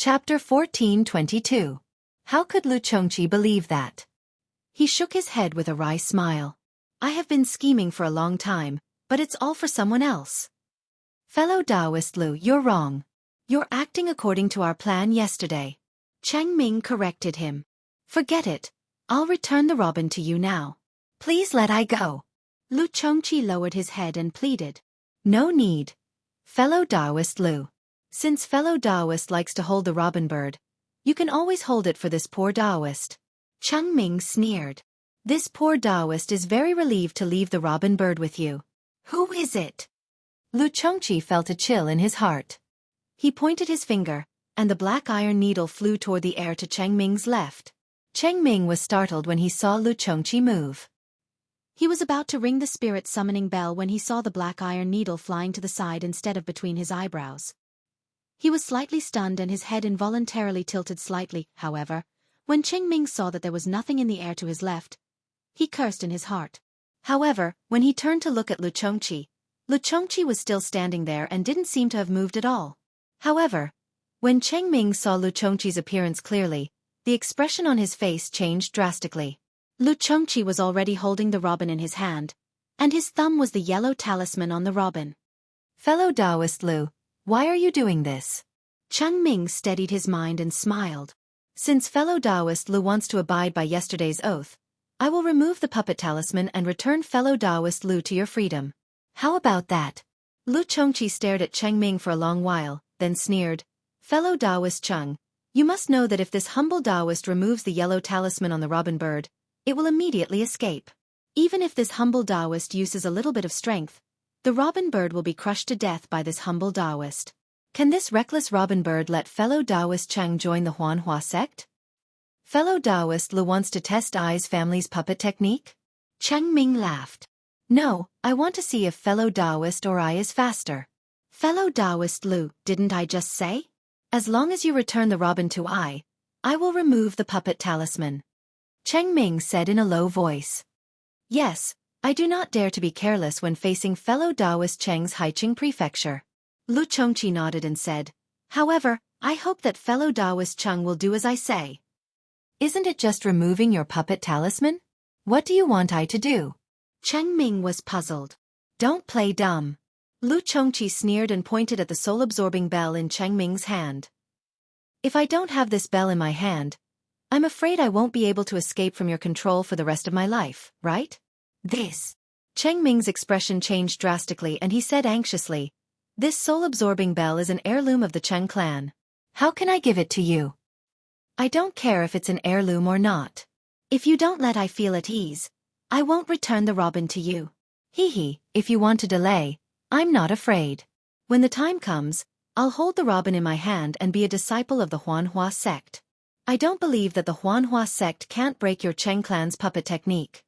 Chapter 1422. How could Lu Chongqi believe that? He shook his head with a wry smile. I have been scheming for a long time, but it's all for someone else. Fellow Taoist Lu, you're wrong. You're acting according to our plan yesterday. Cheng Ming corrected him. Forget it. I'll return the robin to you now. Please let I go. Lu Chongqi lowered his head and pleaded. No need. Fellow Taoist Lu. Since fellow Taoist likes to hold the robin bird, you can always hold it for this poor Taoist. Cheng Ming sneered. This poor Taoist is very relieved to leave the robin bird with you. Who is it? Lu Chongqi felt a chill in his heart. He pointed his finger, and the black iron needle flew toward the air to Cheng Ming's left. Cheng Ming was startled when he saw Lu Chongqi move. He was about to ring the spirit summoning bell when he saw the black iron needle flying to the side instead of between his eyebrows. He was slightly stunned and his head involuntarily tilted slightly. However, when Cheng Ming saw that there was nothing in the air to his left, he cursed in his heart. However, when he turned to look at Lu Chongqi was still standing there and didn't seem to have moved at all. However, when Cheng Ming saw Lu Chongqi's appearance clearly, the expression on his face changed drastically. Lu Chongqi was already holding the robin in his hand, and his thumb was the yellow talisman on the robin. Fellow Taoist Lu, why are you doing this? Cheng Ming steadied his mind and smiled. Since fellow Taoist Lu wants to abide by yesterday's oath, I will remove the puppet talisman and return fellow Taoist Lu to your freedom. How about that? Lu Chongqi stared at Cheng Ming for a long while, then sneered. Fellow Taoist Cheng, you must know that if this humble Taoist removes the yellow talisman on the robin bird, it will immediately escape. Even if this humble Taoist uses a little bit of strength, the robin bird will be crushed to death by this humble Taoist. Can this reckless robin bird let fellow Taoist Cheng join the Huanhua sect? Fellow Taoist Lu wants to test Ai's family's puppet technique? Cheng Ming laughed. No, I want to see if fellow Taoist or Ai is faster. Fellow Taoist Lu, didn't I just say? As long as you return the robin to I will remove the puppet talisman. Cheng Ming said in a low voice. Yes, I do not dare to be careless when facing fellow Taoist Cheng's Haiqing prefecture. Lu Chongqi nodded and said, however, I hope that fellow Taoist Cheng will do as I say. Isn't it just removing your puppet talisman? What do you want I to do? Cheng Ming was puzzled. Don't play dumb. Lu Chongqi sneered and pointed at the soul-absorbing bell in Cheng Ming's hand. If I don't have this bell in my hand, I'm afraid I won't be able to escape from your control for the rest of my life, right? This. Cheng Ming's expression changed drastically and he said anxiously, this soul-absorbing bell is an heirloom of the Cheng clan. How can I give it to you? I don't care if it's an heirloom or not. If you don't let I feel at ease, I won't return the robin to you. If you want to delay, I'm not afraid. When the time comes, I'll hold the robin in my hand and be a disciple of the Huanhua sect. I don't believe that the Huanhua sect can't break your Cheng clan's puppet technique.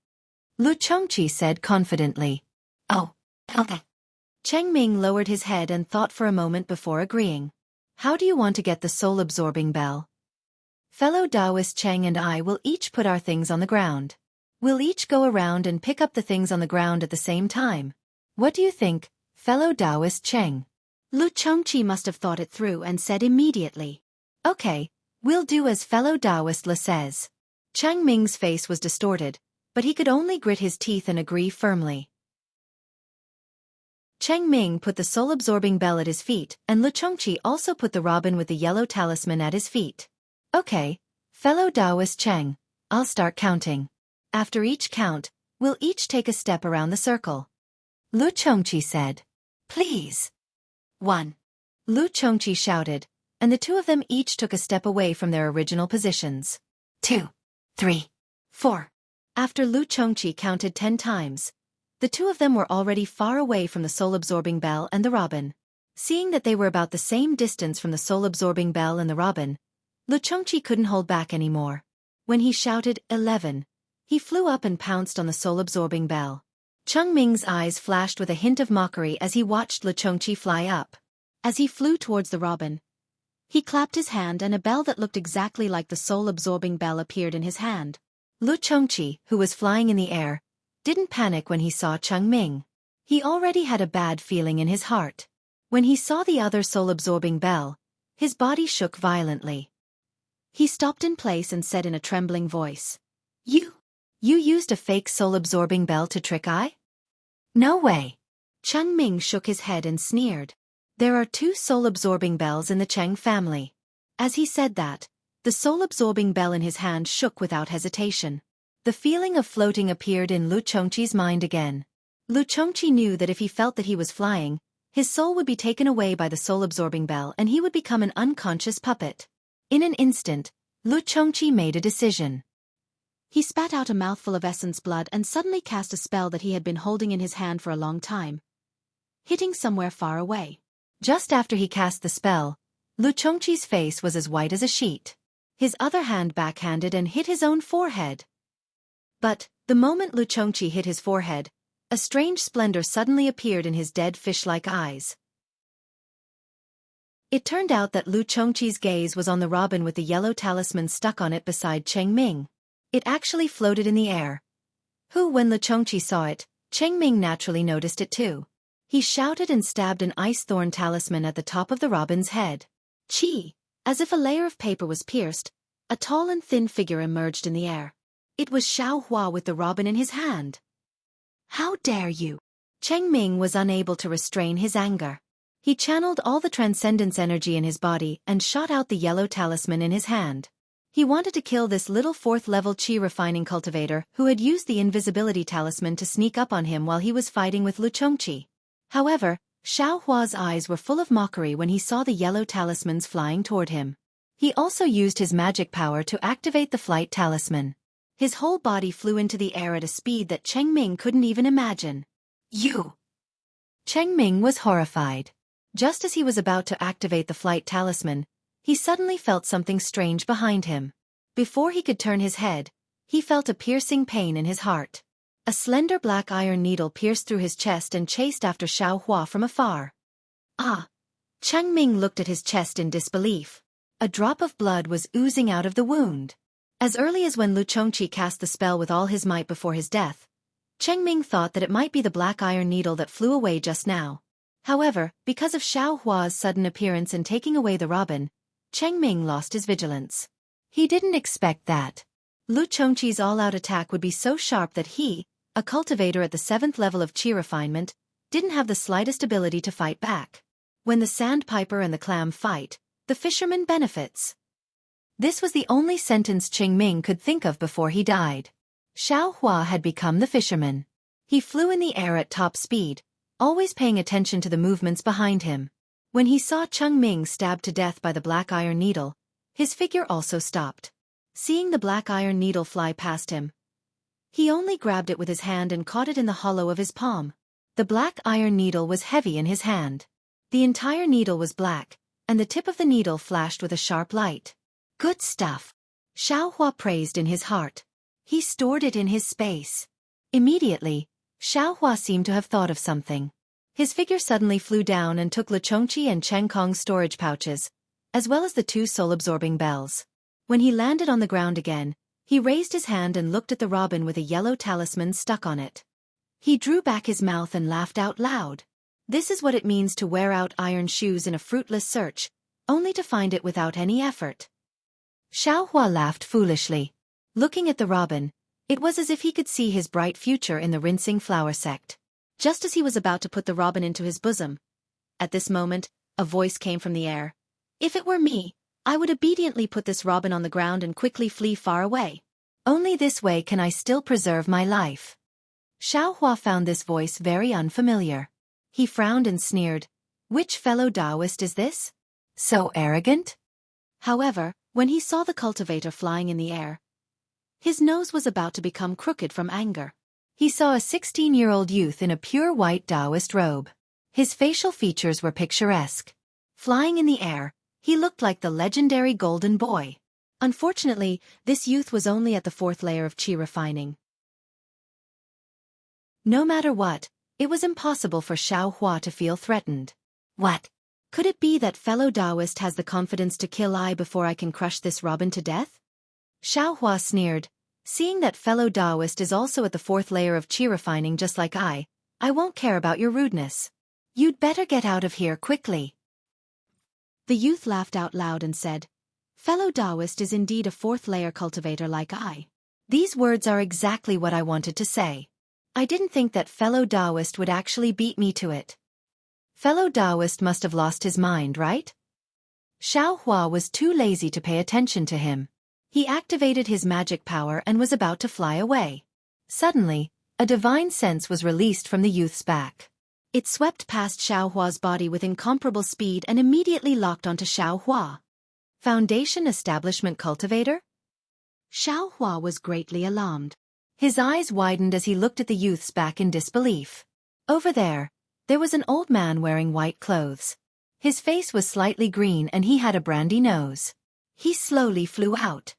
Lu Chongqi said confidently. Oh, okay. Cheng Ming lowered his head and thought for a moment before agreeing. How do you want to get the soul-absorbing bell? Fellow Taoist Cheng and I will each put our things on the ground. We'll each go around and pick up the things on the ground at the same time. What do you think, fellow Taoist Cheng? Lu Chongqi must have thought it through and said immediately. Okay, we'll do as fellow Taoist Lu says. Cheng Ming's face was distorted, but he could only grit his teeth and agree firmly. Cheng Ming put the soul-absorbing bell at his feet, and Lu Chongqi also put the robin with the yellow talisman at his feet. Okay, fellow Taoist Cheng, I'll start counting. After each count, we'll each take a step around the circle. Lu Chongqi said. Please. 1. Lu Chongqi shouted, and the two of them each took a step away from their original positions. 2, 3, 4. After Lu Chongqi counted 10 times, the two of them were already far away from the soul-absorbing bell and the robin. Seeing that they were about the same distance from the soul-absorbing bell and the robin, Lu Chongqi couldn't hold back anymore. When he shouted 11, he flew up and pounced on the soul-absorbing bell. Cheng Ming's eyes flashed with a hint of mockery as he watched Lu Chongqi fly up. As he flew towards the robin, he clapped his hand and a bell that looked exactly like the soul-absorbing bell appeared in his hand. Lu Chongqi, who was flying in the air, didn't panic when he saw Cheng Ming. He already had a bad feeling in his heart. When he saw the other soul-absorbing bell, His body shook violently. He stopped in place and said in a trembling voice, You used a fake soul-absorbing bell to trick I? No way. Cheng Ming shook his head and sneered. There are 2 soul-absorbing bells in the Cheng family. As he said that, the soul-absorbing bell in his hand shook without hesitation. The feeling of floating appeared in Lu Chongqi's mind again. Lu Chongqi knew that if he felt that he was flying, his soul would be taken away by the soul-absorbing bell and he would become an unconscious puppet. In an instant, Lu Chongqi made a decision. He spat out a mouthful of essence blood and suddenly cast a spell that he had been holding in his hand for a long time, hitting somewhere far away. Just after he cast the spell, Lu Chongqi's face was as white as a sheet. His other hand backhanded and hit his own forehead. But, the moment Lu Chongqi hit his forehead, a strange splendor suddenly appeared in his dead fish-like eyes. It turned out that Lu Chongqi's gaze was on the robin with the yellow talisman stuck on it beside Cheng Ming. It actually floated in the air. When Lu Chongqi saw it, Cheng Ming naturally noticed it too. He shouted and stabbed an ice thorn talisman at the top of the robin's head. Chi! As if a layer of paper was pierced, a tall and thin figure emerged in the air. It was Xiao Hua with the robin in his hand. How dare you? Cheng Ming was unable to restrain his anger. He channeled all the transcendence energy in his body and shot out the yellow talisman in his hand. He wanted to kill this little 4th-level Qi refining cultivator who had used the invisibility talisman to sneak up on him while he was fighting with Lu Chongqi. However, Xiao Hua's eyes were full of mockery when he saw the yellow talismans flying toward him. He also used his magic power to activate the flight talisman. His whole body flew into the air at a speed that Cheng Ming couldn't even imagine. You! Cheng Ming was horrified. Just as he was about to activate the flight talisman, he suddenly felt something strange behind him. Before he could turn his head, he felt a piercing pain in his heart. A slender black iron needle pierced through his chest and chased after Xiao Hua from afar. Ah! Cheng Ming looked at his chest in disbelief. A drop of blood was oozing out of the wound. As early as when Lu Chongqi cast the spell with all his might before his death, Cheng Ming thought that it might be the black iron needle that flew away just now. However, because of Xiao Hua's sudden appearance and taking away the robin, Cheng Ming lost his vigilance. He didn't expect that Lu Chongqi's all-out attack would be so sharp that he, a cultivator at the 7th level of Qi refinement, didn't have the slightest ability to fight back. When the sandpiper and the clam fight, the fisherman benefits. This was the only sentence Cheng Ming could think of before he died. Xiao Hua had become the fisherman. He flew in the air at top speed, always paying attention to the movements behind him. When he saw Cheng Ming stabbed to death by the black iron needle, his figure also stopped. Seeing the black iron needle fly past him, he only grabbed it with his hand and caught it in the hollow of his palm. The black iron needle was heavy in his hand. The entire needle was black, and the tip of the needle flashed with a sharp light. Good stuff. Xiao Hua praised in his heart. He stored it in his space. Immediately, Xiao Hua seemed to have thought of something. His figure suddenly flew down and took Lu Chongqi and Cheng Kong's storage pouches, as well as the 2 soul-absorbing bells. When he landed on the ground again, he raised his hand and looked at the robin with a yellow talisman stuck on it. He drew back his mouth and laughed out loud. This is what it means to wear out iron shoes in a fruitless search, only to find it without any effort. Xiao Hua laughed foolishly. Looking at the robin, it was as if he could see his bright future in the rinsing flower sect. Just as he was about to put the robin into his bosom, at this moment, a voice came from the air. If it were me, I would obediently put this robin on the ground and quickly flee far away. Only this way can I still preserve my life. Xiao Hua found this voice very unfamiliar. He frowned and sneered. Which fellow Taoist is this? So arrogant? However, when he saw the cultivator flying in the air, his nose was about to become crooked from anger. He saw a 16-year-old youth in a pure white Taoist robe. His facial features were picturesque. Flying in the air, he looked like the legendary Golden Boy. Unfortunately, this youth was only at the 4th layer of Qi refining. No matter what, it was impossible for Xiao Hua to feel threatened. What? Could it be that fellow Taoist has the confidence to kill I before I can crush this robin to death? Xiao Hua sneered. Seeing that fellow Taoist is also at the 4th layer of Qi refining just like I won't care about your rudeness. You'd better get out of here quickly. The youth laughed out loud and said, "Fellow Taoist is indeed a fourth-layer cultivator like I." These words are exactly what I wanted to say. I didn't think that fellow Taoist would actually beat me to it. Fellow Taoist must have lost his mind, right? Xiao Hua was too lazy to pay attention to him. He activated his magic power and was about to fly away. Suddenly, a divine sense was released from the youth's back. It swept past Xiao Hua's body with incomparable speed and immediately locked onto Xiao Hua. Foundation Establishment Cultivator? Xiao Hua was greatly alarmed. His eyes widened as he looked at the youth's back in disbelief. Over there was an old man wearing white clothes. His face was slightly green and he had a brandy nose. He slowly flew out.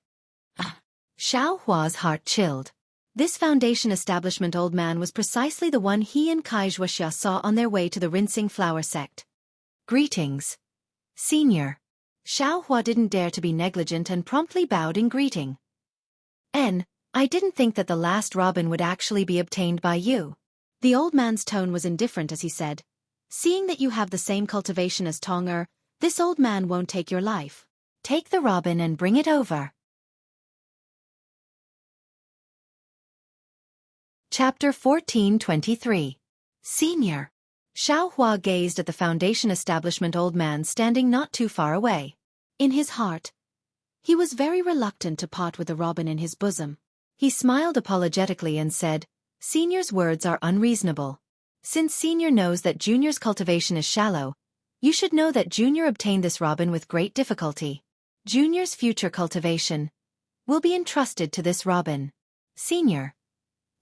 Xiao Hua's heart chilled. This Foundation Establishment old man was precisely the one he and Wuxia saw on their way to the Rinsing Flower sect. "Greetings, Senior." Xiao Hua didn't dare to be negligent and promptly bowed in greeting. I didn't think that the last robin would actually be obtained by you." The old man's tone was indifferent as he said, "Seeing that you have the same cultivation as Tong-er, this old man won't take your life. Take the robin and bring it over." Chapter 14:23. Senior. Xiao Hua gazed at the Foundation Establishment old man standing not too far away. In his heart, he was very reluctant to part with the robin in his bosom. He smiled apologetically and said, "Senior's words are unreasonable. Since Senior knows that Junior's cultivation is shallow, you should know that Junior obtained this robin with great difficulty. Junior's future cultivation will be entrusted to this robin. Senior,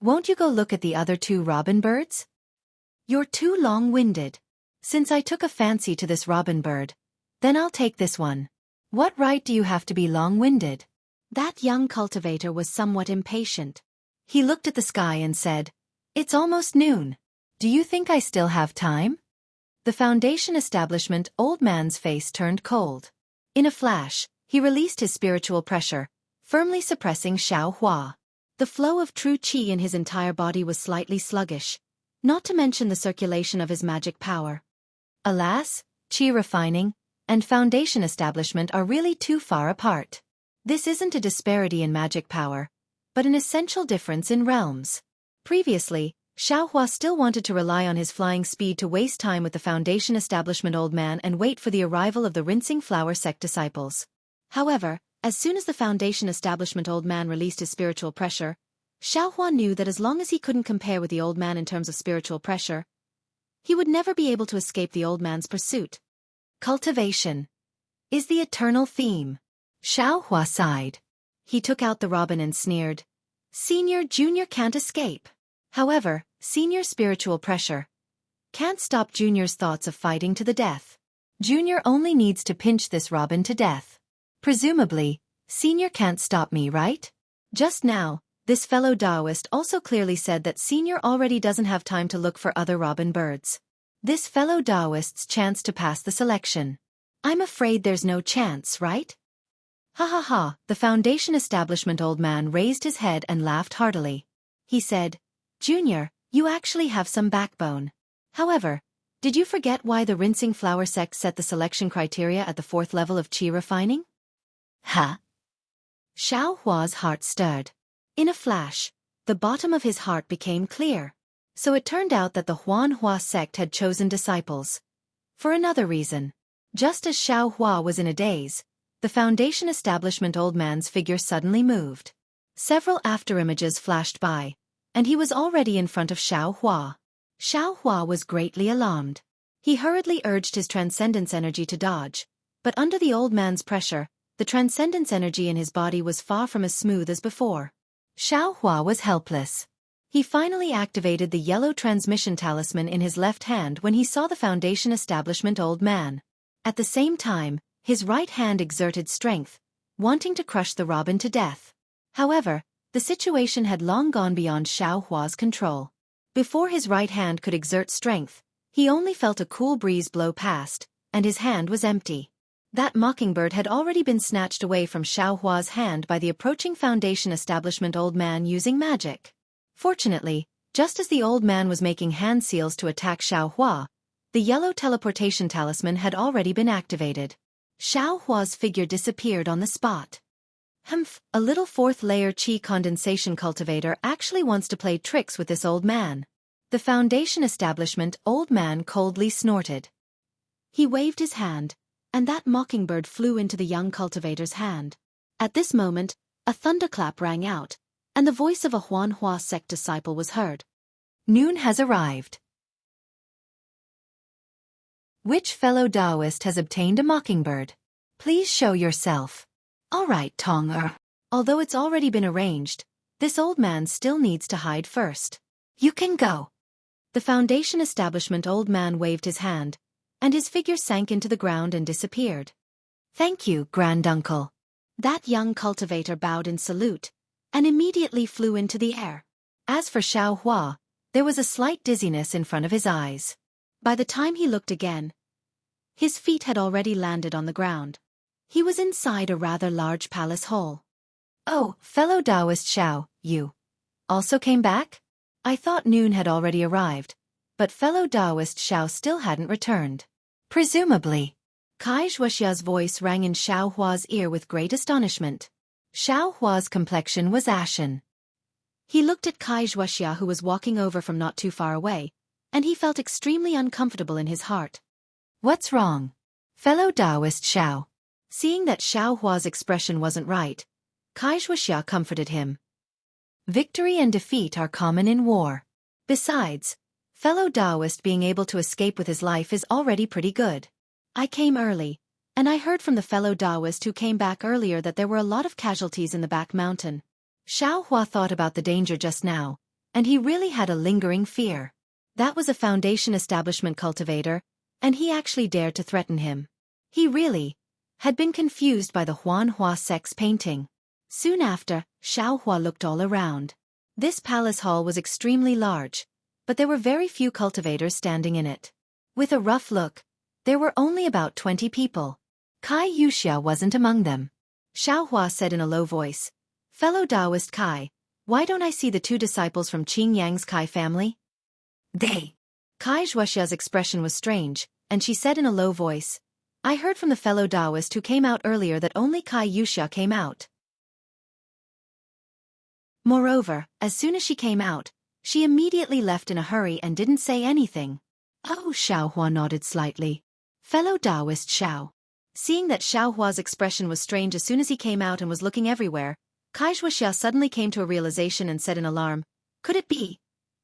won't you go look at the other two robin birds? You're too long-winded. Since I took a fancy to this robin bird, then I'll take this one. What right do you have to be long-winded?" That young cultivator was somewhat impatient. He looked at the sky and said, "It's almost noon. Do you think I still have time?" The Foundation Establishment old man's face turned cold. In a flash, he released his spiritual pressure, firmly suppressing Xiao Hua. The flow of true qi in his entire body was slightly sluggish, not to mention the circulation of his magic power. Alas, qi refining and Foundation Establishment are really too far apart. This isn't a disparity in magic power, but an essential difference in realms. Previously, Xiao Hua still wanted to rely on his flying speed to waste time with the Foundation Establishment old man and wait for the arrival of the Rinsing Flower sect disciples. However, as soon as the Foundation Establishment old man released his spiritual pressure, Xiao Hua knew that as long as he couldn't compare with the old man in terms of spiritual pressure, he would never be able to escape the old man's pursuit. Cultivation is the eternal theme. Xiao Hua sighed. He took out the robin and sneered, "Senior Junior can't escape." However, Senior's spiritual pressure can't stop Junior's thoughts of fighting to the death. Junior only needs to pinch this robin to death. Presumably, Senior can't stop me, right? Just now, this fellow Taoist also clearly said that Senior already doesn't have time to look for other robin birds. This fellow Taoist's chance to pass the selection. I'm afraid there's no chance, right? Ha ha ha, the Foundation Establishment old man raised his head and laughed heartily. He said, "Junior, you actually have some backbone. However, did you forget why the Rinsing Flower sect set the selection criteria at the 4th level of qi refining?" Huh? Xiao Hua's heart stirred. In a flash, the bottom of his heart became clear. So it turned out that the Huan Hua sect had chosen disciples. For another reason. Just as Xiao Hua was in a daze, the Foundation Establishment old man's figure suddenly moved. Several afterimages flashed by, and he was already in front of Xiao Hua. Xiao Hua was greatly alarmed. He hurriedly urged his transcendence energy to dodge, but under the old man's pressure, the transcendence energy in his body was far from as smooth as before. Xiao Hua was helpless. He finally activated the yellow transmission talisman in his left hand when he saw the Foundation Establishment old man. At the same time, his right hand exerted strength, wanting to crush the robin to death. However, the situation had long gone beyond Xiao Hua's control. Before his right hand could exert strength, he only felt a cool breeze blow past, and his hand was empty. That mockingbird had already been snatched away from Xiao Hua's hand by the approaching Foundation Establishment old man using magic. Fortunately, just as the old man was making hand seals to attack Xiao Hua, the yellow teleportation talisman had already been activated. Xiao Hua's figure disappeared on the spot. Humph, a little fourth-layer qi condensation cultivator actually wants to play tricks with this old man. The Foundation establishment old man coldly snorted. He waved his hand, and that mockingbird flew into the young cultivator's hand. At this moment, a thunderclap rang out, and the voice of a Huanhua sect disciple was heard. Noon has arrived. Which fellow Taoist has obtained a mockingbird? Please show yourself. All right, Tong. Although it's already been arranged, this old man still needs to hide first. You can go. The Foundation establishment old man waved his hand, and his figure sank into the ground and disappeared. Thank you, granduncle. That young cultivator bowed in salute, and immediately flew into the air. As for Xiao Hua, there was a slight dizziness in front of his eyes. By the time he looked again, his feet had already landed on the ground. He was inside a rather large palace hall. Oh, fellow Taoist Xiao, you also came back? I thought Noon had already arrived, but fellow Taoist Xiao still hadn't returned. Presumably. Wuxia's voice rang in Xiao Hua's ear with great astonishment. Xiao Hua's complexion was ashen. He looked at Wuxia, who was walking over from not too far away, and he felt extremely uncomfortable in his heart. What's wrong? Fellow Taoist Xiao. Seeing that Xiao Hua's expression wasn't right, Wuxia comforted him. Victory and defeat are common in war. Besides, fellow Taoist being able to escape with his life is already pretty good. I came early, and I heard from the fellow Taoist who came back earlier that there were a lot of casualties in the back mountain. Xiao Hua thought about the danger just now, and he really had a lingering fear. That was a Foundation establishment cultivator, and he actually dared to threaten him. He really had been confused by the Huanhua sect's painting. Soon after, Xiao Hua looked all around. This palace hall was extremely large, but there were very few cultivators standing in it. With a rough look, there were only about 20 people. Wuxia wasn't among them. Xiao Hua said in a low voice, Fellow Taoist Kai, why don't I see the two disciples from Qing Yang's Kai family? They. Wuxia's expression was strange, and she said in a low voice, I heard from the fellow Taoist who came out earlier that only Wuxia came out. Moreover, as soon as she came out, she immediately left in a hurry and didn't say anything. Oh, Xiao Hua nodded slightly. Fellow Taoist Xiao. Seeing that Xiao Hua's expression was strange as soon as he came out and was looking everywhere, Wuxia suddenly came to a realization and said in alarm, Could it be?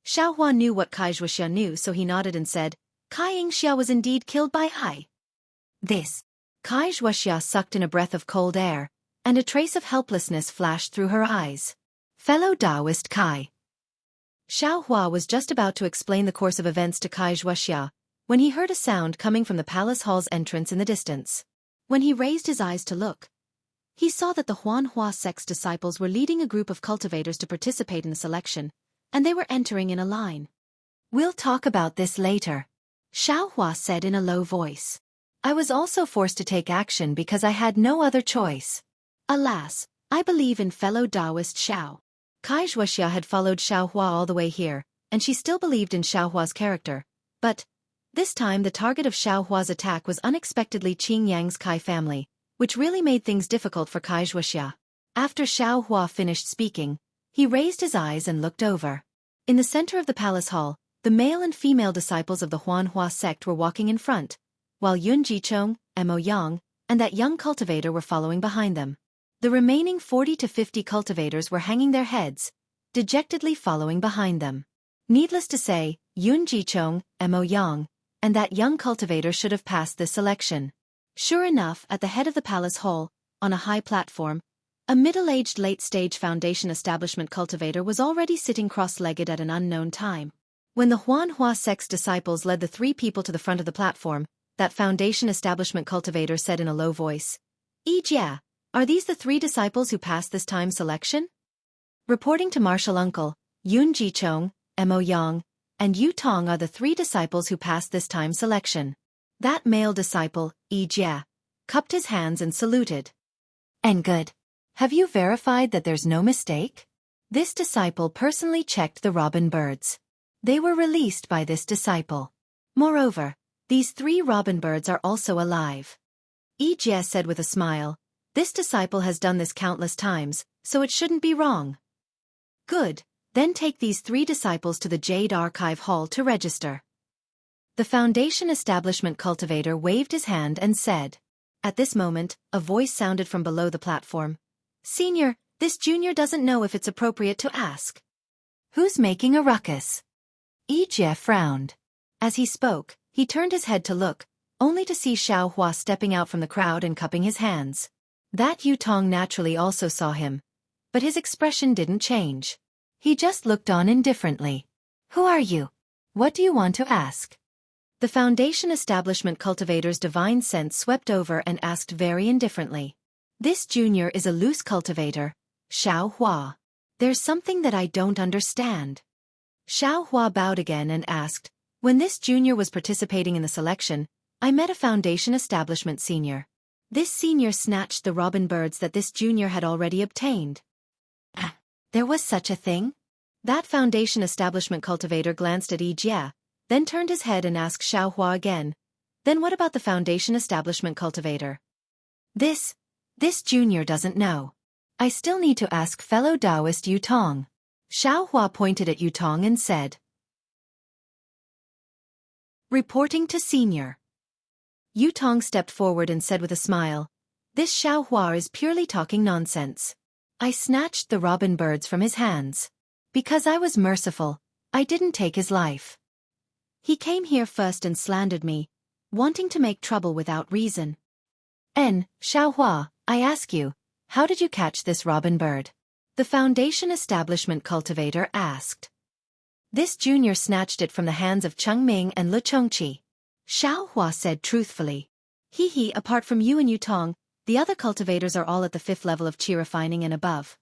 Xiao Hua knew what Wuxia knew, so he nodded and said, Xianxia was indeed killed by I. This. Wuxia sucked in a breath of cold air, and a trace of helplessness flashed through her eyes. Fellow Taoist Kai. Xiao Hua was just about to explain the course of events to Wuxia, when he heard a sound coming from the palace hall's entrance in the distance. When he raised his eyes to look, he saw that the Huanhua sect's disciples were leading a group of cultivators to participate in the selection, and they were entering in a line. We'll talk about this later, Xiao Hua said in a low voice. I was also forced to take action because I had no other choice. Alas, I believe in fellow Taoist Xiao. Wuxia had followed Xiao Hua all the way here, and she still believed in Xiao Hua's character, but this time the target of Xiao Hua's attack was unexpectedly Qing Yang's Kai family, which really made things difficult for Wuxia. After Xiao Hua finished speaking, he raised his eyes and looked over. In the center of the palace hall, the male and female disciples of the Huanhua sect were walking in front, while Yun Jichong, Mo Yang, and that young cultivator were following behind them. The remaining 40 to 50 cultivators were hanging their heads, dejectedly following behind them. Needless to say, Yun Jichong, Mo Yang, and that young cultivator should have passed this selection. Sure enough, at the head of the palace hall, on a high platform, a middle-aged late-stage Foundation establishment cultivator was already sitting cross-legged at an unknown time. When the Huanhua sect's disciples led the three people to the front of the platform, that Foundation establishment cultivator said in a low voice, Ijia, are these the three disciples who passed this time selection? Reporting to Martial Uncle, Yun Jichong, Mo Yang, and Yu Tong are the three disciples who passed this time selection. That male disciple, Ijia, cupped his hands and saluted. And good. Have you verified that there's no mistake? This disciple personally checked the robin birds. They were released by this disciple. Moreover, these three robin birds are also alive. Jie said with a smile. This disciple has done this countless times, so it shouldn't be wrong. Good, then take these 3 disciples to the Jade Archive Hall to register. The Foundation Establishment cultivator waved his hand and said. At this moment, a voice sounded from below the platform. Senior, this junior doesn't know if it's appropriate to ask. Who's making a ruckus? Jie frowned. As he spoke, he turned his head to look, only to see Xiaohua stepping out from the crowd and cupping his hands. That Yutong naturally also saw him, but his expression didn't change. He just looked on indifferently. Who are you? What do you want to ask? The Foundation Establishment cultivator's divine sense swept over and asked very indifferently. This junior is a loose cultivator, Xiaohua. There's something that I don't understand. Xiaohua bowed again and asked, when this junior was participating in the selection, I met a Foundation Establishment senior. This senior snatched the robin birds that this junior had already obtained. There was such a thing? That Foundation Establishment cultivator glanced at Jie, then turned his head and asked Xiaohua again. Then what about the Foundation Establishment cultivator? This junior doesn't know. I still need to ask fellow Taoist Yutong. Xiaohua pointed at Yutong and said. Reporting to senior. Yutong stepped forward and said with a smile, this Xiaohua is purely talking nonsense. I snatched the robin birds from his hands. Because I was merciful, I didn't take his life. He came here first and slandered me, wanting to make trouble without reason. Xiaohua, I ask you, how did you catch this robin bird? The Foundation Establishment cultivator asked. This junior snatched it from the hands of Chengming and Luchongqi. Xiaohua said truthfully. Apart from you and Yutong, the other cultivators are all at the 5th level of qi refining and above.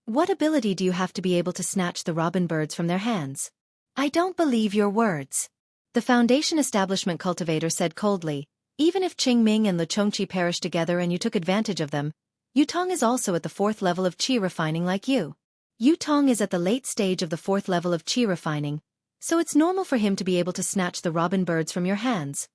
What ability do you have to be able to snatch the robin birds from their hands? I don't believe your words. The Foundation Establishment cultivator said coldly, even if Qingming and Luchongqi perished together and you took advantage of them, Yutong is also at the 4th level of qi refining like you. Yutong is at the late stage of the 4th level of qi refining, so it's normal for him to be able to snatch the robin birds from your hands.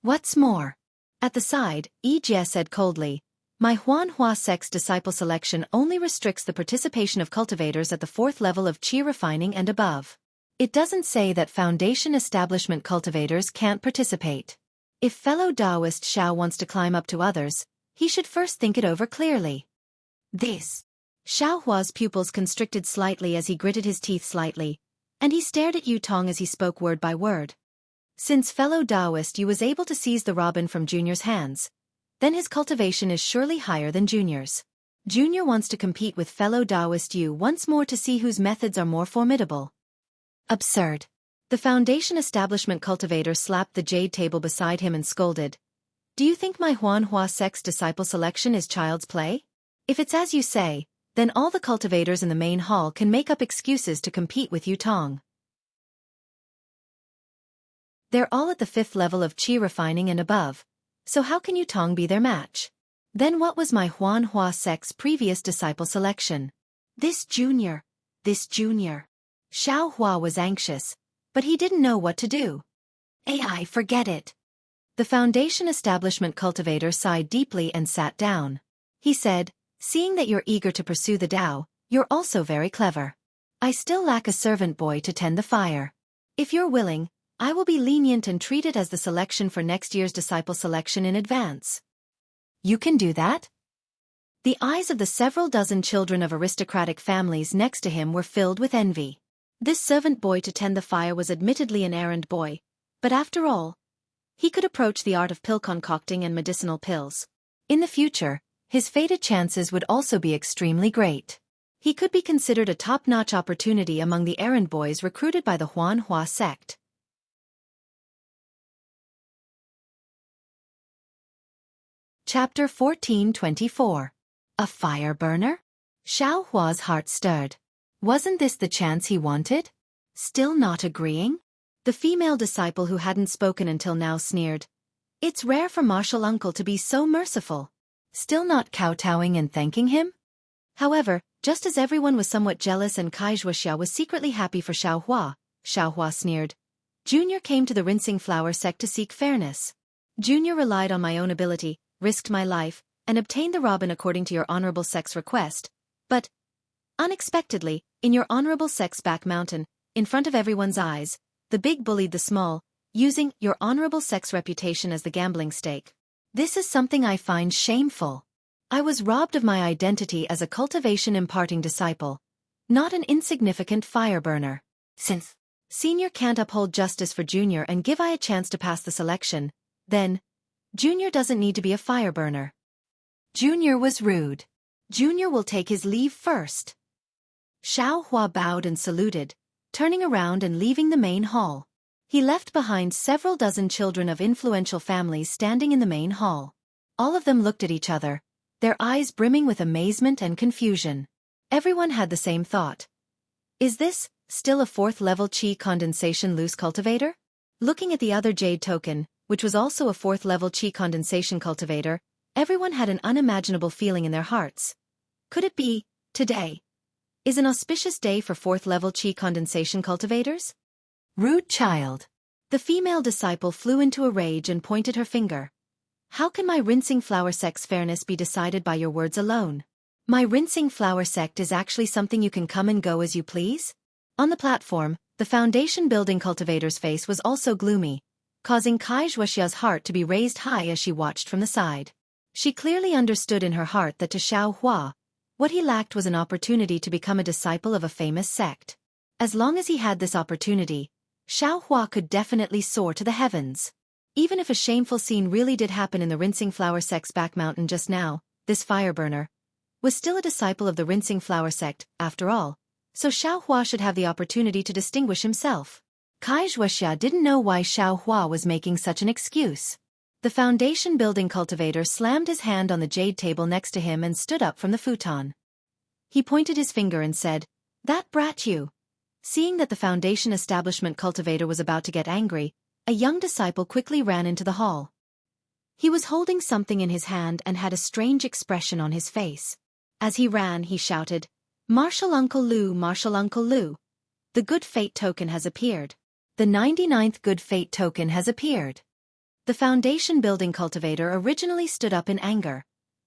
What's more? At the side, Jie said coldly, my Huanhua sect's disciple selection only restricts the participation of cultivators at the 4th level of qi refining and above. It doesn't say that Foundation Establishment cultivators can't participate. If fellow Taoist Xiao wants to climb up to others, he should first think it over clearly. Xiaohua's pupils constricted slightly as he gritted his teeth slightly, and he stared at Yutong as he spoke word by word. Since fellow Taoist Yu was able to seize the robin from Junior's hands, then his cultivation is surely higher than Junior's. Junior wants to compete with fellow Taoist Yu once more to see whose methods are more formidable. Absurd. The Foundation Establishment cultivator slapped the jade table beside him and scolded. Do you think my Huanhua sect's disciple selection is child's play? If it's as you say, then all the cultivators in the main hall can make up excuses to compete with Yutong. They're all at the 5th level of qi refining and above, so how can Yutong be their match? Then what was my Huanhua sect's previous disciple selection? This junior. Xiaohua was anxious, but he didn't know what to do. Forget it. The Foundation Establishment cultivator sighed deeply and sat down. He said, seeing that you're eager to pursue the Tao, you're also very clever. I still lack a servant boy to tend the fire. If you're willing, I will be lenient and treat it as the selection for next year's disciple selection in advance. You can do that? The eyes of the several dozen children of aristocratic families next to him were filled with envy. This servant boy to tend the fire was admittedly an errand boy, but after all, he could approach the art of pill concocting and medicinal pills. In the future, his fated chances would also be extremely great. He could be considered a top-notch opportunity among the errand boys recruited by the Huanhua sect. Chapter 1424. A fire burner? Xiaohua's heart stirred. Wasn't this the chance he wanted? Still not agreeing? The female disciple who hadn't spoken until now sneered. It's rare for martial uncle to be so merciful. Still not kowtowing and thanking him? However, just as everyone was somewhat jealous and Wuxia was secretly happy for Xiaohua sneered. Junior came to the rinsing flower sect to seek fairness. Junior relied on my own ability, risked my life, and obtained the robin according to your honorable sex request. But, unexpectedly, in your honorable sex back mountain, in front of everyone's eyes, the big bullied the small, using your honorable sex reputation as the gambling stake. This is something I find shameful. I was robbed of my identity as a cultivation imparting disciple, not an insignificant fire burner. Since Senior can't uphold justice for Junior and give I a chance to pass the selection, then Junior doesn't need to be a fire burner. Junior was rude. Junior will take his leave first. Xiao Hua bowed and saluted, turning around and leaving the main hall. He left behind several dozen children of influential families standing in the main hall. All of them looked at each other, their eyes brimming with amazement and confusion. Everyone had the same thought. Is this still a 4th level Qi condensation loose cultivator? Looking at the other jade token, which was also a 4th level Qi condensation cultivator, everyone had an unimaginable feeling in their hearts. Could it be, today is an auspicious day for 4th level Qi condensation cultivators? Rude child. The female disciple flew into a rage and pointed her finger. How can my rinsing flower sect's fairness be decided by your words alone? My rinsing flower sect is actually something you can come and go as you please? On the platform, the foundation building cultivator's face was also gloomy, causing Wuxia's heart to be raised high as she watched from the side. She clearly understood in her heart that to Xiao Hua, what he lacked was an opportunity to become a disciple of a famous sect. As long as he had this opportunity, Xiao Hua could definitely soar to the heavens. Even if a shameful scene really did happen in the Rinsing Flower Sect's back mountain just now, this fireburner was still a disciple of the Rinsing Flower Sect, after all, so Xiao Hua should have the opportunity to distinguish himself. Wuxia didn't know why Xiao Hua was making such an excuse. The foundation building cultivator slammed his hand on the jade table next to him and stood up from the futon. He pointed his finger and said, "That brat you." Seeing that the foundation establishment cultivator was about to get angry, a young disciple quickly ran into the hall. He was holding something in his hand and had a strange expression on his face. As he ran, he shouted, "Martial Uncle Lu, Martial Uncle Lu. The good fate token has appeared. The 99th good fate token has appeared." The foundation building cultivator originally stood up in anger,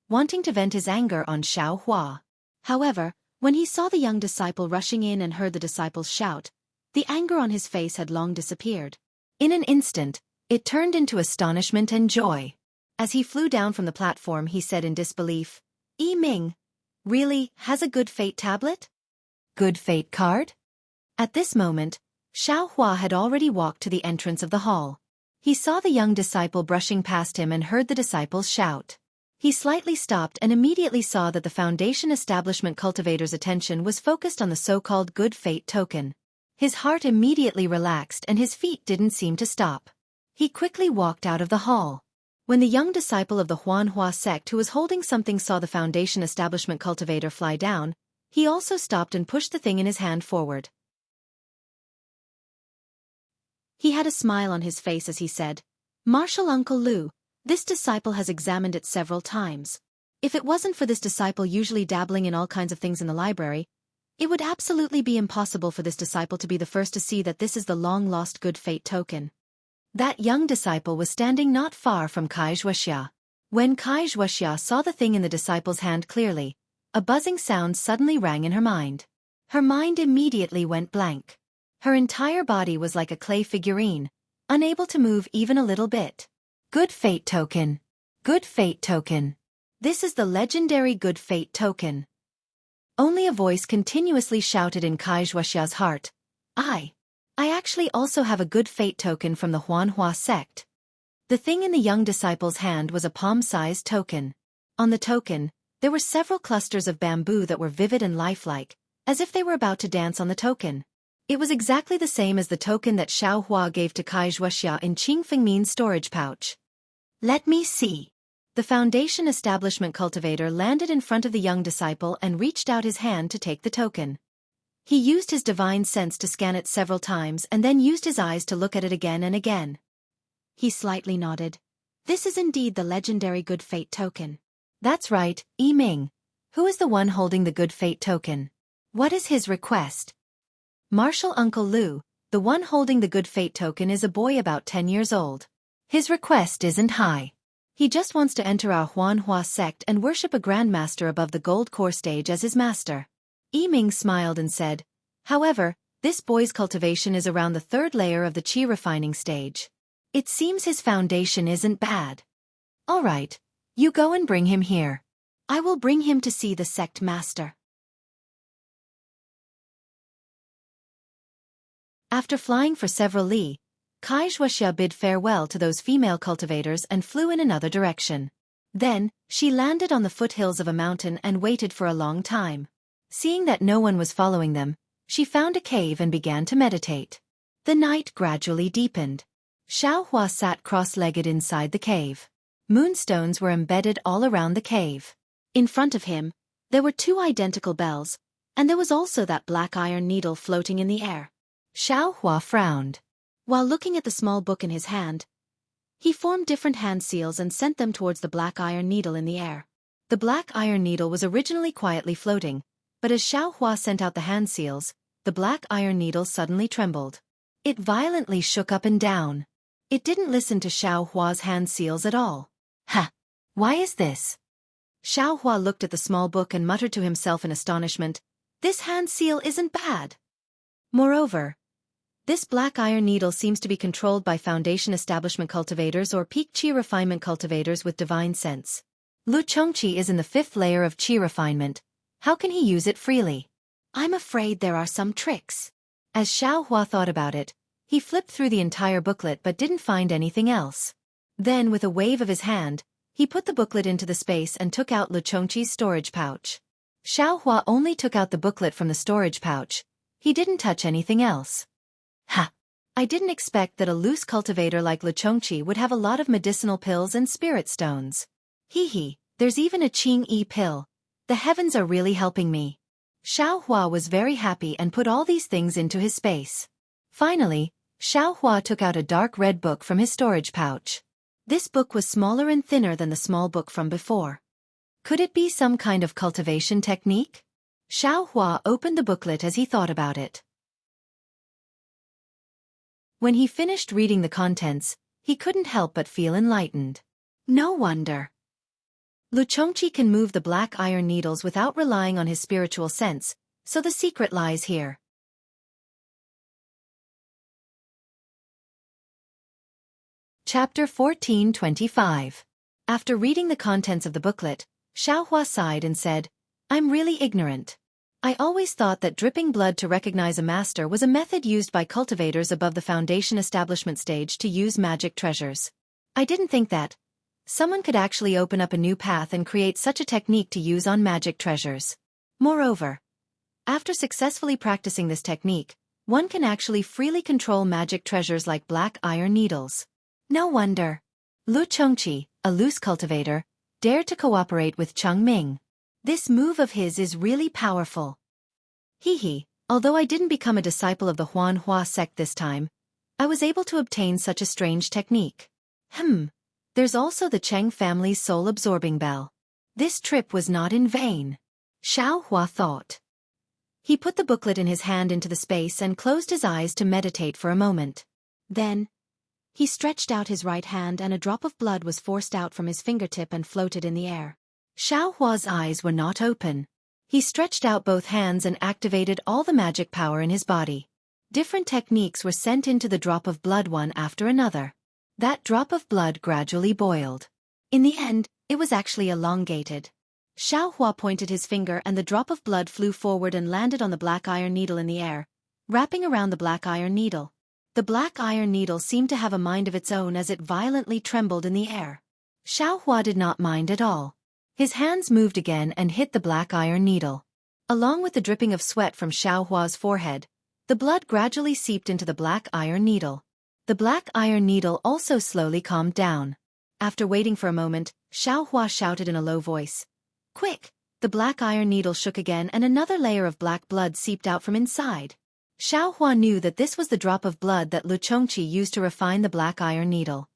wanting to vent his anger on Xiao Hua. However, when he saw the young disciple rushing in and heard the disciple's shout, the anger on his face had long disappeared. In an instant, it turned into astonishment and joy. As he flew down from the platform, he said in disbelief, "Yi Ming, really, has a good fate tablet? Good fate card?" At this moment, Xiao Hua had already walked to the entrance of the hall. He saw the young disciple brushing past him and heard the disciple's shout. He slightly stopped and immediately saw that the foundation establishment cultivator's attention was focused on the so-called good fate token. His heart immediately relaxed and his feet didn't seem to stop. He quickly walked out of the hall. When the young disciple of the Huanhua sect who was holding something saw the foundation establishment cultivator fly down, he also stopped and pushed the thing in his hand forward. He had a smile on his face as he said, "Martial Uncle Lu, this disciple has examined it several times. If it wasn't for this disciple usually dabbling in all kinds of things in the library, it would absolutely be impossible for this disciple to be the first to see that this is the long-lost good fate token." That young disciple was standing not far from Wuxia. When Wuxia saw the thing in the disciple's hand clearly, a buzzing sound suddenly rang in her mind. Her mind immediately went blank. Her entire body was like a clay figurine, unable to move even a little bit. Good fate token. Good fate token. This is the legendary good fate token. Only a voice continuously shouted in Wuxia's heart, I actually also have a good fate token from the Huanhua sect." The thing in the young disciple's hand was a palm-sized token. On the token, there were several clusters of bamboo that were vivid and lifelike, as if they were about to dance on the token. It was exactly the same as the token that Xiao Hua gave to Wuxia in Qing Fengmin's storage pouch. "Let me see." The foundation establishment cultivator landed in front of the young disciple and reached out his hand to take the token. He used his divine sense to scan it several times and then used his eyes to look at it again and again. He slightly nodded. "This is indeed the legendary good fate token." "That's right, Yi Ming. Who is the one holding the good fate token? What is his request?" "Martial Uncle Lu, the one holding the good fate token is a boy about 10 years old. His request isn't high. He just wants to enter our Huanhua sect and worship a grandmaster above the gold core stage as his master. Yiming smiled and said, however, this boy's cultivation is around the third layer of the qi refining stage. It seems his foundation isn't bad. All right, you go and bring him here. I will bring him to see the sect master. After flying for several li, Wuxia bid farewell to those female cultivators and flew in another direction. Then, she landed on the foothills of a mountain and waited for a long time. Seeing that no one was following them, she found a cave and began to meditate. The night gradually deepened. Xiaohua sat cross-legged inside the cave. Moonstones were embedded all around the cave. In front of him, there were 2 identical bells, and there was also that black iron needle floating in the air. Xiaohua frowned. While looking at the small book in his hand, he formed different hand seals and sent them towards the black iron needle in the air. The black iron needle was originally quietly floating, but as Xiaohua sent out the hand seals, the black iron needle suddenly trembled. It violently shook up and down. It didn't listen to Xiaohua's hand seals at all. Ha! Why is this? Xiaohua looked at the small book and muttered to himself in astonishment, this hand seal isn't bad. Moreover, this black iron needle seems to be controlled by Foundation Establishment cultivators or peak Qi refinement cultivators with divine sense. Lu Chongqi is in the 5th layer of Qi refinement. How can he use it freely? I'm afraid there are some tricks. As Xiaohua thought about it, he flipped through the entire booklet but didn't find anything else. Then, with a wave of his hand, he put the booklet into the space and took out Lu Chongqi's storage pouch. Xiaohua only took out the booklet from the storage pouch. He didn't touch anything else. Ha! I didn't expect that a loose cultivator like Lu Chongqi would have a lot of medicinal pills and spirit stones. Hee, there's even a Qing Yi pill. The heavens are really helping me. Xiaohua was very happy and put all these things into his space. Finally, Xiaohua took out a dark red book from his storage pouch. This book was smaller and thinner than the small book from before. Could it be some kind of cultivation technique? Xiaohua opened the booklet as he thought about it. When he finished reading the contents, he couldn't help but feel enlightened. No wonder. Lu Chongqi can move the black iron needles without relying on his spiritual sense, so the secret lies here. Chapter 1425. After reading the contents of the booklet, Xiaohua sighed and said, I'm really ignorant. I always thought that dripping blood to recognize a master was a method used by cultivators above the Foundation Establishment stage to use magic treasures. I didn't think that someone could actually open up a new path and create such a technique to use on magic treasures. Moreover, after successfully practicing this technique, one can actually freely control magic treasures like black iron needles. No wonder Lu Chongqi, a loose cultivator, dared to cooperate with Cheng Ming. This move of his is really powerful. Although I didn't become a disciple of the Huanhua sect this time, I was able to obtain such a strange technique. There's also the Cheng family's soul-absorbing bell. This trip was not in vain. Xiaohua thought. He put the booklet in his hand into the space and closed his eyes to meditate for a moment. Then, he stretched out his right hand and a drop of blood was forced out from his fingertip and floated in the air. Xiaohua's eyes were not open. He stretched out both hands and activated all the magic power in his body. Different techniques were sent into the drop of blood one after another. That drop of blood gradually boiled. In the end, it was actually elongated. Xiaohua pointed his finger and the drop of blood flew forward and landed on the black iron needle in the air, wrapping around the black iron needle. The black iron needle seemed to have a mind of its own as it violently trembled in the air. Xiaohua did not mind at all. His hands moved again and hit the black iron needle. Along with the dripping of sweat from Xiaohua's forehead, the blood gradually seeped into the black iron needle. The black iron needle also slowly calmed down. After waiting for a moment, Xiaohua shouted in a low voice. Quick! The black iron needle shook again and another layer of black blood seeped out from inside. Xiaohua knew that this was the drop of blood that Lu Chongqi used to refine the black iron needle.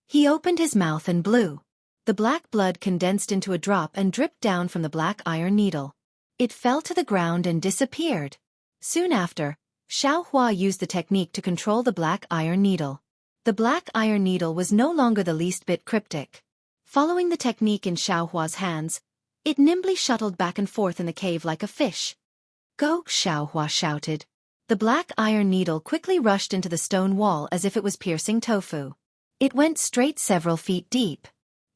He opened his mouth and blew. The black blood condensed into a drop and dripped down from the black iron needle. It fell to the ground and disappeared. Soon after, Xiaohua used the technique to control the black iron needle. The black iron needle was no longer the least bit cryptic. Following the technique in Xiaohua's hands, it nimbly shuttled back and forth in the cave like a fish. Go, Xiaohua shouted. The black iron needle quickly rushed into the stone wall as if it was piercing tofu. It went straight several feet deep.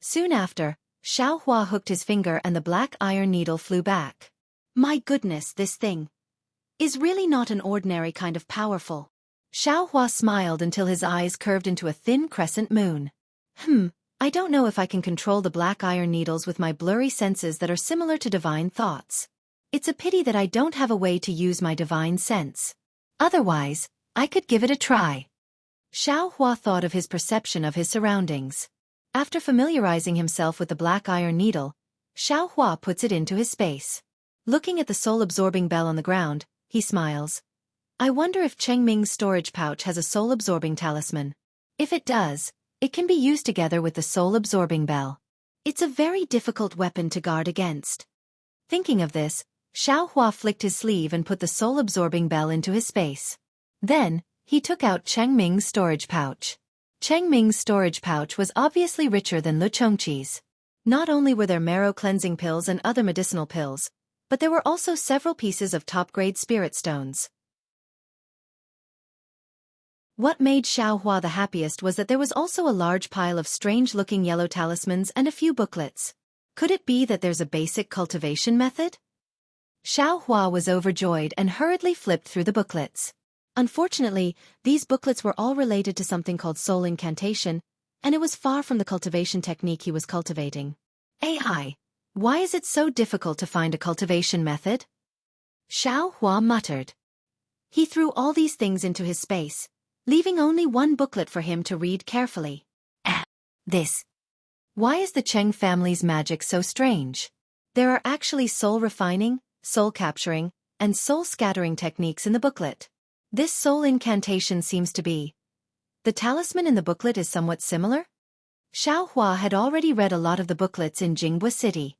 Soon after, Xiaohua hooked his finger and the black iron needle flew back. My goodness, this thing is really not an ordinary kind of powerful. Xiaohua smiled until his eyes curved into a thin crescent moon. I don't know if I can control the black iron needles with my blurry senses that are similar to divine thoughts. It's a pity that I don't have a way to use my divine sense. Otherwise, I could give it a try. Xiaohua thought of his perception of his surroundings. After familiarizing himself with the black iron needle, Xiaohua puts it into his space. Looking at the soul-absorbing bell on the ground, he smiles. I wonder if Chengming's storage pouch has a soul-absorbing talisman. If it does, it can be used together with the soul-absorbing bell. It's a very difficult weapon to guard against. Thinking of this, Xiaohua flicked his sleeve and put the soul-absorbing bell into his space. Then, he took out Chengming's storage pouch. Chengming's storage pouch was obviously richer than Luchengqi's. Not only were there marrow cleansing pills and other medicinal pills, but there were also several pieces of top-grade spirit stones. What made Xiaohua the happiest was that there was also a large pile of strange-looking yellow talismans and a few booklets. Could it be that there's a basic cultivation method? Xiaohua was overjoyed and hurriedly flipped through the booklets. Unfortunately, these booklets were all related to something called soul incantation, and it was far from the cultivation technique he was cultivating. AI, why is it so difficult to find a cultivation method? Xiaohua muttered. He threw all these things into his space, leaving only one booklet for him to read carefully. This. Why is the Cheng family's magic so strange? There are actually soul refining, soul capturing, and soul scattering techniques in the booklet. This soul incantation seems to be. The talisman in the booklet is somewhat similar? Xiaohua had already read a lot of the booklets in Jianghu City.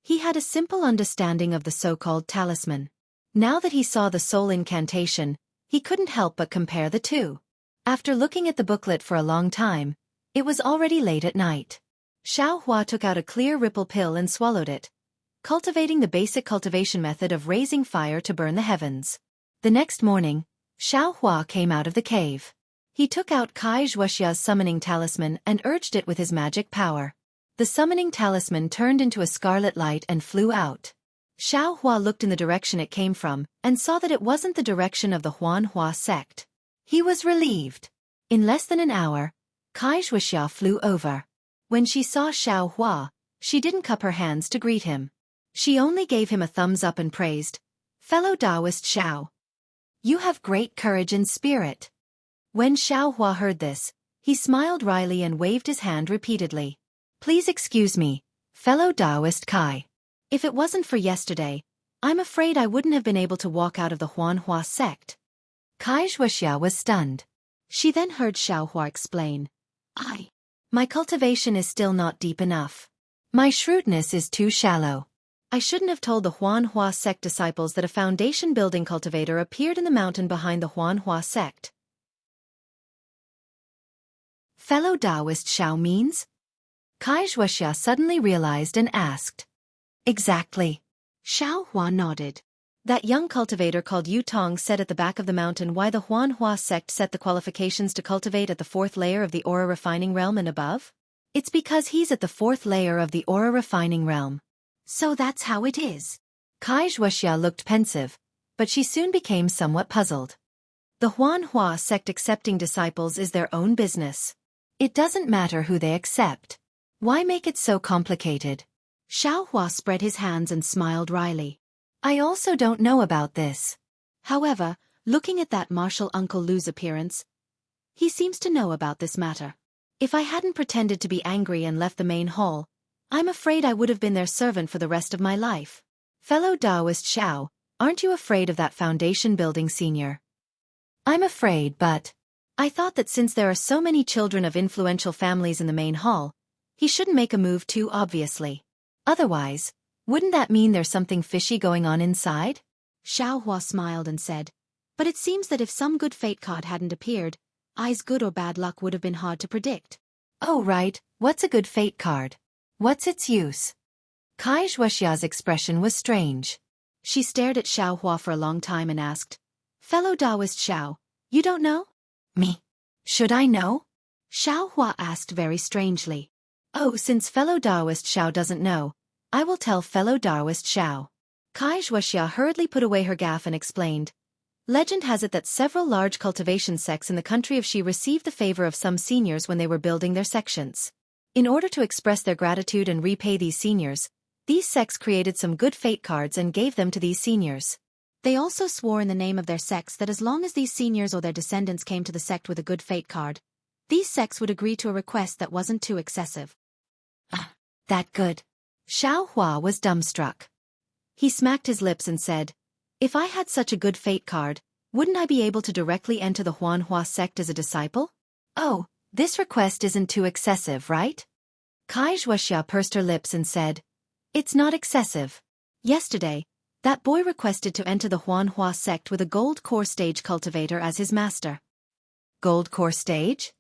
He had a simple understanding of the so-called talisman. Now that he saw the soul incantation, he couldn't help but compare the two. After looking at the booklet for a long time, it was already late at night. Xiaohua took out a clear ripple pill and swallowed it, cultivating the basic cultivation method of raising fire to burn the heavens. The next morning, Xiaohua came out of the cave. He took out Wuxia's summoning talisman and urged it with his magic power. The summoning talisman turned into a scarlet light and flew out. Xiaohua looked in the direction it came from and saw that it wasn't the direction of the Huanhua sect. He was relieved. In less than an hour, Wuxia flew over. When she saw Xiaohua, she didn't cup her hands to greet him. She only gave him a thumbs up and praised, "Fellow Taoist Xiao. You have great courage and spirit." When Xiaohua heard this, he smiled wryly and waved his hand repeatedly. Please excuse me, fellow Taoist Kai. If it wasn't for yesterday, I'm afraid I wouldn't have been able to walk out of the Huanhua sect. Wuxia was stunned. She then heard Xiaohua explain, My cultivation is still not deep enough. My shrewdness is too shallow. I shouldn't have told the Huanhua sect disciples that a foundation-building cultivator appeared in the mountain behind the Huanhua sect. Fellow Taoist Xiao means? Wuxia suddenly realized and asked. Exactly. Xiaohua nodded. That young cultivator called Yu Tong said at the back of the mountain why the Huanhua sect set the qualifications to cultivate at the fourth layer of the aura refining realm and above? It's because he's at the fourth layer of the aura refining realm. So that's how it is. Wuxia looked pensive, but she soon became somewhat puzzled. The Huanhua sect accepting disciples is their own business. It doesn't matter who they accept. Why make it so complicated? Xiaohua spread his hands and smiled wryly. I also don't know about this. However, looking at that martial Uncle Lu's appearance, he seems to know about this matter. If I hadn't pretended to be angry and left the main hall, I'm afraid I would have been their servant for the rest of my life. Fellow Taoist Xiao, aren't you afraid of that foundation building senior? I'm afraid, but I thought that since there are so many children of influential families in the main hall, he shouldn't make a move too obviously. Otherwise, wouldn't that mean there's something fishy going on inside? Xiaohua smiled and said, but it seems that if some good fate card hadn't appeared, Ai's good or bad luck would have been hard to predict. Oh right, what's a good fate card? What's its use? Wuxia's expression was strange. She stared at Xiaohua for a long time and asked, Fellow Taoist Xiao, you don't know? Me? Should I know? Xiaohua asked very strangely. Oh, since fellow Taoist Xiao doesn't know, I will tell fellow Taoist Xiao. Wuxia hurriedly put away her gaff and explained. Legend has it that several large cultivation sects in the country of Xi received the favor of some seniors when they were building their sections. In order to express their gratitude and repay these seniors, these sects created some good fate cards and gave them to these seniors. They also swore in the name of their sects that as long as these seniors or their descendants came to the sect with a good fate card, these sects would agree to a request that wasn't too excessive. That good. Xiaohua was dumbstruck. He smacked his lips and said, If I had such a good fate card, wouldn't I be able to directly enter the Huanhua sect as a disciple? Oh, this request isn't too excessive, right? Wuxia pursed her lips and said, It's not excessive. Yesterday, that boy requested to enter the Huanhua sect with a gold core stage cultivator as his master. Gold core stage?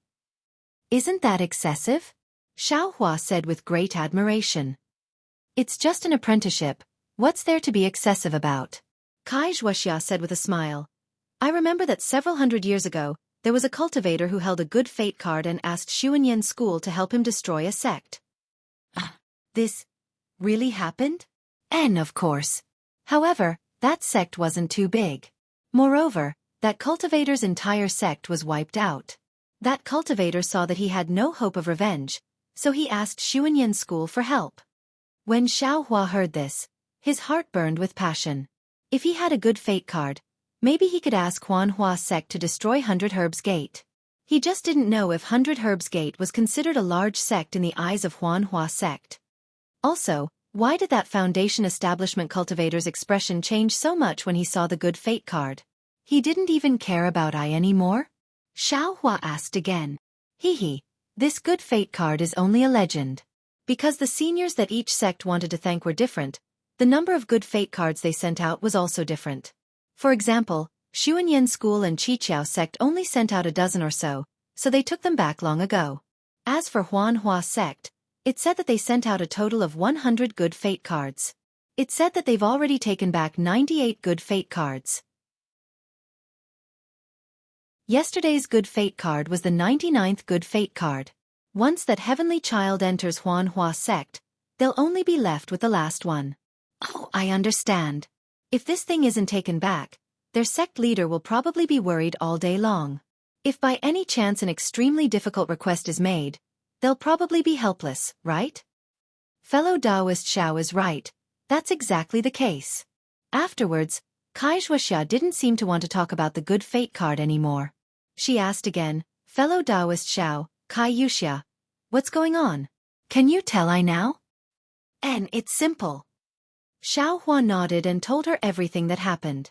Isn't that excessive? Xiaohua said with great admiration. It's just an apprenticeship, what's there to be excessive about? Wuxia said with a smile. I remember that several hundred years ago, there was a cultivator who held a good fate card and asked Xianxia school to help him destroy a sect. This really happened? And of course. However, that sect wasn't too big. Moreover, that cultivator's entire sect was wiped out. That cultivator saw that he had no hope of revenge, so he asked Xianxia school for help. When Xiaohua heard this, his heart burned with passion. If he had a good fate card, maybe he could ask Huanhua sect to destroy 100 Herbs Gate. He just didn't know if 100 Herbs Gate was considered a large sect in the eyes of Huanhua sect. Also, why did that foundation establishment cultivator's expression change so much when he saw the good fate card? He didn't even care about I anymore? Xiaohua asked again. This good fate card is only a legend. Because the seniors that each sect wanted to thank were different, the number of good fate cards they sent out was also different. For example, Xianxia school and Qiqiao sect only sent out a dozen or so they took them back long ago. As for Huanhua sect, it said that they sent out a total of 100 good fate cards. It said that they've already taken back 98 good fate cards. Yesterday's good fate card was the 99th good fate card. Once that heavenly child enters Huanhua sect, they'll only be left with the last one. Oh, I understand. If this thing isn't taken back, their sect leader will probably be worried all day long. If by any chance an extremely difficult request is made, they'll probably be helpless, right? Fellow Taoist Xiao is right. That's exactly the case. Afterwards, Wuxia didn't seem to want to talk about the good fate card anymore. She asked again, Fellow Taoist Xiao, Wuxia, what's going on? Can you tell I now? And it's simple. Xiaohua nodded and told her everything that happened.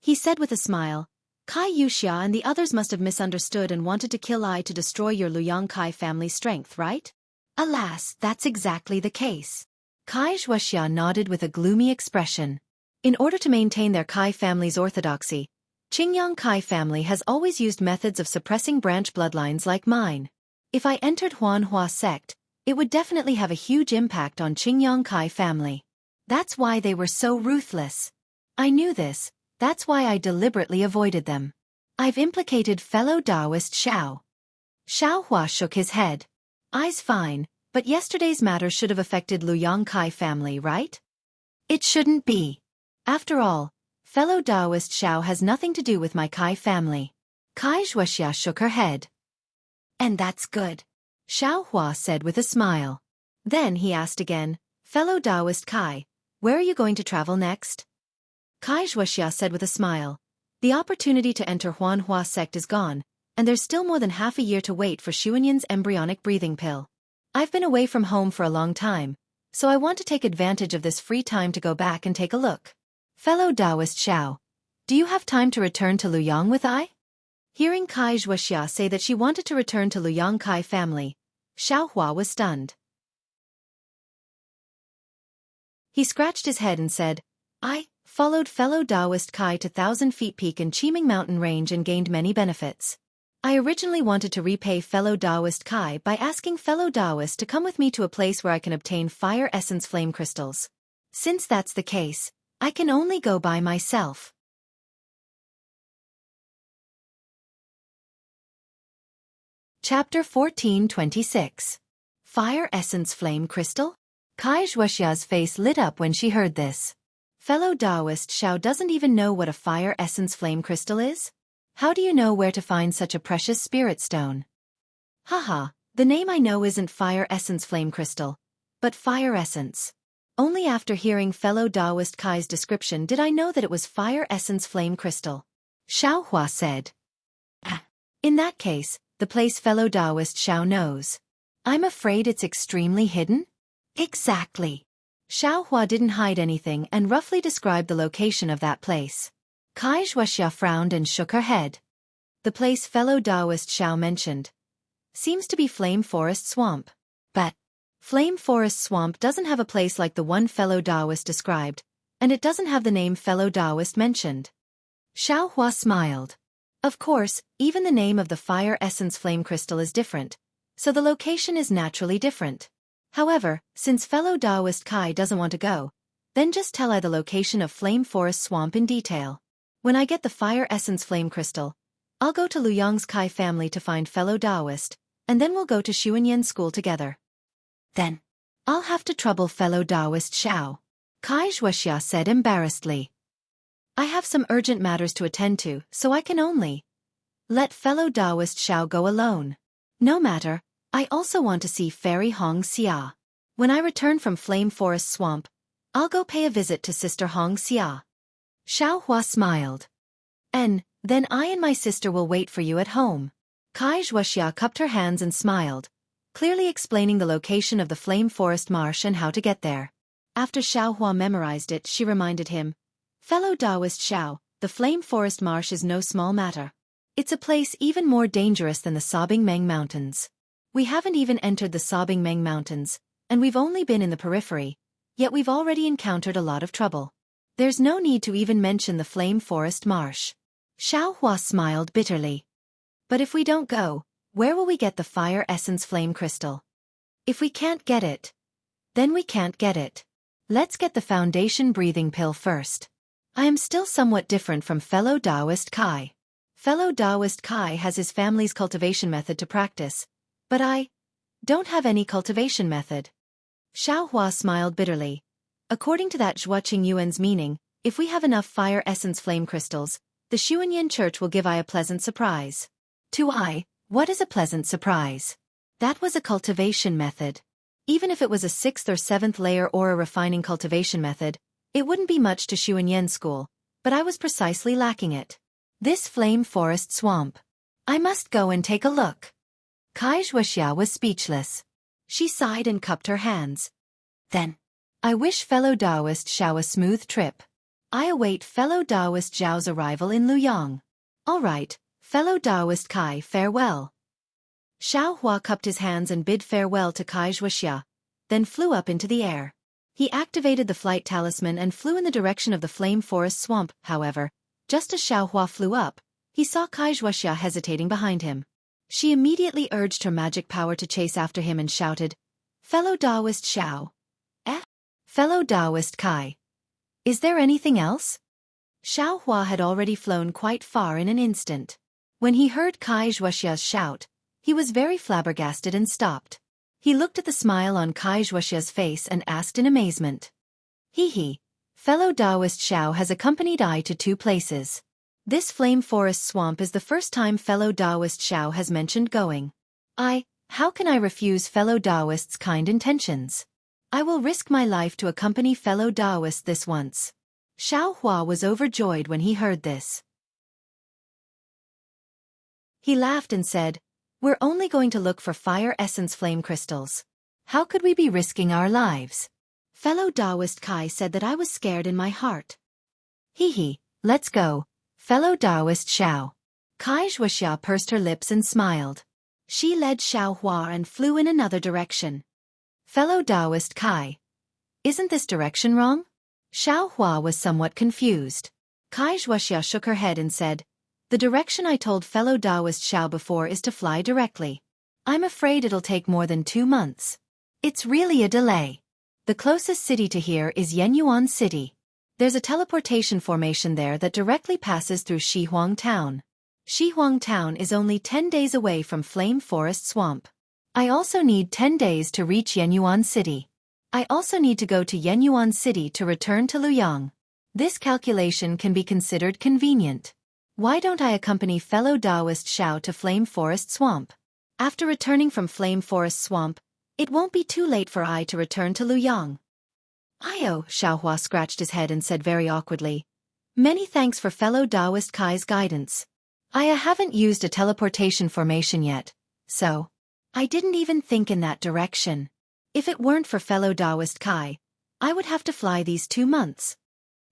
He said with a smile, Wuxia and the others must have misunderstood and wanted to kill I to destroy your Luyang Kai family strength, right? Alas, that's exactly the case. Wuxia nodded with a gloomy expression. In order to maintain their Kai family's orthodoxy, Qingyang Kai family has always used methods of suppressing branch bloodlines like mine. If I entered Huanhua sect, it would definitely have a huge impact on Qingyang Kai family. That's why they were so ruthless. I knew this, that's why I deliberately avoided them. I've implicated fellow Taoist Xiao. Xiaohua shook his head. I's fine, but yesterday's matter should have affected Luyang Kai family, right? It shouldn't be. After all, fellow Taoist Xiao has nothing to do with my Kai family. Wuxia shook her head. And that's good. Xiaohua said with a smile. Then he asked again, Fellow Taoist Kai, where are you going to travel next? Wuxia said with a smile. The opportunity to enter Huanhua sect is gone, and there's still more than half a year to wait for Xianxin's embryonic breathing pill. I've been away from home for a long time, so I want to take advantage of this free time to go back and take a look. Fellow Taoist Xiao, do you have time to return to Luyang with I? Hearing Wuxia say that she wanted to return to Luyang Kai family, Xiaohua was stunned. He scratched his head and said, I followed fellow Taoist Kai to 1,000 Feet Peak in Qiming Mountain Range and gained many benefits. I originally wanted to repay fellow Taoist Kai by asking fellow Taoist to come with me to a place where I can obtain fire essence flame crystals. Since that's the case, I can only go by myself. Chapter 1426. Fire Essence Flame Crystal? Kai Wuxia's face lit up when she heard this. Fellow Taoist Xiao doesn't even know what a fire essence flame crystal is? How do you know where to find such a precious spirit stone? Haha, the name I know isn't fire essence flame crystal, but fire essence. Only after hearing fellow Taoist Kai's description did I know that it was fire essence flame crystal. Xiao Hua said. In that case, the place fellow Taoist Xiao knows. I'm afraid it's extremely hidden? Exactly. Xiao Hua didn't hide anything and roughly described the location of that place. Kai Wuxia frowned and shook her head. The place fellow Taoist Xiao mentioned seems to be Flame Forest Swamp. But Flame Forest Swamp doesn't have a place like the one fellow Taoist described, and it doesn't have the name fellow Taoist mentioned. Xiao Hua smiled. Of course, even the name of the fire essence flame crystal is different, so the location is naturally different. However, since fellow Taoist Kai doesn't want to go, then just tell I the location of Flame Forest Swamp in detail. When I get the fire essence flame crystal, I'll go to Luyang's Kai family to find fellow Taoist, and then we'll go to Xianxia school together. Then I'll have to trouble fellow Taoist Xiao. Kai Wuxia said embarrassedly. I have some urgent matters to attend to, so I can only let fellow Taoist Xiao go alone. No matter, I also want to see Fairy Xianxia. When I return from Flame Forest Swamp, I'll go pay a visit to Sister Xianxia. Xiao Hua smiled. And then I and my sister will wait for you at home. Kai Wuxia cupped her hands and smiled, clearly explaining the location of the Flame Forest Marsh and how to get there. After Xiao Hua memorized it, she reminded him, fellow Taoist Xiao, the Flame Forest Marsh is no small matter. It's a place even more dangerous than the Sobbing Meng Mountains. We haven't even entered the Sobbing Meng Mountains, and we've only been in the periphery, yet we've already encountered a lot of trouble. There's no need to even mention the Flame Forest Marsh. Xiao Hua smiled bitterly. But if we don't go, where will we get the fire essence flame crystal? If we can't get it, then we can't get it. Let's get the foundation breathing pill first. I am still somewhat different from fellow Taoist Kai. Fellow Taoist Kai has his family's cultivation method to practice, but I don't have any cultivation method. Xiao Hua smiled bitterly. According to that Zhua Qingyuan's meaning, if we have enough fire essence flame crystals, the Xianxia church will give I a pleasant surprise. To I, what is a pleasant surprise? That was a cultivation method. Even if it was a 6th or 7th layer aura refining cultivation method, it wouldn't be much to Xianxia school, but I was precisely lacking it. This Flame Forest Swamp. I must go and take a look. Kai Wuxia was speechless. She sighed and cupped her hands. Then, I wish fellow Taoist Xiao a smooth trip. I await fellow Taoist Zhao's arrival in Luyang. All right, fellow Taoist Kai, farewell. Xiao Hua cupped his hands and bid farewell to Kai Wuxia, then flew up into the air. He activated the flight talisman and flew in the direction of the Flame Forest Swamp. However, just as Xiao Hua flew up, he saw Kai Wuxia hesitating behind him. She immediately urged her magic power to chase after him and shouted, fellow Taoist Xiao. Fellow Taoist Kai. Is there anything else? Xiao Hua had already flown quite far in an instant. When he heard Kai Wuxia's shout, he was very flabbergasted and stopped. He looked at the smile on Kai Wuxia's face and asked in amazement. He, fellow Taoist Xiao has accompanied I to 2 places. This Flame Forest Swamp is the first time fellow Taoist Xiao has mentioned going. How can I refuse fellow Taoist's kind intentions? I will risk my life to accompany fellow Taoist this once. Xiao Hua was overjoyed when he heard this. He laughed and said, we're only going to look for fire essence flame crystals. How could we be risking our lives? Fellow Taoist Kai said that I was scared in my heart. Let's go, fellow Taoist Xiao. Kai Wuxia pursed her lips and smiled. She led Xiao Hua and flew in another direction. Fellow Taoist Kai. Isn't this direction wrong? Xiao Hua was somewhat confused. Kai Wuxia shook her head and said, The direction I told fellow Taoist Xiao before is to fly directly. I'm afraid it'll take more than 2 months. It's really a delay. The closest city to here is Yenyuan City. There's a teleportation formation there that directly passes through Shihuang Town. Shihuang Town is only 10 days away from Flame Forest Swamp. I also need 10 days to reach Yenyuan City. I also need to go to Yenyuan City to return to Luoyang. This calculation can be considered convenient. Why don't I accompany fellow Taoist Xiao to Flame Forest Swamp? After returning from Flame Forest Swamp, it won't be too late for I to return to Luoyang. Io, Xiaohua scratched his head and said very awkwardly. Many thanks for fellow Taoist Kai's guidance. I haven't used a teleportation formation yet, so I didn't even think in that direction. If it weren't for fellow Taoist Kai, I would have to fly these 2 months.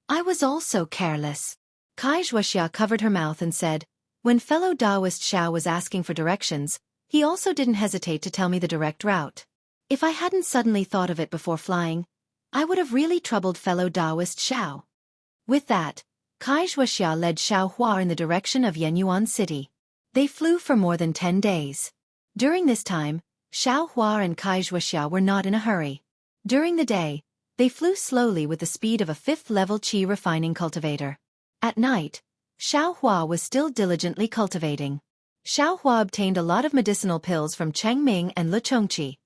I was also careless. Kai Wuxia covered her mouth and said, when fellow Taoist Xiao was asking for directions, he also didn't hesitate to tell me the direct route. If I hadn't suddenly thought of it before flying, I would have really troubled fellow Taoist Xiao. With that, Kai Wuxia led Xiao Hua in the direction of Yenyuan City. They flew for more than 10 days. During this time, Xiao Hua and Kai Wuxia were not in a hurry. During the day, they flew slowly with the speed of a 5th-level qi refining cultivator. At night, Xiao Hua was still diligently cultivating. Xiao Hua obtained a lot of medicinal pills from Cheng Ming and Le Chongqi.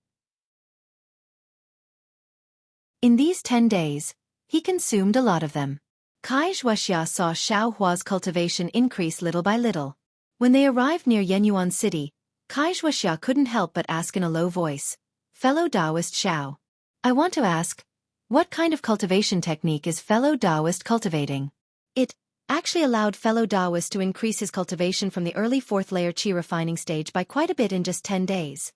In these 10 days, he consumed a lot of them. Kai Wuxia saw Xiao Hua's cultivation increase little by little. When they arrived near Yenyuan City, Kai Wuxia couldn't help but ask in a low voice, fellow Taoist Xiao. I want to ask, what kind of cultivation technique is fellow Taoist cultivating? It actually allowed fellow Taoist to increase his cultivation from the early 4th-layer qi refining stage by quite a bit in just 10 days.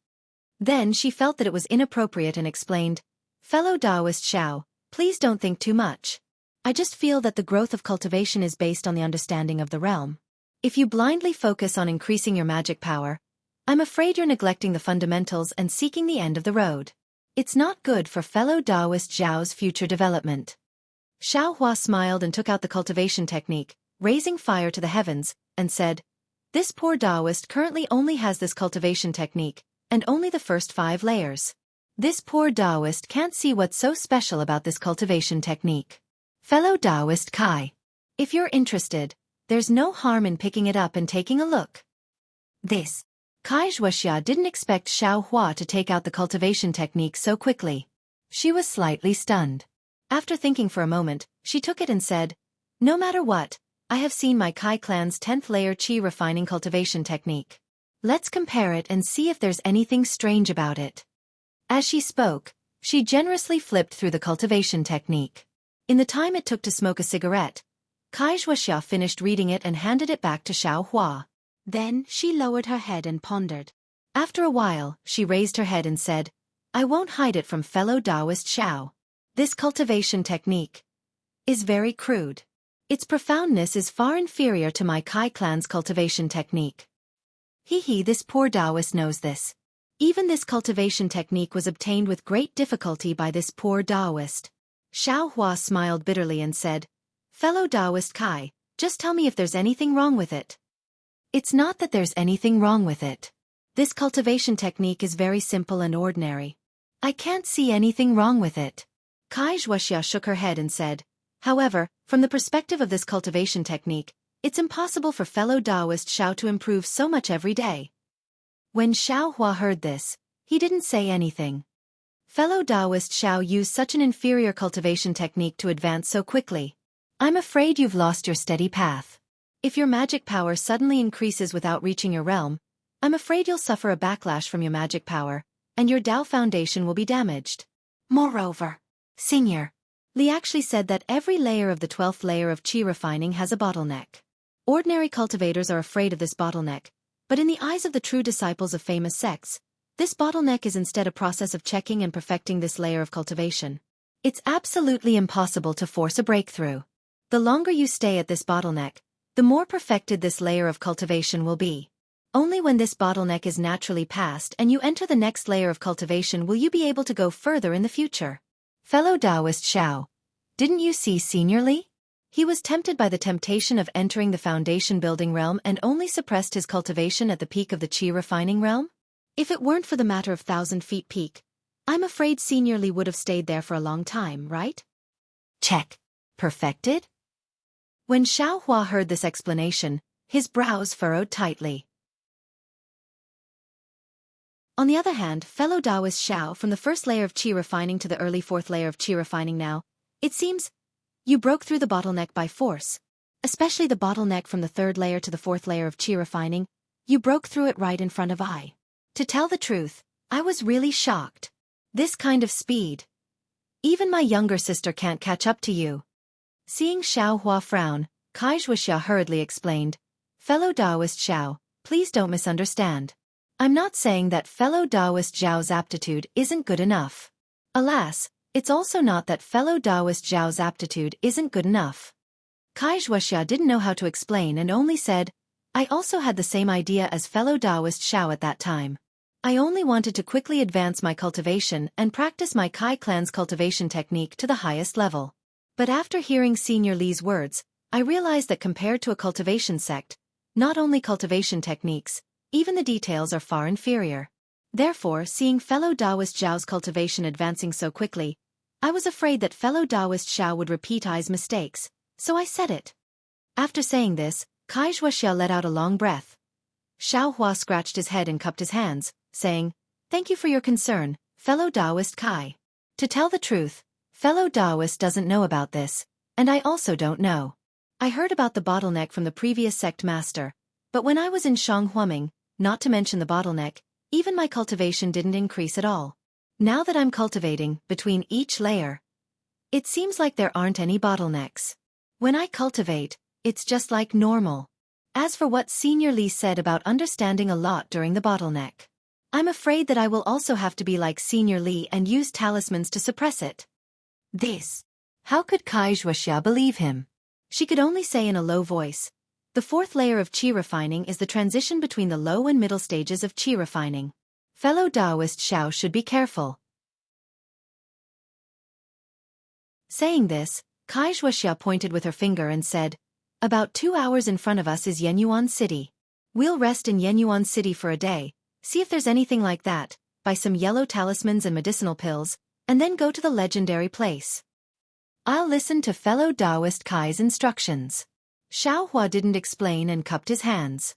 Then she felt that it was inappropriate and explained, fellow Taoist Xiao, please don't think too much. I just feel that the growth of cultivation is based on the understanding of the realm. If you blindly focus on increasing your magic power, I'm afraid you're neglecting the fundamentals and seeking the end of the road. It's not good for fellow Taoist Xiao's future development. Xiao Hua smiled and took out the cultivation technique, raising fire to the heavens, and said, this poor Taoist currently only has this cultivation technique, and only the first 5 layers. This poor Taoist can't see what's so special about this cultivation technique. Fellow Taoist Kai, if you're interested, there's no harm in picking it up and taking a look. This. Kai Wuxia didn't expect Xiao Hua to take out the cultivation technique so quickly. She was slightly stunned. After thinking for a moment, she took it and said, no matter what, I have seen my Kai clan's 10th-layer qi refining cultivation technique. Let's compare it and see if there's anything strange about it. As she spoke, she generously flipped through the cultivation technique. In the time it took to smoke a cigarette, Kai Wuxia finished reading it and handed it back to Xiao Hua. Then she lowered her head and pondered. After a while, she raised her head and said, I won't hide it from fellow Taoist Xiao. This cultivation technique is very crude. Its profoundness is far inferior to my Kai clan's cultivation technique. This poor Taoist knows this. Even this cultivation technique was obtained with great difficulty by this poor Taoist. Xiao Hua smiled bitterly and said, fellow Taoist Kai, just tell me if there's anything wrong with it. It's not that there's anything wrong with it. This cultivation technique is very simple and ordinary. I can't see anything wrong with it. Kai Wuxia shook her head and said, however, from the perspective of this cultivation technique, it's impossible for fellow Taoist Xiao to improve so much every day. When Xiao Hua heard this, he didn't say anything. Fellow Taoist Xiao used such an inferior cultivation technique to advance so quickly. I'm afraid you've lost your steady path. If your magic power suddenly increases without reaching your realm, I'm afraid you'll suffer a backlash from your magic power, and your Tao foundation will be damaged. Moreover, Senior, Li actually said that every layer of the 12th layer of qi refining has a bottleneck. Ordinary cultivators are afraid of this bottleneck, but in the eyes of the true disciples of famous sects, this bottleneck is instead a process of checking and perfecting this layer of cultivation. It's absolutely impossible to force a breakthrough. The longer you stay at this bottleneck, the more perfected this layer of cultivation will be. Only when this bottleneck is naturally passed and you enter the next layer of cultivation will you be able to go further in the future. Fellow Taoist Xiao, didn't you see Senior Li? He was tempted by the temptation of entering the foundation building realm and only suppressed his cultivation at the peak of the chi refining realm? If it weren't for the matter of 1,000 feet peak, I'm afraid Senior Li would have stayed there for a long time, right? Check. Perfected? When Xiao Hua heard this explanation, his brows furrowed tightly. On the other hand, fellow Taoist Xiao, from the first layer of Qi refining to the early fourth layer of Qi refining now, it seems you broke through the bottleneck by force. Especially the bottleneck from the third layer to the fourth layer of Qi refining, you broke through it right in front of I. To tell the truth, I was really shocked. This kind of speed. Even my younger sister can't catch up to you. Seeing Xiao Hua frown, Wuxia hurriedly explained, fellow Taoist Xiao, please don't misunderstand. I'm not saying that fellow Taoist Zhao's aptitude isn't good enough. Alas, it's also not that fellow Taoist Zhao's aptitude isn't good enough. Wuxia didn't know how to explain and only said, I also had the same idea as fellow Taoist Xiao at that time. I only wanted to quickly advance my cultivation and practice my Kai clan's cultivation technique to the highest level. But after hearing Senior Li's words, I realized that compared to a cultivation sect, not only cultivation techniques, even the details are far inferior. Therefore, seeing fellow Taoist Zhao's cultivation advancing so quickly, I was afraid that fellow Taoist Xiao would repeat I's mistakes, so I said it. After saying this, Wuxia let out a long breath. Xiao Hua scratched his head and cupped his hands, saying, Thank you for your concern, fellow Taoist Kai. To tell the truth, fellow Taoist doesn't know about this, and I also don't know. I heard about the bottleneck from the previous sect master, but when I was in Shanghuaming, not to mention the bottleneck, even my cultivation didn't increase at all. Now that I'm cultivating between each layer, it seems like there aren't any bottlenecks. When I cultivate, it's just like normal. As for what Senior Li said about understanding a lot during the bottleneck, I'm afraid that I will also have to be like Senior Li and use talismans to suppress it. This. How could Wuxia believe him? She could only say in a low voice, the fourth layer of Qi refining is the transition between the low and middle stages of Qi refining. Fellow Taoist Xiao should be careful. Saying this, Wuxia pointed with her finger and said, About 2 hours in front of us is Yenyuan City. We'll rest in Yenyuan City for a day, see if there's anything like that, buy some yellow talismans and medicinal pills, and then go to the legendary place. I'll listen to fellow Taoist Kai's instructions. Xiao Hua didn't explain and cupped his hands.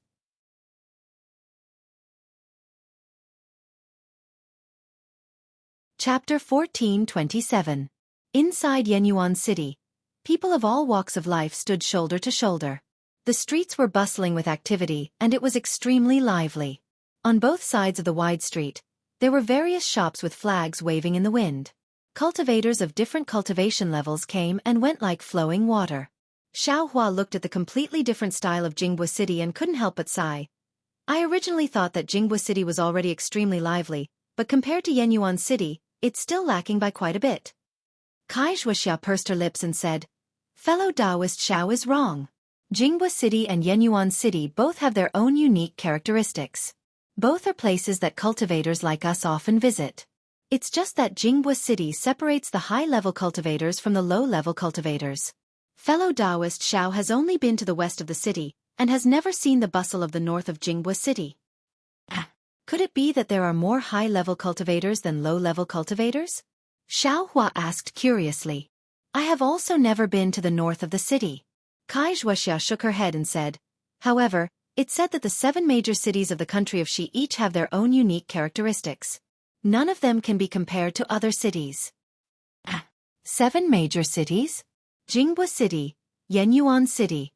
Chapter 1427. Inside Yenyuan City, people of all walks of life stood shoulder to shoulder. The streets were bustling with activity and it was extremely lively. On both sides of the wide street, there were various shops with flags waving in the wind. Cultivators of different cultivation levels came and went like flowing water. Xiao Hua looked at the completely different style of Jinghu City and couldn't help but sigh. I originally thought that Jinghu City was already extremely lively, but compared to Yenyuan City, it's still lacking by quite a bit. Wuxia pursed her lips and said, Fellow Taoist Xiao is wrong. Jinghu City and Yenyuan City both have their own unique characteristics. Both are places that cultivators like us often visit. It's just that Jinghu City separates the high-level cultivators from the low-level cultivators. Fellow Taoist Xiao has only been to the west of the city, and has never seen the bustle of the north of Jinghu City. Could it be that there are more high-level cultivators than low-level cultivators? Xiao Hua asked curiously. I have also never been to the north of the city. Wuxia shook her head and said, However, it's said that the 7 major cities of the country of Xi each have their own unique characteristics. None of them can be compared to other cities. 7 major cities? Jinghu City, Yenyuan City.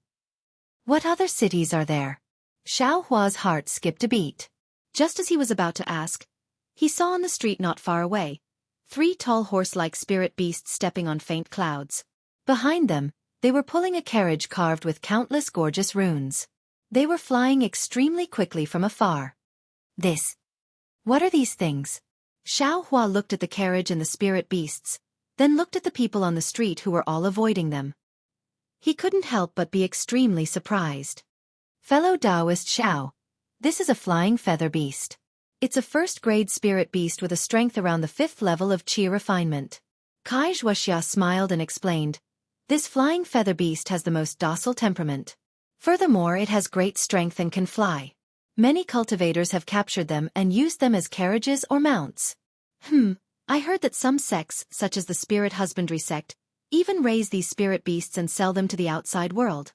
What other cities are there? Xiao Hua's heart skipped a beat. Just as he was about to ask, he saw on the street not far away 3 tall horse-like spirit beasts stepping on faint clouds. Behind them, they were pulling a carriage carved with countless gorgeous runes. They were flying extremely quickly from afar. What are these things? Xiao Hua looked at the carriage and the spirit beasts, then looked at the people on the street who were all avoiding them. He couldn't help but be extremely surprised. Fellow Taoist Xiao, this is a flying feather beast. It's a first-grade spirit beast with a strength around the 5th level of Qi refinement. Wuxia smiled and explained, This flying feather beast has the most docile temperament. Furthermore, it has great strength and can fly. Many cultivators have captured them and used them as carriages or mounts. I heard that some sects, such as the spirit husbandry sect, even raise these spirit beasts and sell them to the outside world.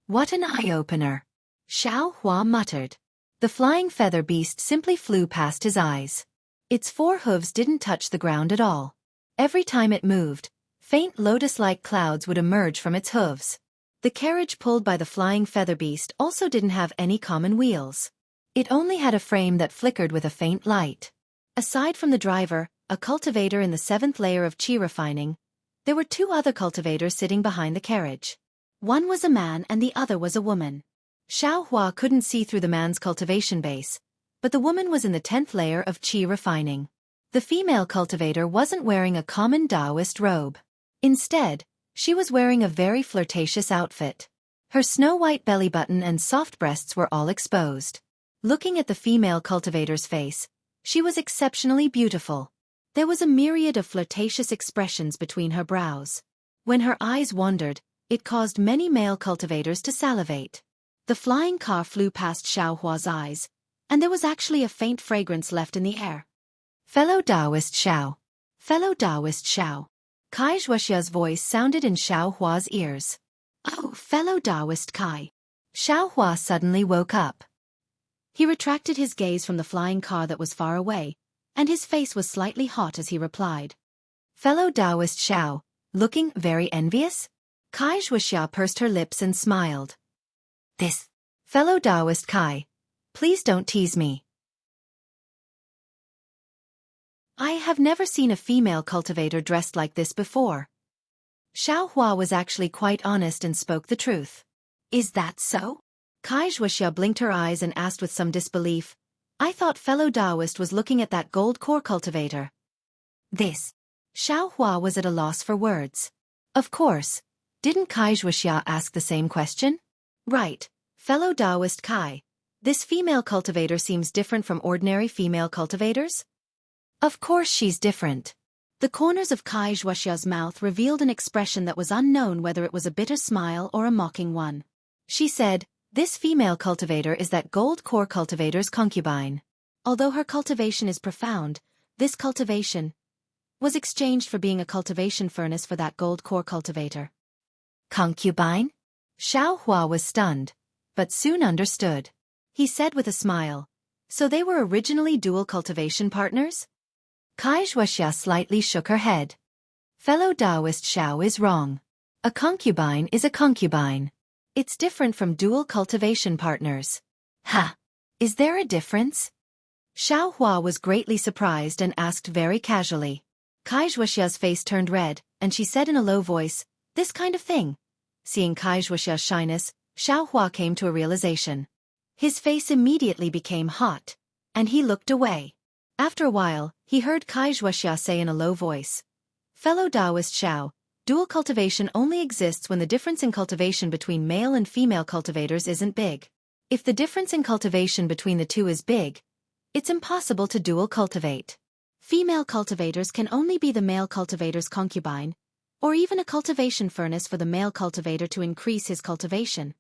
What an eye-opener! Xiao Hua muttered. The flying feather beast simply flew past his eyes. Its 4 hooves didn't touch the ground at all. Every time it moved, faint lotus-like clouds would emerge from its hooves. The carriage pulled by the flying feather beast also didn't have any common wheels. It only had a frame that flickered with a faint light. Aside from the driver, a cultivator in the 7th layer of qi refining, there were 2 other cultivators sitting behind the carriage. One was a man and the other was a woman. Xiao Hua couldn't see through the man's cultivation base, but the woman was in the 10th layer of qi refining. The female cultivator wasn't wearing a common Taoist robe. Instead, she was wearing a very flirtatious outfit. Her snow-white belly button and soft breasts were all exposed. Looking at the female cultivator's face, she was exceptionally beautiful. There was a myriad of flirtatious expressions between her brows. When her eyes wandered, it caused many male cultivators to salivate. The flying car flew past Xiao Hua's eyes, and there was actually a faint fragrance left in the air. Fellow Taoist Xiao. Fellow Taoist Xiao. Kai Wuxia's voice sounded in Xiao Hua's ears. Oh, fellow Taoist Kai. Xiao Hua suddenly woke up. He retracted his gaze from the flying car that was far away, and his face was slightly hot as he replied. Fellow Taoist Xiao, looking very envious? Kai Wuxia pursed her lips and smiled. This. Fellow Taoist Kai, please don't tease me. I have never seen a female cultivator dressed like this before. Xiao Hua was actually quite honest and spoke the truth. Is that so? Kai Wuxia blinked her eyes and asked with some disbelief. I thought fellow Taoist was looking at that gold core cultivator. This. Xiao Hua was at a loss for words. Of course. Didn't Kai Wuxia ask the same question? Right, fellow Taoist Kai. This female cultivator seems different from ordinary female cultivators? Of course she's different. The corners of Kai Wuxia's mouth revealed an expression that was unknown whether it was a bitter smile or a mocking one. She said, this female cultivator is that gold core cultivator's concubine. Although her cultivation is profound, this cultivation was exchanged for being a cultivation furnace for that gold core cultivator. Concubine? Xiao Hua was stunned, but soon understood. He said with a smile, so they were originally dual cultivation partners? Kai Wuxia slightly shook her head. Fellow Taoist Xiao is wrong. A concubine is a concubine. It's different from dual cultivation partners. Ha! Is there a difference? Xiao Hua was greatly surprised and asked very casually. Kai Wuxia's face turned red, and she said in a low voice, this kind of thing. Seeing Kai Wuxia's shyness, Xiao Hua came to a realization. His face immediately became hot, and he looked away. After a while, he heard Kai Wuxia say in a low voice, fellow Taoist Xiao, dual cultivation only exists when the difference in cultivation between male and female cultivators isn't big. If the difference in cultivation between the two is big, it's impossible to dual cultivate. Female cultivators can only be the male cultivator's concubine, or even a cultivation furnace for the male cultivator to increase his cultivation.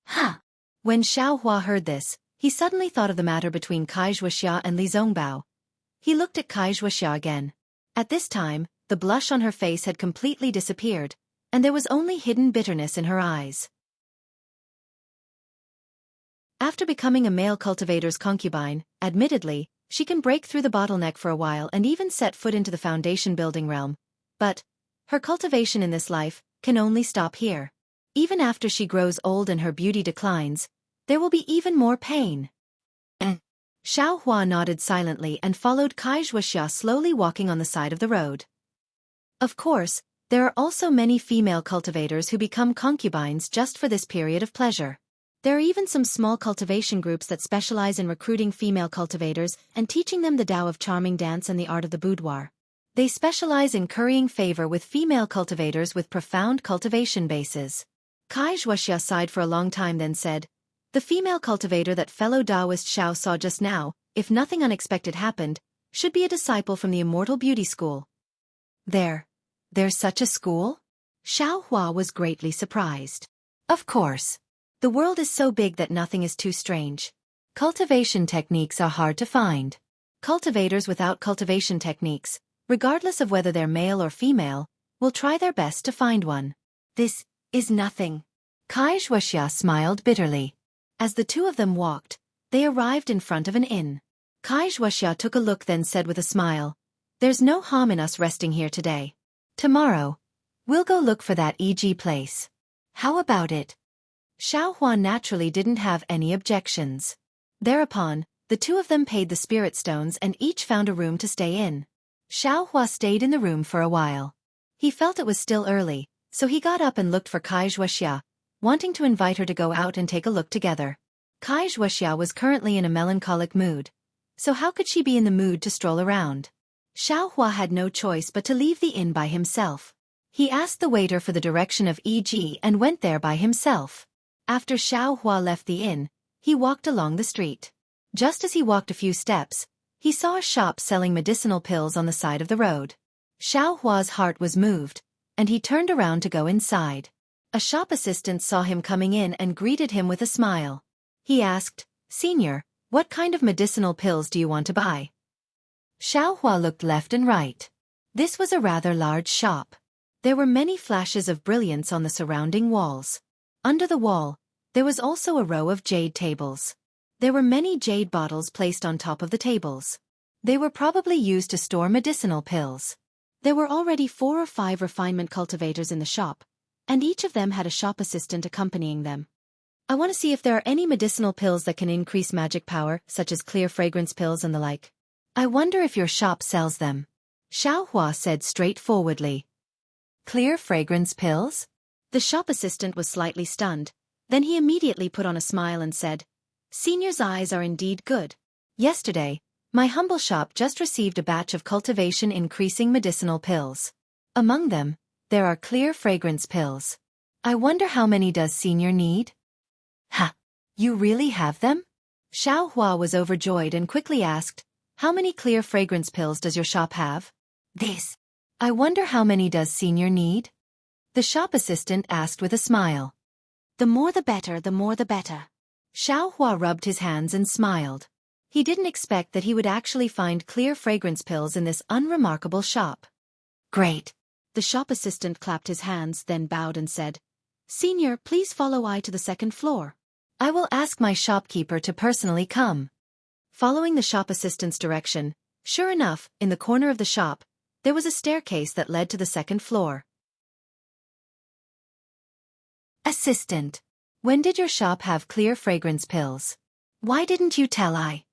Huh! When Xiao Hua heard this, he suddenly thought of the matter between Kai Wuxia and Li Zongbao. He looked at Kai Wuxia again. At this time, the blush on her face had completely disappeared, and there was only hidden bitterness in her eyes. After becoming a male cultivator's concubine, admittedly, she can break through the bottleneck for a while and even set foot into the foundation building realm, but her cultivation in this life can only stop here. Even after she grows old and her beauty declines, there will be even more pain. Xiao Hua nodded silently and followed Kai Wuxia slowly walking on the side of the road. Of course, there are also many female cultivators who become concubines just for this period of pleasure. There are even some small cultivation groups that specialize in recruiting female cultivators and teaching them the Tao of charming dance and the art of the boudoir. They specialize in currying favor with female cultivators with profound cultivation bases. Kai Wuxia sighed for a long time then said, the female cultivator that fellow Taoist Xiao saw just now, if nothing unexpected happened, should be a disciple from the Immortal Beauty School. There's such a school? Xiao Hua was greatly surprised. Of course. The world is so big that nothing is too strange. Cultivation techniques are hard to find. Cultivators without cultivation techniques, regardless of whether they're male or female, will try their best to find one. This is nothing. Xianxia smiled bitterly. As the two of them walked, they arrived in front of an inn. Xianxia took a look, then said with a smile, "There's no harm in us resting here today. Tomorrow, we'll go look for that EG place. How about it?" Xiao Hua naturally didn't have any objections. Thereupon, the two of them paid the spirit stones and each found a room to stay in. Xiao Hua stayed in the room for a while. He felt it was still early, so he got up and looked for Xianxia, wanting to invite her to go out and take a look together. Xianxia was currently in a melancholic mood, so how could she be in the mood to stroll around? Xiao Hua had no choice but to leave the inn by himself. He asked the waiter for the direction of EG and went there by himself. After Xiao Hua left the inn, he walked along the street. Just as he walked a few steps, he saw a shop selling medicinal pills on the side of the road. Xiao Hua's heart was moved, and he turned around to go inside. A shop assistant saw him coming in and greeted him with a smile. He asked, "Senior, what kind of medicinal pills do you want to buy?" Xiao Hua looked left and right. This was a rather large shop. There were many flashes of brilliance on the surrounding walls. Under the wall, there was also a row of jade tables. There were many jade bottles placed on top of the tables. They were probably used to store medicinal pills. There were already 4 or 5 refinement cultivators in the shop, and each of them had a shop assistant accompanying them. "I want to see if there are any medicinal pills that can increase magic power, such as clear fragrance pills and the like. I wonder if your shop sells them," Xiao Hua said straightforwardly. "Clear fragrance pills?" The shop assistant was slightly stunned. Then he immediately put on a smile and said, "Senior's eyes are indeed good. Yesterday, my humble shop just received a batch of cultivation increasing medicinal pills. Among them, there are clear fragrance pills. I wonder how many does Senior need?" "Ha! You really have them?" Xiao Hua was overjoyed and quickly asked, "How many clear fragrance pills does your shop have?" "This. I wonder how many does Senior need?" The shop assistant asked with a smile. "The more the better, the more the better." Xiao Hua rubbed his hands and smiled. He didn't expect that he would actually find clear fragrance pills in this unremarkable shop. "Great." The shop assistant clapped his hands, then bowed and said, "Senior, please follow I to the second floor. I will ask my shopkeeper to personally come." Following the shop assistant's direction, sure enough, in the corner of the shop, there was a staircase that led to the second floor. "Assistant, when did your shop have clear fragrance pills? Why didn't you tell I?"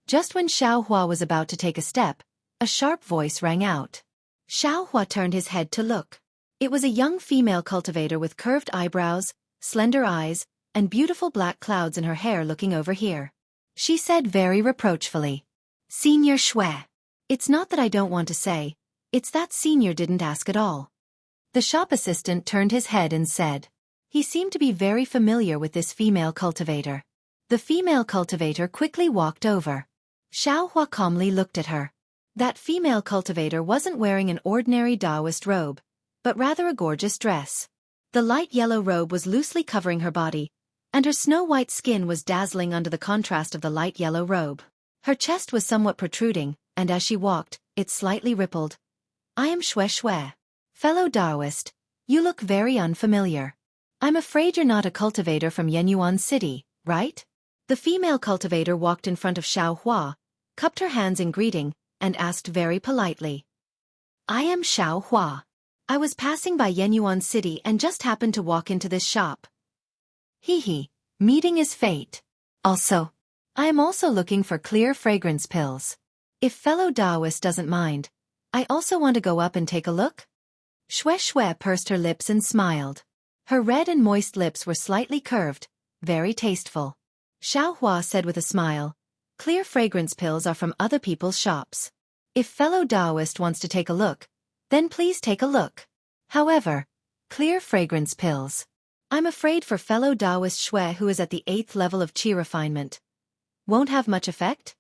Just when Xiao Hua was about to take a step, a sharp voice rang out. Xiao Hua turned his head to look. It was a young female cultivator with curved eyebrows, slender eyes, and beautiful black clouds in her hair looking over here. She said very reproachfully, "Senior Xue. It's not that I don't want to say, it's that Senior didn't ask at all." The shop assistant turned his head and said. He seemed to be very familiar with this female cultivator. The female cultivator quickly walked over. Xiao Hua calmly looked at her. That female cultivator wasn't wearing an ordinary Taoist robe, but rather a gorgeous dress. The light yellow robe was loosely covering her body, and her snow-white skin was dazzling under the contrast of the light yellow robe. Her chest was somewhat protruding, and as she walked, it slightly rippled. "I am Xue. Fellow Taoist, you look very unfamiliar. I'm afraid you're not a cultivator from Yenyuan City, right?" The female cultivator walked in front of Xiao Hua, cupped her hands in greeting, and asked very politely. "I am Xiao Hua. I was passing by Yenyuan City and just happened to walk into this shop." "Hee, meeting is fate. Also, I am also looking for clear fragrance pills. If fellow Taoist doesn't mind, I also want to go up and take a look." Xue pursed her lips and smiled. Her red and moist lips were slightly curved, very tasteful. Xiao Hua said with a smile, "Clear fragrance pills are from other people's shops. If fellow Taoist wants to take a look, then please take a look. However, clear fragrance pills. I'm afraid for fellow Taoist Xue who is at the 8th level of Qi refinement. Won't have much effect?"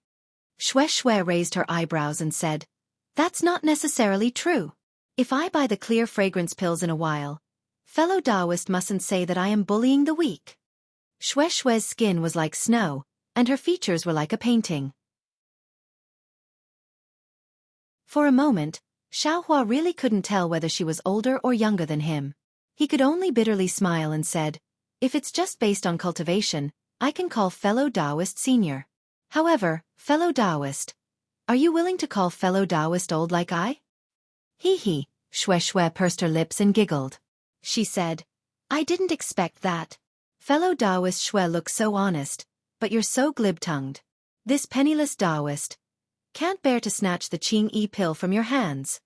Xue raised her eyebrows and said, "That's not necessarily true. If I buy the clear fragrance pills in a while, Fellow Taoist mustn't say that I am bullying the weak. Xue's skin was like snow, and her features were like a painting. For a moment, Xiaohua really couldn't tell whether she was older or younger than him. He could only bitterly smile and said, "If it's just based on cultivation, I can call fellow Taoist senior. However, fellow Taoist, are you willing to call fellow Taoist old like I?" Hee hee, Xue pursed her lips and giggled. She said, "I didn't expect that. Fellow Taoist Xue looks so honest, but you're so glib-tongued. This penniless Taoist can't bear to snatch the Qing pill from your hands."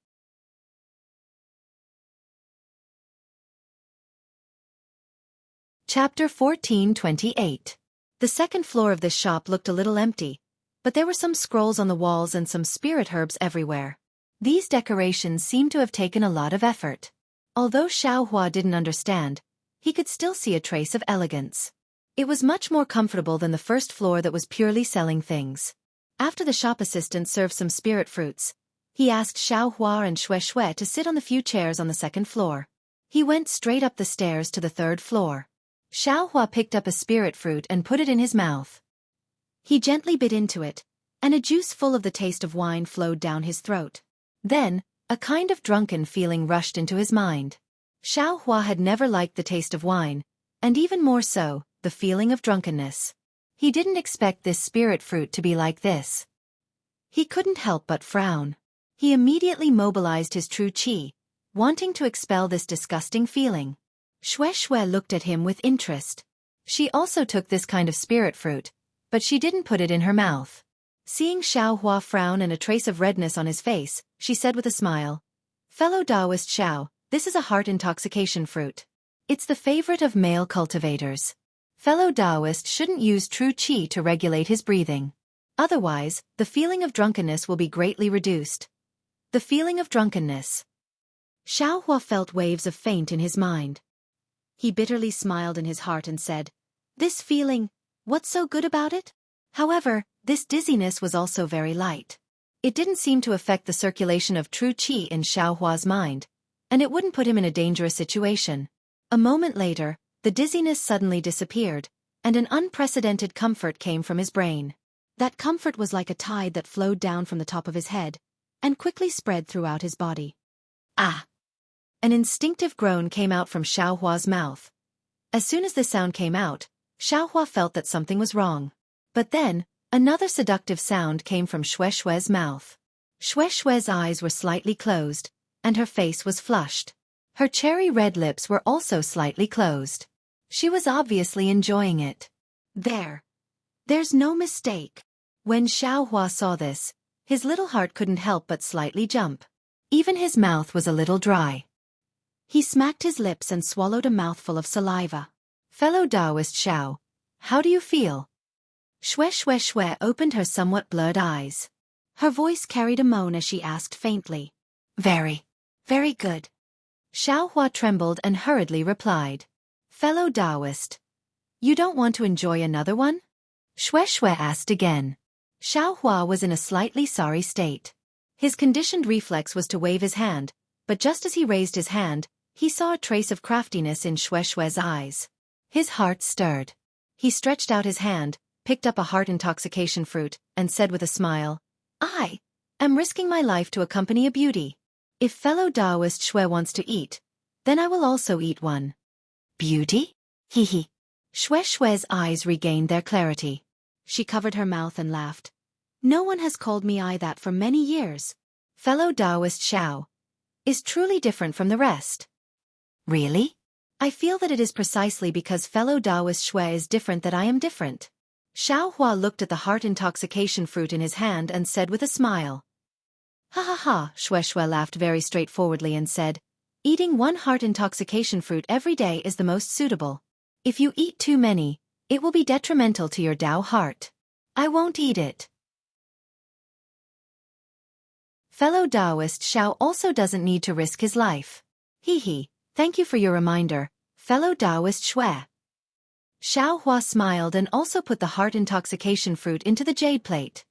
Chapter 1428. The second floor of this shop looked a little empty, but there were some scrolls on the walls and some spirit herbs everywhere. These decorations seemed to have taken a lot of effort. Although Xiaohua didn't understand, he could still see a trace of elegance. It was much more comfortable than the first floor that was purely selling things. After the shop assistant served some spirit fruits, he asked Xiaohua and Xue to sit on the few chairs on the second floor. He went straight up the stairs to the third floor. Xiaohua picked up a spirit fruit and put it in his mouth. He gently bit into it, and a juice full of the taste of wine flowed down his throat. Then, a kind of drunken feeling rushed into his mind. Xiaohua had never liked the taste of wine, and even more so, the feeling of drunkenness. He didn't expect this spirit fruit to be like this. He couldn't help but frown. He immediately mobilized his true qi, wanting to expel this disgusting feeling. Xue looked at him with interest. She also took this kind of spirit fruit, but she didn't put it in her mouth. Seeing Xiaohua frown and a trace of redness on his face, she said with a smile, "Fellow Taoist Xiao, this is a heart intoxication fruit. It's the favorite of male cultivators. Fellow Taoist shouldn't use true qi to regulate his breathing. Otherwise, the feeling of drunkenness will be greatly reduced." The feeling of drunkenness. Xiaohua felt waves of faint in his mind. He bitterly smiled in his heart and said, "This feeling, what's so good about it?" However, this dizziness was also very light. It didn't seem to affect the circulation of true qi in Xiaohua's mind, and it wouldn't put him in a dangerous situation. A moment later, the dizziness suddenly disappeared, and an unprecedented comfort came from his brain. That comfort was like a tide that flowed down from the top of his head, and quickly spread throughout his body. Ah! An instinctive groan came out from Xiaohua's mouth. As soon as this sound came out, Xiaohua felt that something was wrong. But then, another seductive sound came from Xue's mouth. Xue's eyes were slightly closed, and her face was flushed. Her cherry-red lips were also slightly closed. She was obviously enjoying it. There's no mistake. When Xiaohua saw this, his little heart couldn't help but slightly jump. Even his mouth was a little dry. He smacked his lips and swallowed a mouthful of saliva. "Fellow Taoist Xiao, how do you feel?" Xue opened her somewhat blurred eyes. Her voice carried a moan as she asked faintly. "Very good." Xiaohua trembled and hurriedly replied. "Fellow Taoist, you don't want to enjoy another one?" Xue asked again. Xiaohua was in a slightly sorry state. His conditioned reflex was to wave his hand, but just as he raised his hand, he saw a trace of craftiness in Xue's eyes. His heart stirred. He stretched out his hand, picked up a heart intoxication fruit, and said with a smile, "I am risking my life to accompany a beauty. If fellow Taoist Xue wants to eat, then I will also eat one." "Beauty?" Hee. Xue's eyes regained their clarity. She covered her mouth and laughed. "No one has called me that for many years. Fellow Taoist Xiao is truly different from the rest." "Really?" "I feel that it is precisely because fellow Taoist Xue is different that I am different." Xiaohua looked at the heart intoxication fruit in his hand and said with a smile. "Ha ha ha," Xue laughed very straightforwardly and said, "Eating one heart intoxication fruit every day is the most suitable. If you eat too many, it will be detrimental to your Tao heart. I won't eat it." Fellow Taoist Xiao also doesn't need to risk his life. Hee. Thank you for your reminder, fellow Taoist Xue. Xiaohua smiled and also put the heart intoxication fruit into the jade plate.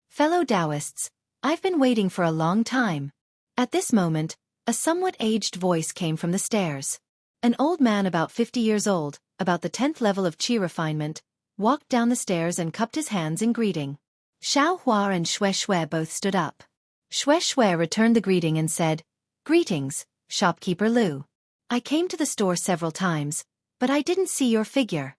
"Fellow Taoists, I've been waiting for a long time." At this moment, a somewhat aged voice came from the stairs. An old man about 50 years old, about the 10th level of Qi refinement, walked down the stairs and cupped his hands in greeting. Xiao Hua and Xue Xue both stood up. Xue Xue returned the greeting and said, "Greetings, shopkeeper Lu. I came to the store several times, but I didn't see your figure."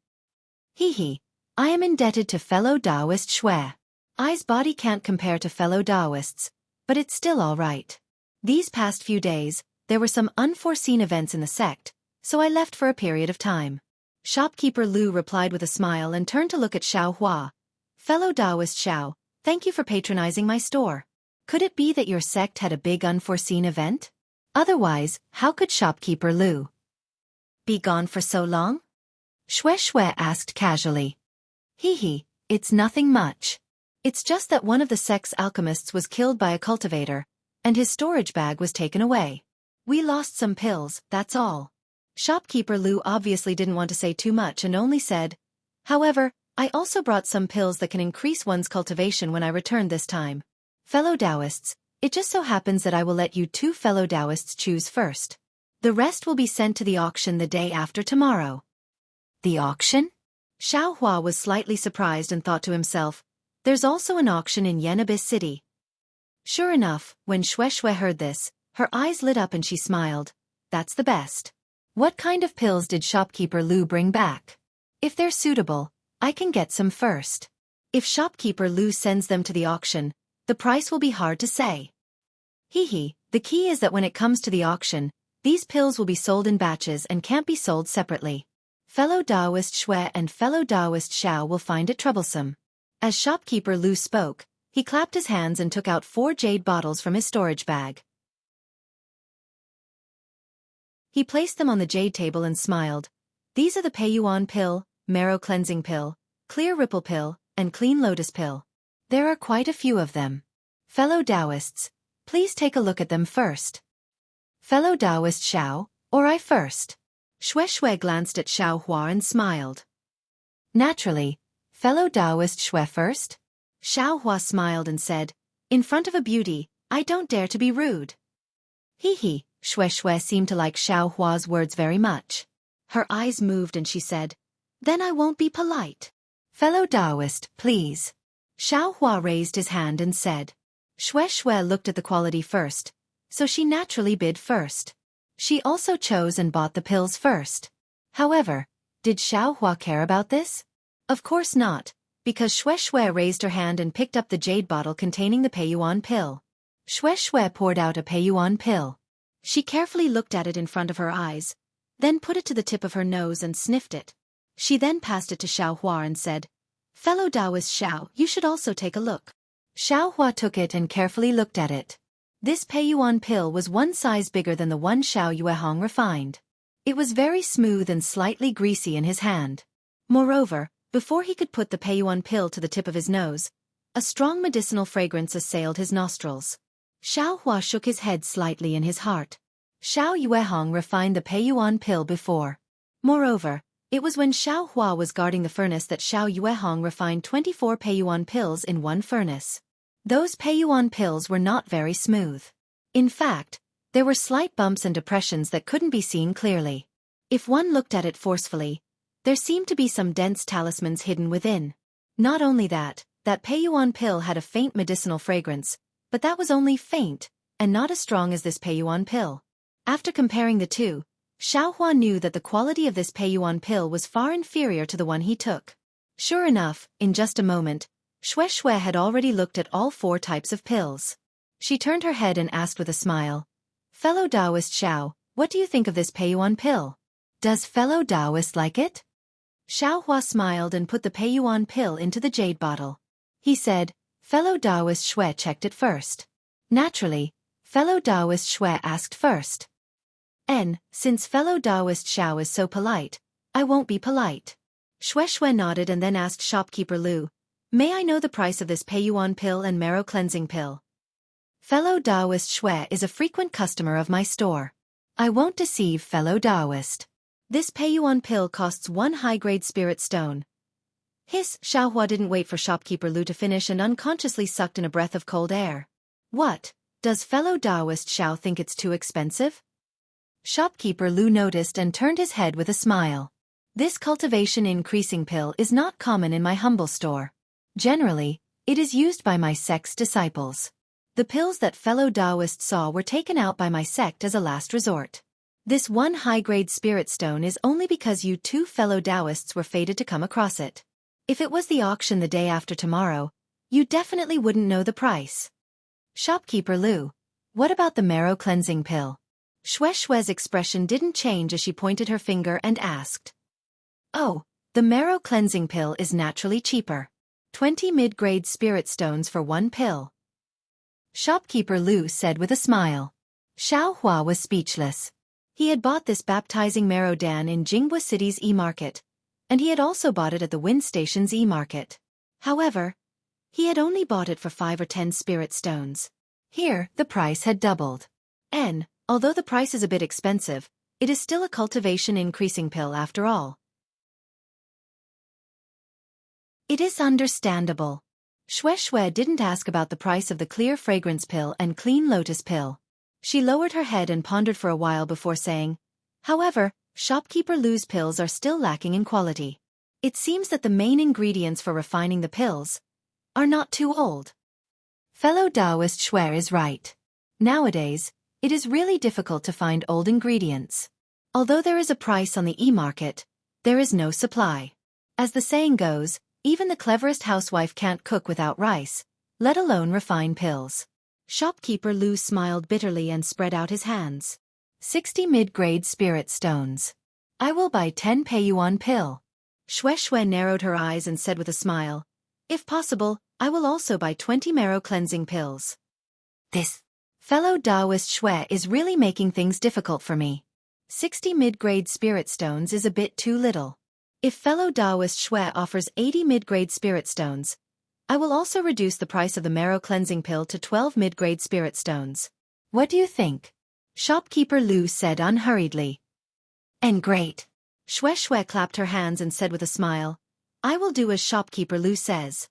He, I am indebted to fellow Taoist Xue. I's body can't compare to fellow Taoists, but it's still all right. These past few days, there were some unforeseen events in the sect, so I left for a period of time. Shopkeeper Lu replied with a smile and turned to look at Xiao Hua. Fellow Taoist Xiao, thank you for patronizing my store. Could it be that your sect had a big unforeseen event? Otherwise, how could Shopkeeper Lu be gone for so long? Xue Xue asked casually. It's nothing much. It's just that one of the sect's alchemists was killed by a cultivator, and his storage bag was taken away. We lost some pills, that's all. Shopkeeper Lu obviously didn't want to say too much and only said, "However, I also brought some pills that can increase one's cultivation when I return this time. Fellow Taoists, it just so happens that I will let you two fellow Taoists choose first. The rest will be sent to the auction the day after tomorrow." The auction? Xiao Hua was slightly surprised and thought to himself, there's also an auction in Yenabis City. Sure enough, when Xue Xue heard this, her eyes lit up and she smiled. That's the best. What kind of pills did Shopkeeper Lu bring back? If they're suitable, I can get some first. If Shopkeeper Lu sends them to the auction, the price will be hard to say. The key is that when it comes to the auction, these pills will be sold in batches and can't be sold separately. Fellow Taoist Xue and fellow Taoist Xiao will find it troublesome. As Shopkeeper Lu spoke, he clapped his hands and took out 4 jade bottles from his storage bag. He placed them on the jade table and smiled. These are the Pei Yuan pill, marrow cleansing pill, clear ripple pill, and clean lotus pill. There are quite a few of them. Fellow Taoists, please take a look at them first. Fellow Taoist Xiao, or I first? Xue Xue glanced at Xiao Hua and smiled. Naturally, fellow Taoist Xue first? Xiao Hua smiled and said, in front of a beauty, I don't dare to be rude. Xue Xue seemed to like Xiao Hua's words very much. Her eyes moved and she said, then I won't be polite. Fellow Taoist, please. Xiao Hua raised his hand and said. Xue Xue looked at the quality first, so she naturally bid first. She also chose and bought the pills first. However, did Xiao Hua care about this? Of course not, because Xue Xue raised her hand and picked up the jade bottle containing the Pei Yuan pill. Xue Xue poured out a Pei Yuan pill. She carefully looked at it in front of her eyes, then put it to the tip of her nose and sniffed it. She then passed it to Xiao Hua and said, fellow Taoist Xiao, you should also take a look. Xiao Hua took it and carefully looked at it. This Pei Yuan pill was one size bigger than the one Xiao Yuehong refined. It was very smooth and slightly greasy in his hand. Moreover, before he could put the Pei Yuan pill to the tip of his nose, a strong medicinal fragrance assailed his nostrils. Xiao Hua shook his head slightly in his heart. Xiao Yuehong refined the Pei Yuan pill before. Moreover, it was when Xiao Hua was guarding the furnace that Xiao Yuehong refined 24 Pei Yuan pills in one furnace. Those Pei Yuan pills were not very smooth. In fact, there were slight bumps and depressions that couldn't be seen clearly. If one looked at it forcefully, there seemed to be some dense talismans hidden within. Not only that Pei Yuan pill had a faint medicinal fragrance, but that was only faint, and not as strong as this Pei Yuan pill. After comparing the two, Xiao Hua knew that the quality of this Pei Yuan pill was far inferior to the one he took. Sure enough, in just a moment, Xue Xue had already looked at all 4 types of pills. She turned her head and asked with a smile, fellow Taoist Xiao, what do you think of this Pei Yuan pill? Does fellow Taoist like it? Xiao Hua smiled and put the Pei Yuan pill into the jade bottle. He said, fellow Taoist Xue checked it first. Naturally, fellow Taoist Xue asked first. Since fellow Taoist Xiao is so polite, I won't be polite. Xue Xue nodded and then asked shopkeeper Lu, may I know the price of this Pei Yuan pill and marrow cleansing pill? Fellow Taoist Xue is a frequent customer of my store. I won't deceive fellow Taoist. This Pei Yuan pill costs 1 high-grade spirit stone. Xiao Hua didn't wait for shopkeeper Lu to finish and unconsciously sucked in a breath of cold air. What? Does fellow Taoist Xiao think it's too expensive? Shopkeeper Lu noticed and turned his head with a smile. This cultivation increasing pill is not common in my humble store. Generally, it is used by my sect's disciples. The pills that fellow Taoists saw were taken out by my sect as a last resort. This one high-grade spirit stone is only because you two fellow Taoists were fated to come across it. If it was the auction the day after tomorrow, you definitely wouldn't know the price. Shopkeeper Lu, what about the marrow cleansing pill? Shue's expression didn't change as she pointed her finger and asked. Oh, the marrow cleansing pill is naturally cheaper. 20 mid-grade spirit stones for one pill. Shopkeeper Lu said with a smile. Xiao Hua was speechless. He had bought this baptizing marrow dan in Jianghu City's e-market, and he had also bought it at the Wind Station's e-market. However, he had only bought it for 5 or 10 spirit stones. Here, the price had doubled. Although the price is a bit expensive, it is still a cultivation increasing pill after all. It is understandable. Shui didn't ask about the price of the clear fragrance pill and clean lotus pill. She lowered her head and pondered for a while before saying, however, Shopkeeper Lu's pills are still lacking in quality. It seems that the main ingredients for refining the pills are not too old. Fellow Taoist Shui is right. Nowadays, it is really difficult to find old ingredients. Although there is a price on the e-market, there is no supply. As the saying goes, even the cleverest housewife can't cook without rice, let alone refine pills. Shopkeeper Lu smiled bitterly and spread out his hands. 60 mid-grade spirit stones. I will buy 10 Peiyuan pill. Shui narrowed her eyes and said with a smile, if possible, I will also buy 20 marrow cleansing pills. This fellow Taoist Shui is really making things difficult for me. 60 mid-grade spirit stones is a bit too little. If fellow Taoist Shui offers 80 mid-grade spirit stones, I will also reduce the price of the marrow cleansing pill to 12 mid-grade spirit stones. What do you think? Shopkeeper Lu said unhurriedly. And great. Shui clapped her hands and said with a smile, I will do as Shopkeeper Lu says.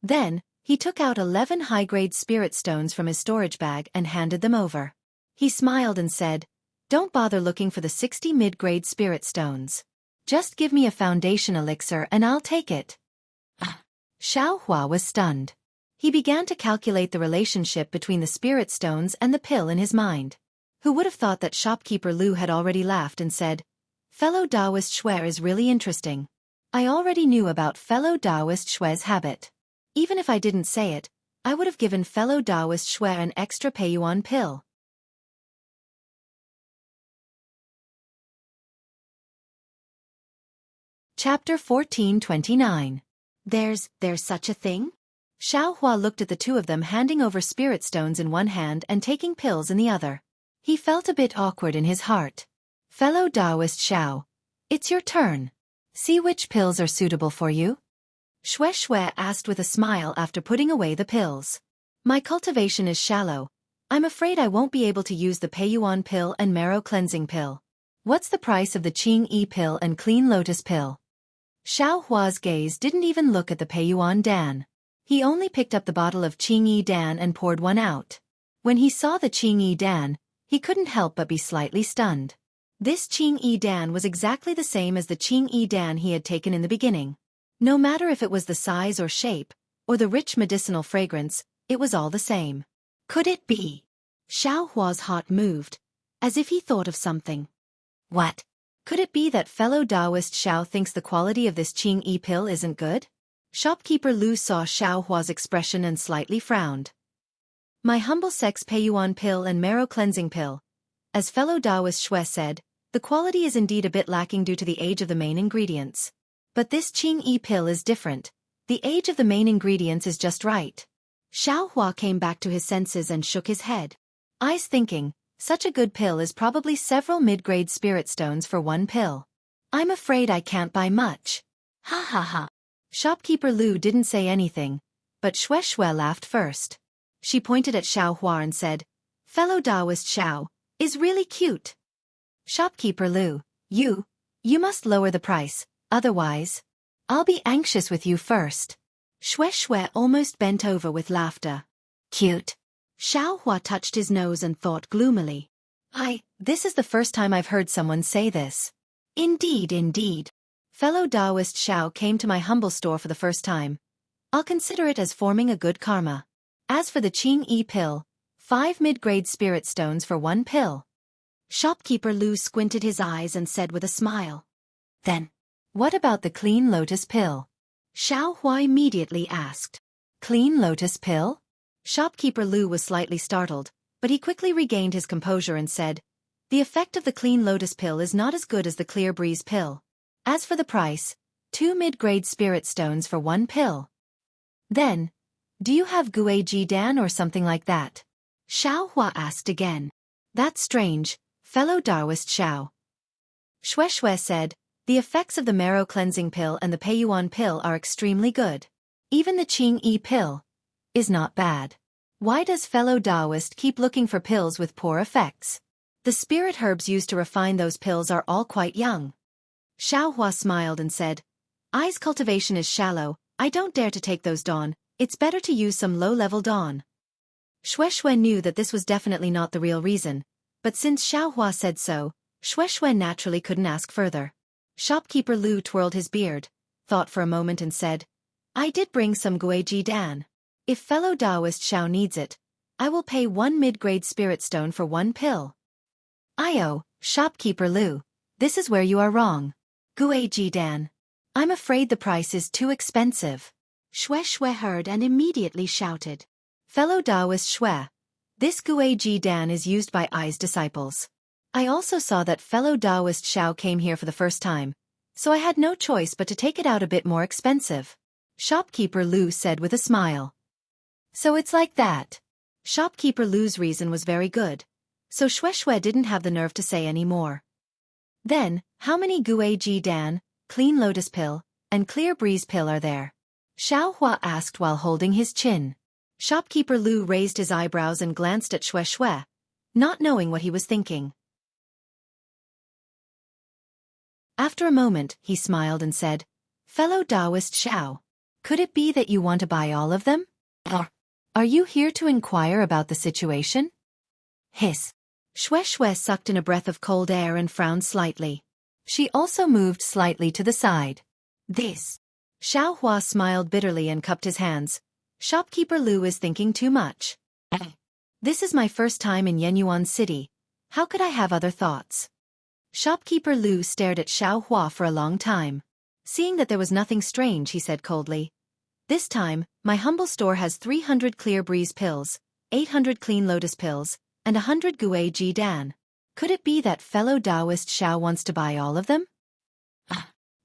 Then, he took out 11 high-grade spirit stones from his storage bag and handed them over. He smiled and said, don't bother looking for the 60 mid-grade spirit stones. Just give me a foundation elixir and I'll take it. Xiao Hua was stunned. He began to calculate the relationship between the spirit stones and the pill in his mind. Who would have thought that Shopkeeper Lu had already laughed and said, fellow Taoist Shui is really interesting. I already knew about fellow Taoist Shui's habit. Even if I didn't say it, I would have given fellow Taoist Shui an extra Peiyuan pill. Chapter 1429. There's such a thing? Xiao Hua looked at the two of them handing over spirit stones in one hand and taking pills in the other. He felt a bit awkward in his heart. Fellow Taoist Xiao, it's your turn. See which pills are suitable for you? Shui asked with a smile after putting away the pills. My cultivation is shallow. I'm afraid I won't be able to use the Peiyuan pill and marrow cleansing pill. What's the price of the Qingyi pill and clean lotus pill? Xiao Hua's gaze didn't even look at the Peiyuan dan. He only picked up the bottle of Qingyi dan and poured one out. When he saw the Qingyi dan, he couldn't help but be slightly stunned. This Qingyi dan was exactly the same as the Qingyi dan he had taken in the beginning. No matter if it was the size or shape, or the rich medicinal fragrance, it was all the same. Could it be? Xiao Hua's heart moved, as if he thought of something. What? Could it be that fellow Taoist Xiao thinks the quality of this Qingyi pill isn't good? Shopkeeper Lu saw Xiao Hua's expression and slightly frowned. My humble sect's Peiyuan pill and marrow cleansing pill. As fellow Taoist Shui said, the quality is indeed a bit lacking due to the age of the main ingredients. But this Qingyi pill is different. The age of the main ingredients is just right. Xiao Hua came back to his senses and shook his head. Eyes thinking, such a good pill is probably several mid-grade spirit stones for one pill. I'm afraid I can't buy much. Ha ha ha. Shopkeeper Lu didn't say anything, but Shui laughed first. She pointed at Xiao Hua and said, fellow Taoist Xiao, is really cute. Shopkeeper Lu, you must lower the price, otherwise, I'll be anxious with you first. Shui almost bent over with laughter. Cute. Xiao Hua touched his nose and thought gloomily. This is the first time I've heard someone say this. Indeed, indeed. Fellow Taoist Xiao came to my humble store for the first time. I'll consider it as forming a good karma. As for the Qing pill, 5 mid-grade spirit stones for 1 pill. Shopkeeper Lu squinted his eyes and said with a smile. Then, what about the clean lotus pill? Xiao Hua immediately asked. Clean lotus pill? Shopkeeper Lu was slightly startled, but he quickly regained his composure and said, the effect of the clean lotus pill is not as good as the clear breeze pill. As for the price, 2 mid-grade spirit stones for 1 pill. Then, do you have Guiji Dan or something like that? Xiao Hua asked again. That's strange, fellow Taoist Xiao. Shui said, the effects of the marrow cleansing pill and the Peiyuan pill are extremely good. Even the Qing pill is not bad. Why does fellow Taoist keep looking for pills with poor effects? The spirit herbs used to refine those pills are all quite young. Xiao Hua smiled and said, I's cultivation is shallow, I don't dare to take those dawn, it's better to use some low-level dawn. Shui knew that this was definitely not the real reason, but since Xiao Hua said so, Shui naturally couldn't ask further. Shopkeeper Lu twirled his beard, thought for a moment and said, I did bring some Guiji Dan. If fellow Taoist Xiao needs it, I will pay 1 mid-grade spirit stone for 1 pill. Shopkeeper Lu, this is where you are wrong. Guiji Dan. I'm afraid the price is too expensive. Shui heard and immediately shouted. Fellow Taoist Shui, this Guiji Dan is used by I's disciples. I also saw that fellow Taoist Xiao came here for the first time, so I had no choice but to take it out a bit more expensive. Shopkeeper Lu said with a smile. So it's like that. Shopkeeper Lu's reason was very good, so Shui didn't have the nerve to say any more. Then, how many Guiji Dan, clean lotus pill, and clear breeze pill are there? Xiao Hua asked while holding his chin. Shopkeeper Lu raised his eyebrows and glanced at Shui, not knowing what he was thinking. After a moment, he smiled and said, Fellow Taoist Xiao, could it be that you want to buy all of them? Are you here to inquire about the situation? Hiss. Shui sucked in a breath of cold air and frowned slightly. She also moved slightly to the side. This. Xiao Hua smiled bitterly and cupped his hands. Shopkeeper Lu is thinking too much. This is my first time in Yenyuan City. How could I have other thoughts? Shopkeeper Lu stared at Xiao Hua for a long time. Seeing that there was nothing strange, he said coldly. This time, my humble store has 300 clear breeze pills, 800 clean lotus pills, and 100 Guiji Dan. Could it be that fellow Taoist Xiao wants to buy all of them?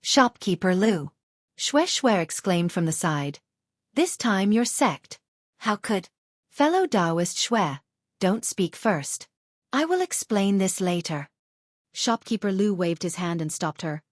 Shopkeeper Lu. Shui exclaimed from the side. This time your sect. How could? Fellow Taoist Shui, don't speak first. I will explain this later. Shopkeeper Lu waved his hand and stopped her.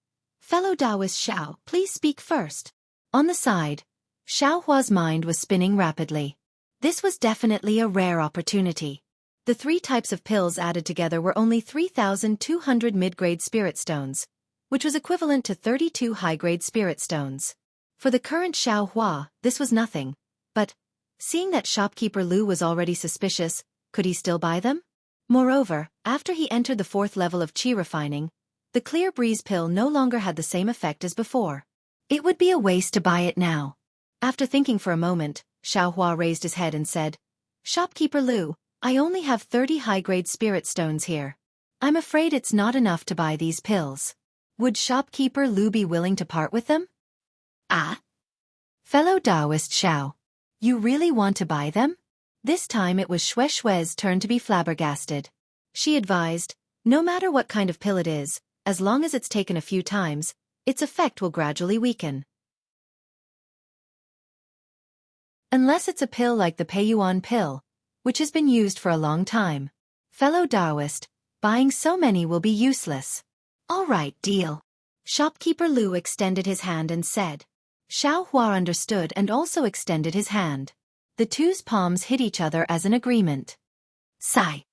Fellow Taoist Xiao, please speak first. On the side, Xiao Hua's mind was spinning rapidly. This was definitely a rare opportunity. The 3 types of pills added together were only 3,200 mid-grade spirit stones, which was equivalent to 32 high-grade spirit stones. For the current Xiao Hua, this was nothing. But, seeing that Shopkeeper Lu was already suspicious, could he still buy them? Moreover, after he entered the 4th level of qi refining, the clear breeze pill no longer had the same effect as before. It would be a waste to buy it now. After thinking for a moment, Xiao Hua raised his head and said, Shopkeeper Lu, I only have 30 high-grade spirit stones here. I'm afraid it's not enough to buy these pills. Would Shopkeeper Lu be willing to part with them? Fellow Taoist Xiao, you really want to buy them? This time it was Shui's turn to be flabbergasted. She advised, no matter what kind of pill it is, as long as it's taken a few times, its effect will gradually weaken. Unless it's a pill like the Peiyuan pill, which has been used for a long time. Fellow Taoist, buying so many will be useless. All right, deal. Shopkeeper Lu extended his hand and said. Xiao Hua understood and also extended his hand. The two's palms hit each other as an agreement. Sigh.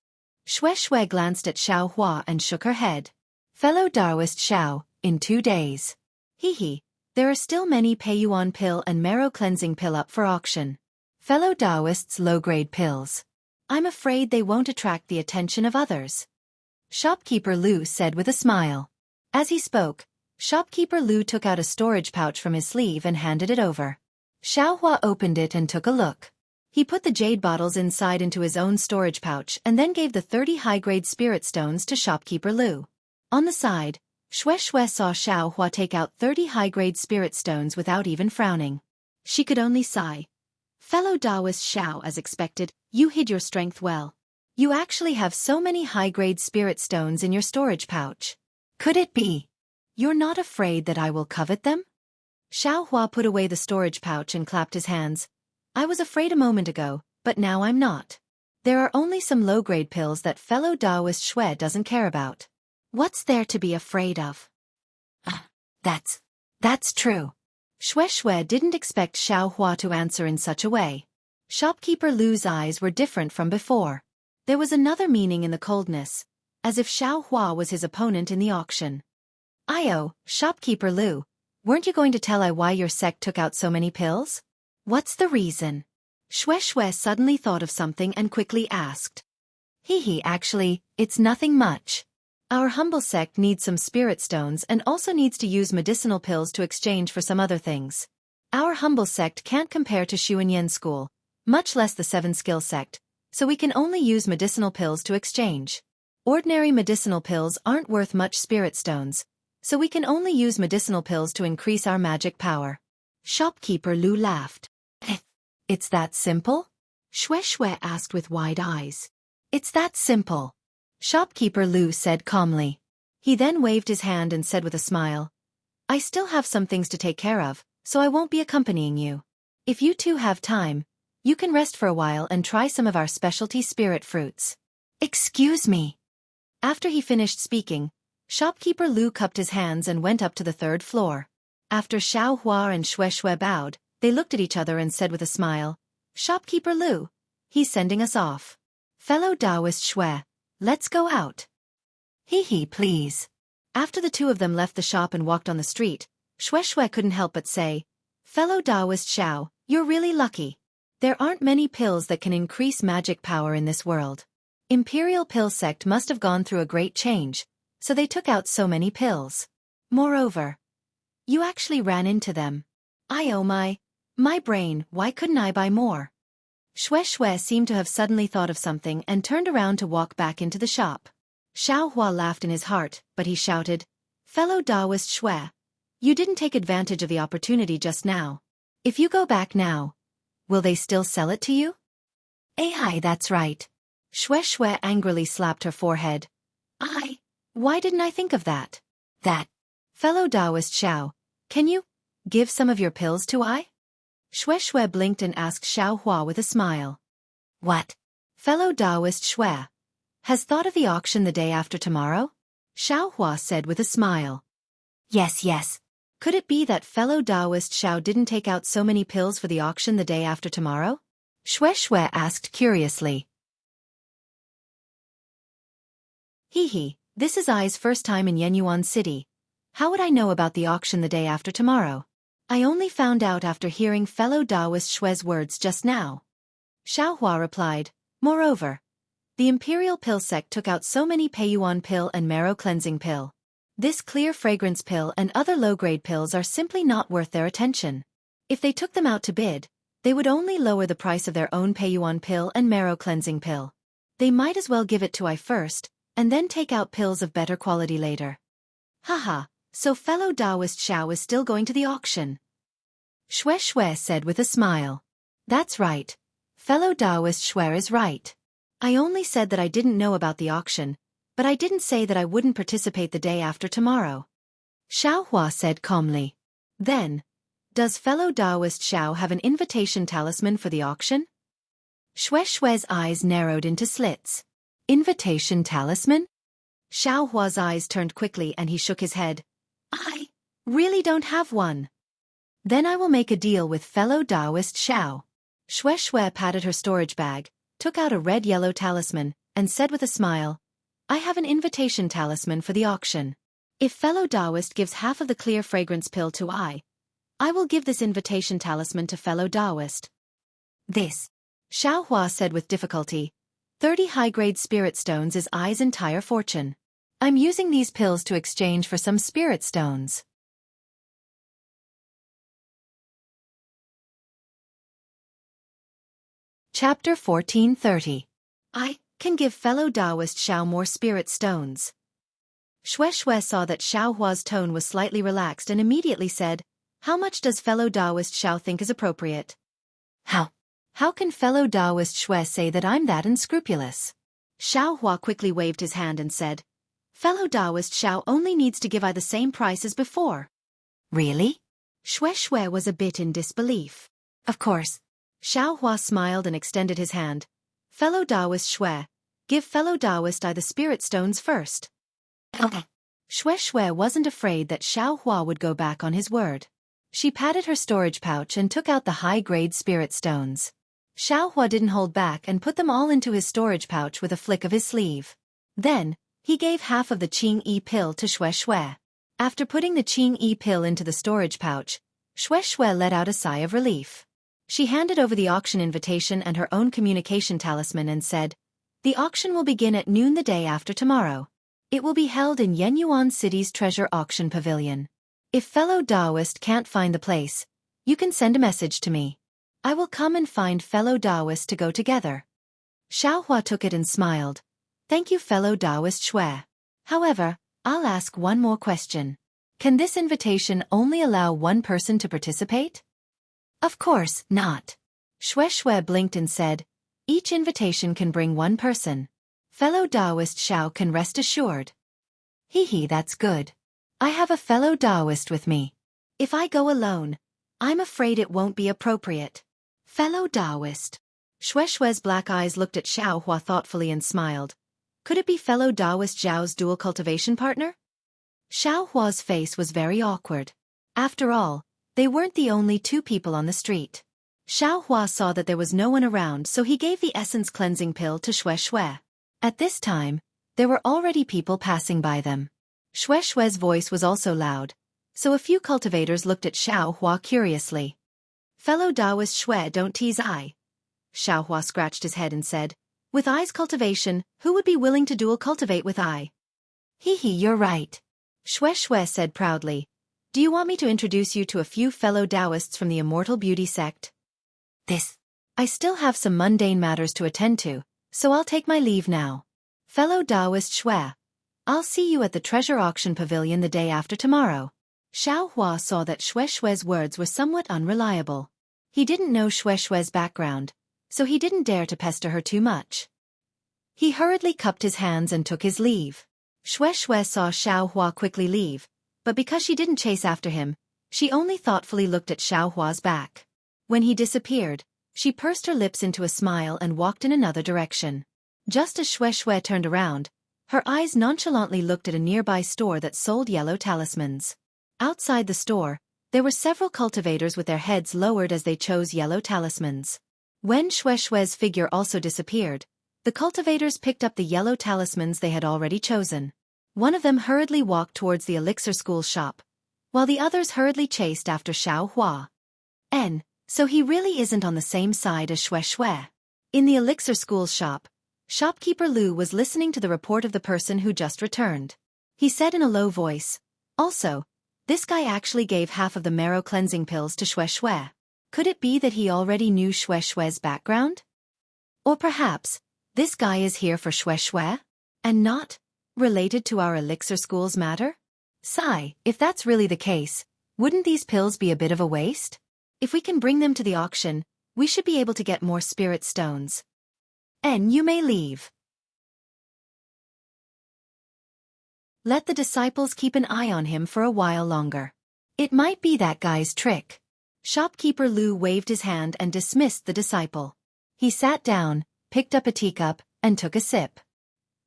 Shui glanced at Xiao Hua and shook her head. Fellow Taoist Xiao, in 2 days. There are still many Peiyuan pill and marrow cleansing pill up for auction. Fellow Taoists' low-grade pills. I'm afraid they won't attract the attention of others. Shopkeeper Lu said with a smile. As he spoke, Shopkeeper Lu took out a storage pouch from his sleeve and handed it over. Xiaohua opened it and took a look. He put the jade bottles inside into his own storage pouch and then gave the 30 high-grade spirit stones to Shopkeeper Lu. On the side, Xue Xue saw Xiaohua take out 30 high-grade spirit stones without even frowning. She could only sigh. Fellow Taoist Xiao, as expected, you hid your strength well. You actually have so many high-grade spirit stones in your storage pouch. Could it be you're not afraid that I will covet them? Xiaohua put away the storage pouch and clapped his hands. I was afraid a moment ago, but now I'm not. There are only some low-grade pills that fellow Taoist Xue doesn't care about. What's there to be afraid of? That's true. Xue Xue didn't expect Xiaohua to answer in such a way. Shopkeeper Lu's eyes were different from before. There was another meaning in the coldness, as if Xiaohua was his opponent in the auction. Shopkeeper Lu, weren't you going to tell I why your sect took out so many pills? What's the reason? Xue Xue suddenly thought of something and quickly asked. Actually, it's nothing much. Our humble sect needs some spirit stones and also needs to use medicinal pills to exchange for some other things. Our humble sect can't compare to Xuanyan school, much less the 7-skill sect, so we can only use medicinal pills to exchange. Ordinary medicinal pills aren't worth much spirit stones, so we can only use medicinal pills to increase our magic power. Shopkeeper Lu laughed. It's that simple? Xue Xue asked with wide eyes. It's that simple. Shopkeeper Lu said calmly. He then waved his hand and said with a smile, I still have some things to take care of, so I won't be accompanying you. If you two have time, you can rest for a while and try some of our specialty spirit fruits. Excuse me. After he finished speaking, Shopkeeper Lu cupped his hands and went up to the 3rd floor. After Xiaohua and Xue Xue bowed, they looked at each other and said with a smile, Shopkeeper Lu, he's sending us off. Fellow Taoist Xue, let's go out. Please. After the two of them left the shop and walked on the street, Xue Xue couldn't help but say, Fellow Taoist Xiao, you're really lucky. There aren't many pills that can increase magic power in this world. Imperial Pill Sect must have gone through a great change, so they took out so many pills. Moreover, you actually ran into them. My brain, why couldn't I buy more? Xue Xue seemed to have suddenly thought of something and turned around to walk back into the shop. Xiaohua laughed in his heart, but he shouted, Fellow Taoist Xue, you didn't take advantage of the opportunity just now. If you go back now, will they still sell it to you? That's right. Xue Xue angrily slapped her forehead. Why didn't I think of that? Fellow Taoist Xiao, can you give some of your pills to I? Xue Xue blinked and asked Xiaohua with a smile. What? Fellow Taoist Xue has thought of the auction the day after tomorrow? Xiaohua said with a smile. Yes. Could it be that fellow Taoist Xiao didn't take out so many pills for the auction the day after tomorrow? Xue Xue asked curiously. This is I's first time in Yenyuan City. How would I know about the auction the day after tomorrow? I only found out after hearing fellow Taoist Xue's words just now. Xiaohua replied, Moreover, the Imperial Pill Sect took out so many Peiyuan pill and marrow cleansing pill. This clear fragrance pill and other low-grade pills are simply not worth their attention. If they took them out to bid, they would only lower the price of their own Peiyuan pill and marrow cleansing pill. They might as well give it to I first, and then take out pills of better quality later. So fellow Taoist Xiao is still going to the auction. Xue Xue said with a smile. That's right. Fellow Taoist Xue is right. I only said that I didn't know about the auction, but I didn't say that I wouldn't participate the day after tomorrow. Xiaohua said calmly. Then, does fellow Taoist Xiao have an invitation talisman for the auction? Xue Xue's eyes narrowed into slits. Invitation talisman? Xiaohua's eyes turned quickly and he shook his head. I really don't have one. Then I will make a deal with fellow Taoist Xiao. Xue Xue patted her storage bag, took out a red-yellow talisman, and said with a smile, I have an invitation talisman for the auction. If fellow Taoist gives half of the clear fragrance pill to I will give this invitation talisman to fellow Taoist. This, Xiaohua said with difficulty, 30 high-grade spirit stones is I's entire fortune. I'm using these pills to exchange for some spirit stones. Chapter 1430. I can give fellow Taoist Xiao more spirit stones. Shui saw that Xiaohua's tone was slightly relaxed and immediately said, "How much does fellow Taoist Xiao think is appropriate?" How can fellow Taoist Shui say that I'm that unscrupulous? Xiaohua quickly waved his hand and said, "Fellow Taoist Xiao only needs to give I the same price as before." Really? Shui was a bit in disbelief. Of course. Xiaohua smiled and extended his hand. "Fellow Taoist Shui, give fellow Taoist I the spirit stones first." Okay. Shui wasn't afraid that Xiaohua would go back on his word. She patted her storage pouch and took out the high-grade spirit stones. Xiaohua didn't hold back and put them all into his storage pouch with a flick of his sleeve. Then, he gave half of the Qing-Yi pill to Shui. After putting the Qing-Yi pill into the storage pouch, Shui let out a sigh of relief. She handed over the auction invitation and her own communication talisman and said, "The auction will begin at noon the day after tomorrow. It will be held in Yenyuan City's Treasure Auction Pavilion. If fellow Taoist can't find the place, you can send a message to me. I will come and find fellow Taoist to go together." Xiaohua took it and smiled. "Thank you, fellow Taoist Shui. However, I'll ask one more question. Can this invitation only allow one person to participate?" "Of course not." Shui blinked and said, "Each invitation can bring one person. Fellow Taoist Xiao can rest assured." "Hee, that's good. I have a fellow Taoist with me. If I go alone, I'm afraid it won't be appropriate." "Fellow Taoist." Shui's black eyes looked at Xiaohua thoughtfully and smiled. Could it be fellow Taoist Zhao's dual cultivation partner? Xiaohua's face was very awkward. After all, they weren't the only two people on the street. Xiaohua saw that there was no one around, so he gave the essence cleansing pill to Shui. At this time, there were already people passing by them. Shui's voice was also loud, so a few cultivators looked at Xiaohua curiously. "Fellow Taoist Shui, don't tease I." Xiaohua scratched his head and said, "With I's cultivation, who would be willing to dual cultivate with I?" You're right." Shui said proudly. "Do you want me to introduce you to a few fellow Taoists from the Immortal Beauty sect?" I still have some mundane matters to attend to, so I'll take my leave now. Fellow Taoist Shui, I'll see you at the Treasure Auction Pavilion the day after tomorrow." Xiaohua saw that Shui's words were somewhat unreliable. He didn't know Shui's background, so he didn't dare to pester her too much. He hurriedly cupped his hands and took his leave. Shui saw Xiaohua quickly leave, but because she didn't chase after him, she only thoughtfully looked at Xiaohua's back. When he disappeared, she pursed her lips into a smile and walked in another direction. Just as Shui turned around, her eyes nonchalantly looked at a nearby store that sold yellow talismans. Outside the store, there were several cultivators with their heads lowered as they chose yellow talismans. When Shui's figure also disappeared, the cultivators picked up the yellow talismans they had already chosen. One of them hurriedly walked towards the elixir school shop, while the others hurriedly chased after Xiaohua. So he really isn't on the same side as Shui. In the elixir school shop, shopkeeper Lu was listening to the report of the person who just returned. He said in a low voice, "Also, this guy actually gave half of the marrow cleansing pills to Shui. Could it be that he already knew Shui's background? Or perhaps, this guy is here for Shui, and not related to our elixir school's matter? Sigh, if that's really the case, wouldn't these pills be a bit of a waste? If we can bring them to the auction, we should be able to get more spirit stones. You may leave. Let the disciples keep an eye on him for a while longer. It might be that guy's trick." Shopkeeper Lu waved his hand and dismissed the disciple. He sat down, picked up a teacup, and took a sip.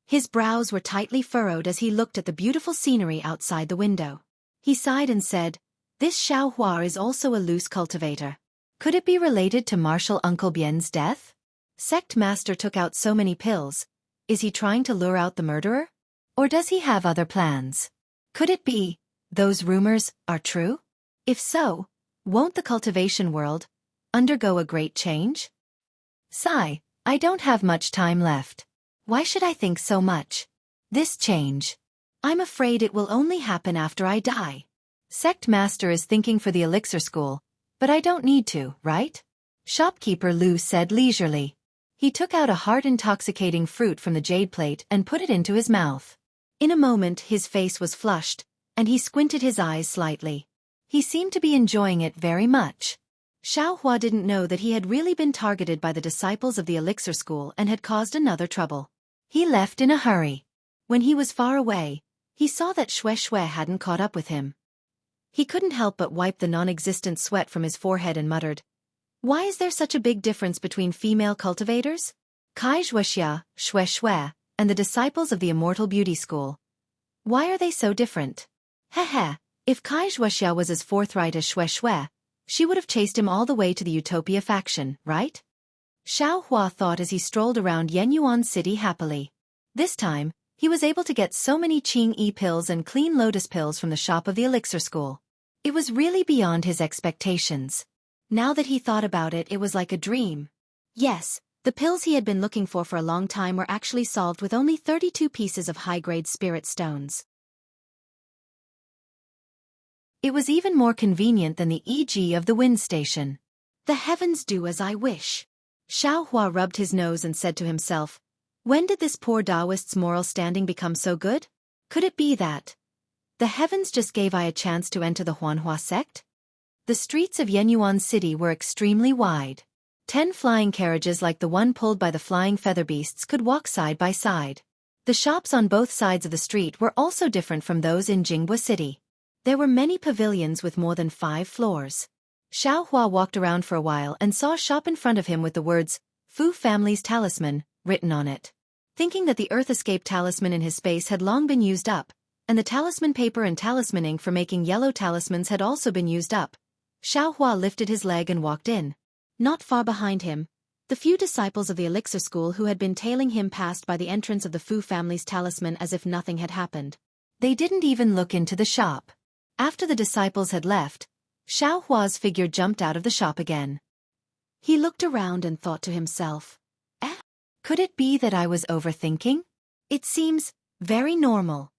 His brows were tightly furrowed as he looked at the beautiful scenery outside the window. He sighed and said, "This Xiaohua is also a loose cultivator. Could it be related to Marshal Uncle Bien's death? Sect Master took out so many pills. Is he trying to lure out the murderer? Or does he have other plans? Could it be those rumors are true? If so, won't the cultivation world undergo a great change? Sigh, I don't have much time left. Why should I think so much? This change I'm afraid it will only happen after I die. Sect Master is thinking for the elixir school, but I don't need to, right? Shopkeeper Lu said leisurely. He took out a heart-intoxicating fruit from the jade plate and put it into his mouth. In a moment his face was flushed, and he squinted his eyes slightly. He seemed to be enjoying it very much. Xiaohua didn't know that he had really been targeted by the disciples of the elixir school and had caused another trouble. He left in a hurry. When he was far away, he saw that Shui hadn't caught up with him. He couldn't help but wipe the non-existent sweat from his forehead and muttered, "Why is there such a big difference between female cultivators? Wuxia, Shui, and the disciples of the Immortal Beauty School. Why are they so different?" Heh. If Wuxia was as forthright as Shui, she would have chased him all the way to the Utopia faction, right? Xiaohua thought as he strolled around Yenyuan City happily. This time, he was able to get so many Qing-Yi pills and clean lotus pills from the shop of the elixir school. It was really beyond his expectations. Now that he thought about it, it was like a dream. Yes, the pills he had been looking for a long time were actually solved with only 32 pieces of high-grade spirit stones. It was even more convenient than the EG of the wind station. The heavens do as I wish. Xiaohua rubbed his nose and said to himself, when did this poor Taoist's moral standing become so good? Could it be that the heavens just gave I a chance to enter the Huanhua sect? The streets of Yenyuan City were extremely wide. 10 flying carriages like the one pulled by the flying feather beasts could walk side by side. The shops on both sides of the street were also different from those in Jianghu City. There were many pavilions with more than 5 floors. Xiaohua walked around for a while and saw a shop in front of him with the words, Fu Family's Talisman, written on it. Thinking that the Earth Escape talisman in his space had long been used up, and the talisman paper and talisman ink for making yellow talismans had also been used up, Xiaohua lifted his leg and walked in. Not far behind him, the few disciples of the elixir school who had been tailing him passed by the entrance of the Fu Family's talisman as if nothing had happened. They didn't even look into the shop. After the disciples had left, Xiaohua's figure jumped out of the shop again. He looked around and thought to himself, could it be that I was overthinking? It seems very normal.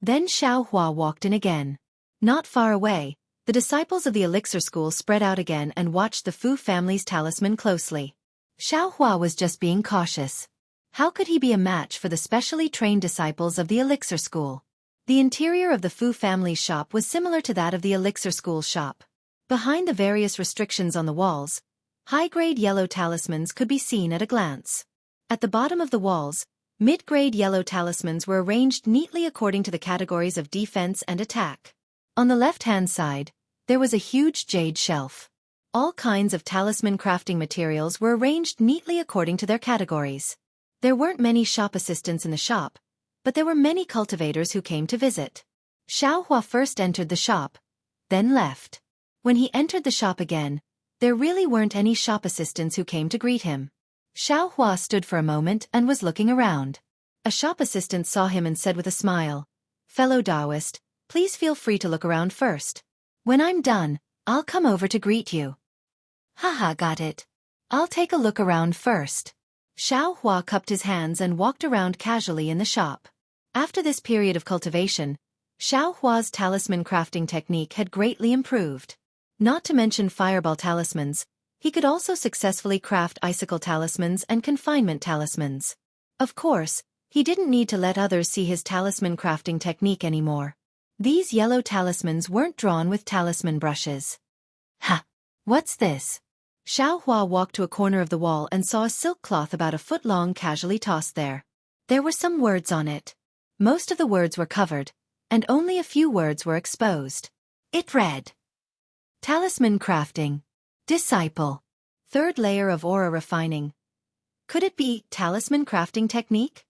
Then Xiaohua walked in again. Not far away, the disciples of the elixir school spread out again and watched the Fu Family's talisman closely. Xiaohua was just being cautious. How could he be a match for the specially trained disciples of the elixir school? The interior of the Fu Family's shop was similar to that of the elixir school's shop. Behind the various restrictions on the walls, high-grade yellow talismans could be seen at a glance. At the bottom of the walls, mid-grade yellow talismans were arranged neatly according to the categories of defense and attack. On the left-hand side, there was a huge jade shelf. All kinds of talisman crafting materials were arranged neatly according to their categories. There weren't many shop assistants in the shop, but there were many cultivators who came to visit. Xiaohua first entered the shop, then left. When he entered the shop again, there really weren't any shop assistants who came to greet him. Xiaohua stood for a moment and was looking around. A shop assistant saw him and said with a smile, "Fellow Taoist, please feel free to look around first. When I'm done, I'll come over to greet you." Haha, got it. I'll take a look around first. Xiaohua cupped his hands and walked around casually in the shop. After this period of cultivation, Xiaohua's talisman crafting technique had greatly improved. Not to mention fireball talismans, he could also successfully craft icicle talismans and confinement talismans. Of course, he didn't need to let others see his talisman crafting technique anymore. These yellow talismans weren't drawn with talisman brushes. Ha! What's this? Xiaohua walked to a corner of the wall and saw a silk cloth about a foot long casually tossed there. There were some words on it. Most of the words were covered, and only a few words were exposed. It read, Talisman crafting. Disciple. 3rd layer of aura refining. Could it be talisman crafting technique?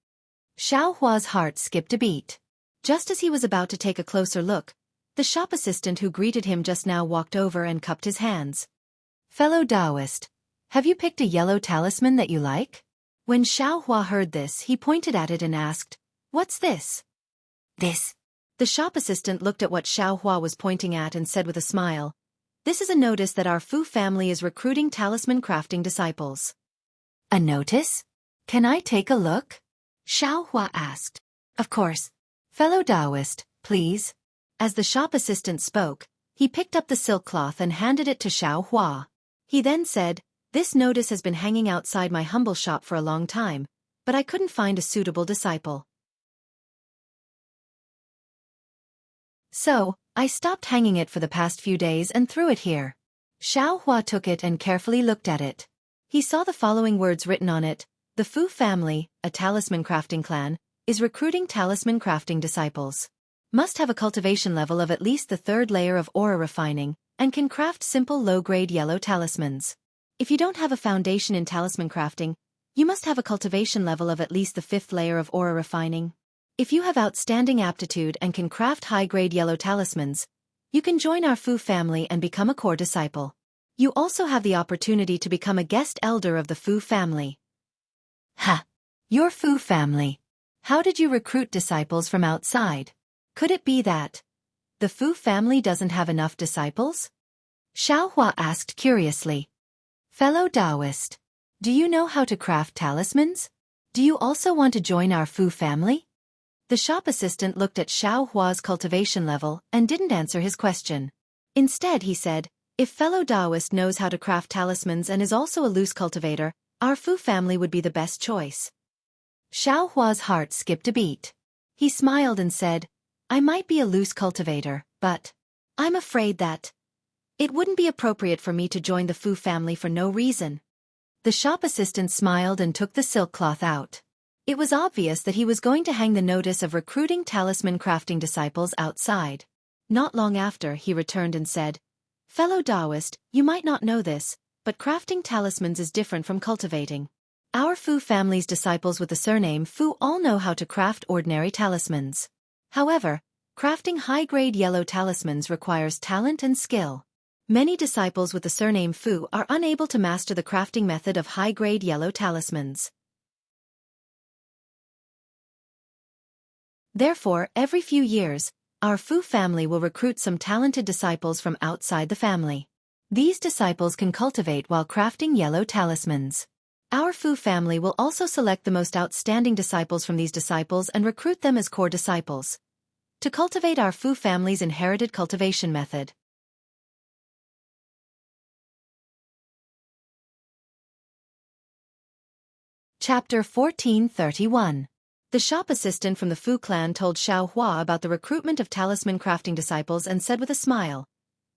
Xiaohua's heart skipped a beat. Just as he was about to take a closer look, the shop assistant who greeted him just now walked over and cupped his hands. Fellow Taoist, have you picked a yellow talisman that you like? When Xiaohua heard this, he pointed at it and asked, What's this? This. The shop assistant looked at what Xiaohua was pointing at and said with a smile, This is a notice that our Fu family is recruiting talisman crafting disciples. A notice? Can I take a look? Xiaohua asked. Of course. Fellow Taoist, please. As the shop assistant spoke, he picked up the silk cloth and handed it to Xianxia. He then said, "This notice has been hanging outside my humble shop for a long time, but I couldn't find a suitable disciple. So, I stopped hanging it for the past few days and threw it here." Xianxia took it and carefully looked at it. He saw the following words written on it: "The Fu family, a talisman crafting clan, is recruiting talisman crafting disciples. Must have a cultivation level of at least the 3rd layer of aura refining, and can craft simple low-grade yellow talismans. If you don't have a foundation in talisman crafting, you must have a cultivation level of at least the 5th layer of aura refining. If you have outstanding aptitude and can craft high-grade yellow talismans, you can join our Fu family and become a core disciple. You also have the opportunity to become a guest elder of the Fu family." Ha! Your Fu family. How did you recruit disciples from outside? Could it be that the Fu family doesn't have enough disciples? Xianxia asked curiously. "Fellow Taoist, do you know how to craft talismans? Do you also want to join our Fu family?" The shop assistant looked at Xianxia's cultivation level and didn't answer his question. Instead he said, "If fellow Taoist knows how to craft talismans and is also a loose cultivator, our Fu family would be the best choice." Xiaohua's heart skipped a beat. He smiled and said, "I might be a loose cultivator, but I'm afraid that it wouldn't be appropriate for me to join the Fu family for no reason." The shop assistant smiled and took the silk cloth out. It was obvious that he was going to hang the notice of recruiting talisman crafting disciples outside. Not long after, he returned and said, "Fellow Taoist, you might not know this, but crafting talismans is different from cultivating. Our Fu family's disciples with the surname Fu all know how to craft ordinary talismans. However, crafting high-grade yellow talismans requires talent and skill. Many disciples with the surname Fu are unable to master the crafting method of high-grade yellow talismans. Therefore, every few years, our Fu family will recruit some talented disciples from outside the family. These disciples can cultivate while crafting yellow talismans. Our Fu family will also select the most outstanding disciples from these disciples and recruit them as core disciples to cultivate our Fu family's inherited cultivation method." Chapter 1431. The shop assistant from the Fu clan told Xianxia about the recruitment of talisman crafting disciples and said with a smile,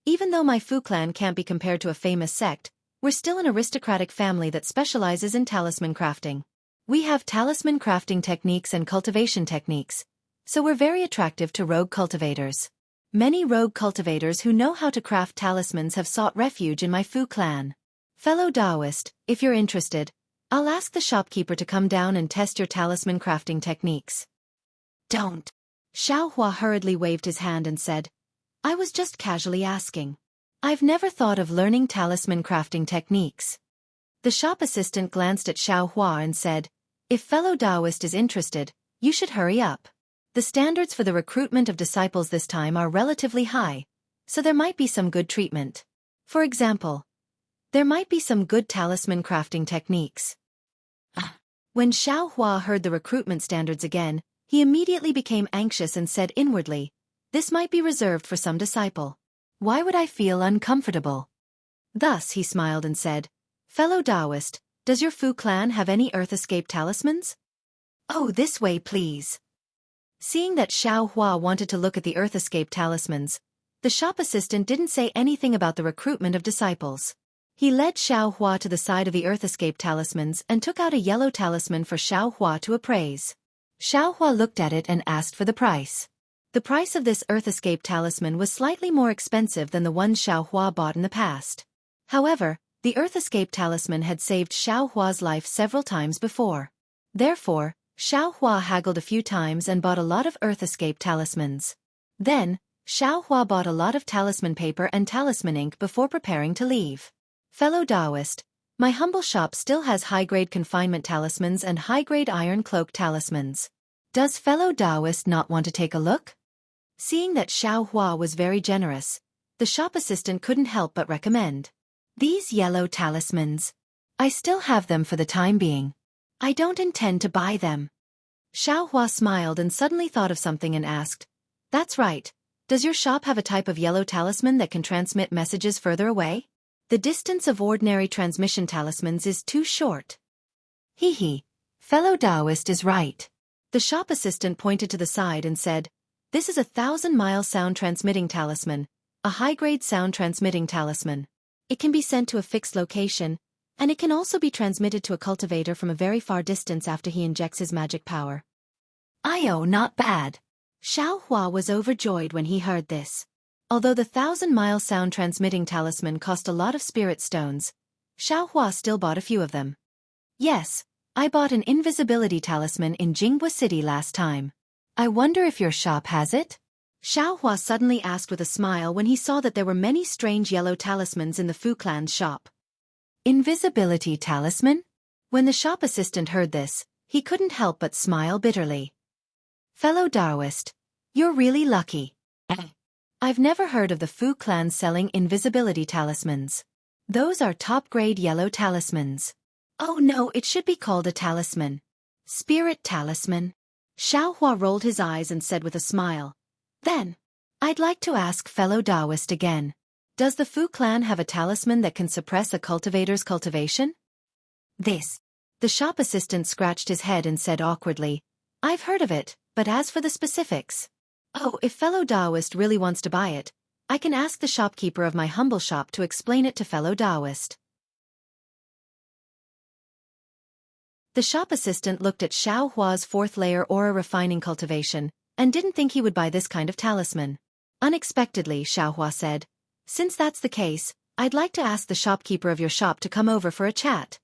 "Even though my Fu clan can't be compared to a famous sect, we're still an aristocratic family that specializes in talisman crafting. We have talisman crafting techniques and cultivation techniques, so we're very attractive to rogue cultivators. Many rogue cultivators who know how to craft talismans have sought refuge in my Fu clan. Fellow Taoist, if you're interested, I'll ask the shopkeeper to come down and test your talisman crafting techniques." "Don't." Xianxia hurriedly waved his hand and said, "I was just casually asking. I've never thought of learning talisman crafting techniques." The shop assistant glanced at Xianxia and said, "If fellow Taoist is interested, you should hurry up. The standards for the recruitment of disciples this time are relatively high, so there might be some good treatment. For example, there might be some good talisman crafting techniques." When Xianxia heard the recruitment standards again, he immediately became anxious and said inwardly, "This might be reserved for some disciple. Why would I feel uncomfortable?" Thus he smiled and said, "Fellow Taoist, does your Fu clan have any Earth Escape talismans?" "Oh, this way please." Seeing that Xianxia wanted to look at the Earth Escape talismans, the shop assistant didn't say anything about the recruitment of disciples. He led Xianxia to the side of the Earth Escape talismans and took out a yellow talisman for Xianxia to appraise. Xianxia looked at it and asked for the price. The price of this Earth Escape talisman was slightly more expensive than the one Xianxia bought in the past. However, the Earth Escape talisman had saved Xiaohua's life several times before. Therefore, Xiaohua haggled a few times and bought a lot of Earth Escape talismans. Then, Xiaohua bought a lot of talisman paper and talisman ink before preparing to leave. "Fellow Taoist, my humble shop still has high-grade confinement talismans and high-grade iron cloak talismans. Does fellow Taoist not want to take a look?" Seeing that Xiaohua was very generous, the shop assistant couldn't help but recommend. "These yellow talismans. I still have them for the time being. I don't intend to buy them." Xiaohua smiled and suddenly thought of something and asked, "That's right. Does your shop have a type of yellow talisman that can transmit messages further away? The distance of ordinary transmission talismans is too short." Hee. Fellow Taoist is right. The shop assistant pointed to the side and said, "This is a 1,000-mile sound-transmitting talisman, a high-grade sound-transmitting talisman. It can be sent to a fixed location, and it can also be transmitted to a cultivator from a very far distance after he injects his magic power." "Io, not bad." Xiaohua was overjoyed when he heard this. Although the 1,000-mile sound-transmitting talisman cost a lot of spirit stones, Xiaohua still bought a few of them. "Yes, I bought an invisibility talisman in Jianghu City last time. I wonder if your shop has it?" Xiaohua suddenly asked with a smile when he saw that there were many strange yellow talismans in the Fu clan's shop. Invisibility talisman? When the shop assistant heard this, he couldn't help but smile bitterly. "Fellow Taoist, you're really lucky. I've never heard of the Fu clan selling invisibility talismans. Those are top-grade yellow talismans." "Oh no, it should be called a talisman. Spirit talisman." Xiaohua rolled his eyes and said with a smile, "Then, I'd like to ask fellow Taoist again. Does the Fu clan have a talisman that can suppress a cultivator's cultivation?" The shop assistant scratched his head and said awkwardly, "I've heard of it, but as for the specifics..." "Oh, if fellow Taoist really wants to buy it, I can ask the shopkeeper of my humble shop to explain it to fellow Taoist." The shop assistant looked at Xiaohua's fourth-layer aura refining cultivation, and didn't think he would buy this kind of talisman. Unexpectedly, Xiaohua said, "Since that's the case, I'd like to ask the shopkeeper of your shop to come over for a chat."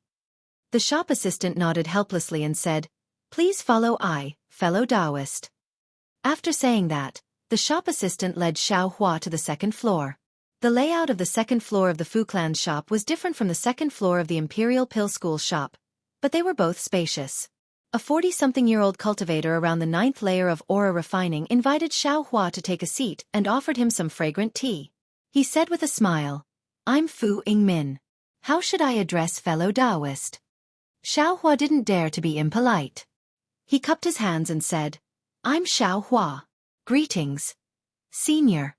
The shop assistant nodded helplessly and said, "Please follow I, fellow Taoist." After saying that, the shop assistant led Xiaohua to the second floor. The layout of the second floor of the Fu clan's shop was different from the second floor of the Imperial Pill School shop, but they were both spacious. A 40-something-year-old cultivator around the 9th layer of aura refining invited Xiaohua to take a seat and offered him some fragrant tea. He said with a smile, "I'm Fu Yingmin. How should I address fellow Taoist?" Xiaohua didn't dare to be impolite. He cupped his hands and said, "I'm Xiaohua. Greetings, senior."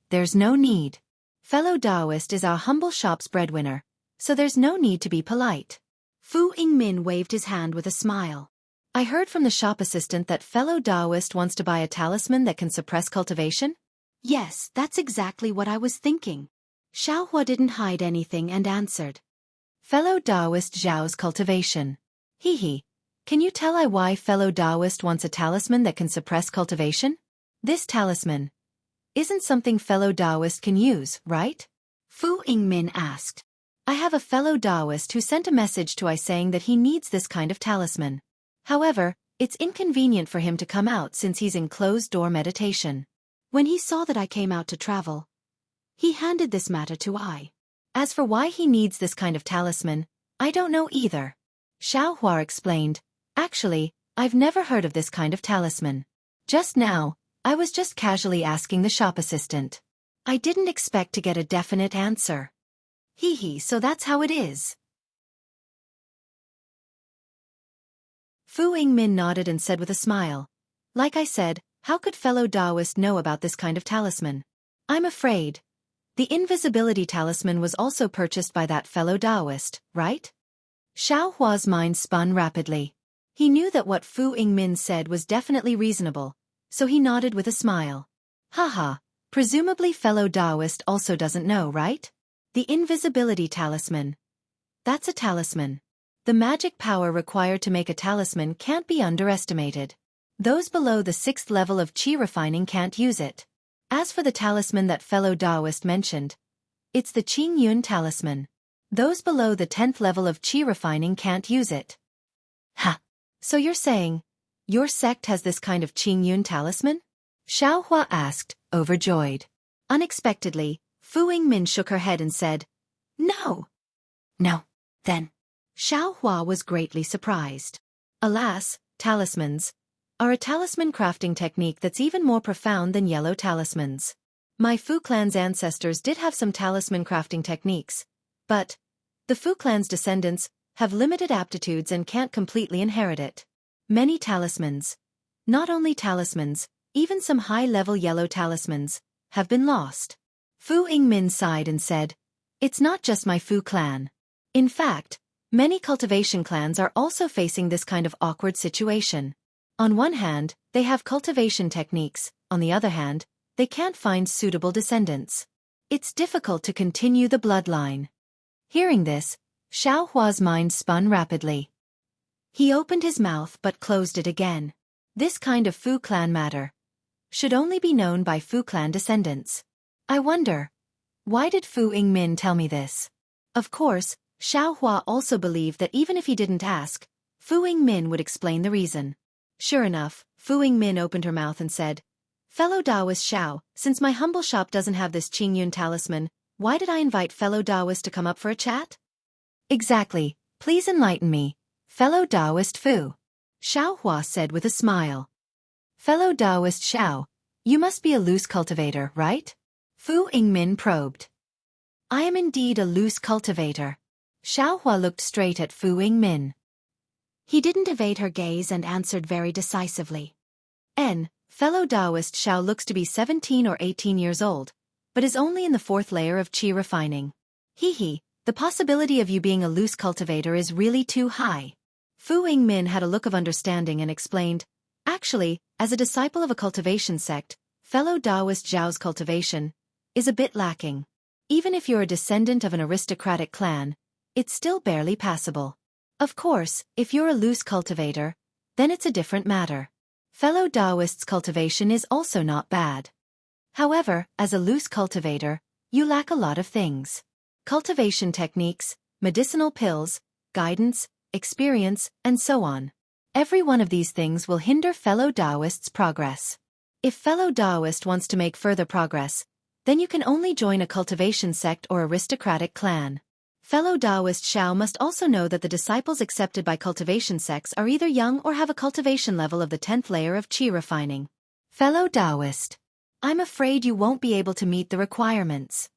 There's no need. Fellow Taoist is our humble shop's breadwinner, so there's no need to be polite. Fu Yingmin waved his hand with a smile. "I heard from the shop assistant that fellow Taoist wants to buy a talisman that can suppress cultivation?" "Yes, that's exactly what I was thinking." Xiaohua didn't hide anything and answered, "Fellow Taoist Zhao's cultivation." Can you tell I why fellow Taoist wants a talisman that can suppress cultivation? This talisman isn't something fellow Taoist can use, right? Fu Yingmin asked. "I have a fellow Taoist who sent a message to I saying that he needs this kind of talisman. However, it's inconvenient for him to come out since he's in closed-door meditation. When he saw that I came out to travel, he handed this matter to I. As for why he needs this kind of talisman, I don't know either." Xiaohua explained, "Actually, I've never heard of this kind of talisman. Just now, I was just casually asking the shop assistant. I didn't expect to get a definite answer." So that's how it is." Fu Yingmin nodded and said with a smile, "Like I said, how could fellow Taoist know about this kind of talisman? I'm afraid the invisibility talisman was also purchased by that fellow Taoist, right?" Xiaohua's mind spun rapidly. He knew that what Fu Yingmin said was definitely reasonable, so he nodded with a smile. Presumably fellow Taoist also doesn't know, right? The invisibility talisman. That's a talisman. The magic power required to make a talisman can't be underestimated. Those below the 6th level of qi refining can't use it. As for the talisman that fellow Taoist mentioned, it's the Qingyun talisman. Those below the 10th level of qi refining can't use it. So you're saying, your sect has this kind of Qingyun talisman? Xiaohua asked, overjoyed. Unexpectedly, Fu Yingmin shook her head and said, "No." "No, then." Xiaohua was greatly surprised. Alas, talismans are a talisman crafting technique that's even more profound than yellow talismans. My Fu clan's ancestors did have some talisman crafting techniques, but the Fu clan's descendants have limited aptitudes and can't completely inherit it. Many talismans. Not only talismans, even some high-level yellow talismans, have been lost. Fu Yingmin sighed and said, "It's not just my Fu clan. In fact, many cultivation clans are also facing this kind of awkward situation. On one hand, they have cultivation techniques, on the other hand, they can't find suitable descendants. It's difficult to continue the bloodline." Hearing this, Xiao Hua's mind spun rapidly. He opened his mouth but closed it again. This kind of Fu clan matter should only be known by Fu clan descendants. I wonder, why did Fu Yingmin tell me this? Of course, Xiao Hua also believed that even if he didn't ask, Fu Yingmin would explain the reason. Sure enough, Fu Yingmin opened her mouth and said, "Fellow Taoist Xiao, since my humble shop doesn't have this Qingyun talisman, why did I invite fellow Taoist to come up for a chat?" "Exactly, please enlighten me, fellow Taoist Fu," Xiao Hua said with a smile. "Fellow Taoist Xiao, you must be a loose cultivator, right?" Fu Yingmin probed. "I am indeed a loose cultivator." Xiao Hua looked straight at Fu Yingmin. He didn't evade her gaze and answered very decisively. Fellow Taoist Xiao looks to be 17 or 18 years old, but is only in the 4th layer of qi refining. The possibility of you being a loose cultivator is really too high." Fu Yingmin had a look of understanding and explained, "Actually, as a disciple of a cultivation sect, fellow Taoist Zhao's cultivation is a bit lacking. Even if you're a descendant of an aristocratic clan, it's still barely passable. Of course, if you're a loose cultivator, then it's a different matter. Fellow Taoist's cultivation is also not bad. However, as a loose cultivator, you lack a lot of things. Cultivation techniques, medicinal pills, guidance, experience, and so on. Every one of these things will hinder fellow Taoist's progress. If fellow Taoist wants to make further progress, then you can only join a cultivation sect or aristocratic clan. Fellow Taoist Xiao must also know that the disciples accepted by cultivation sects are either young or have a cultivation level of the 10th layer of qi refining. Fellow Taoist, I'm afraid you won't be able to meet the requirements."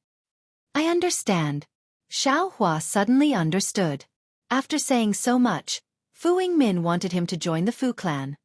"I understand." Xiao Hua suddenly understood. After saying so much, Fu Yingmin wanted him to join the Fu clan.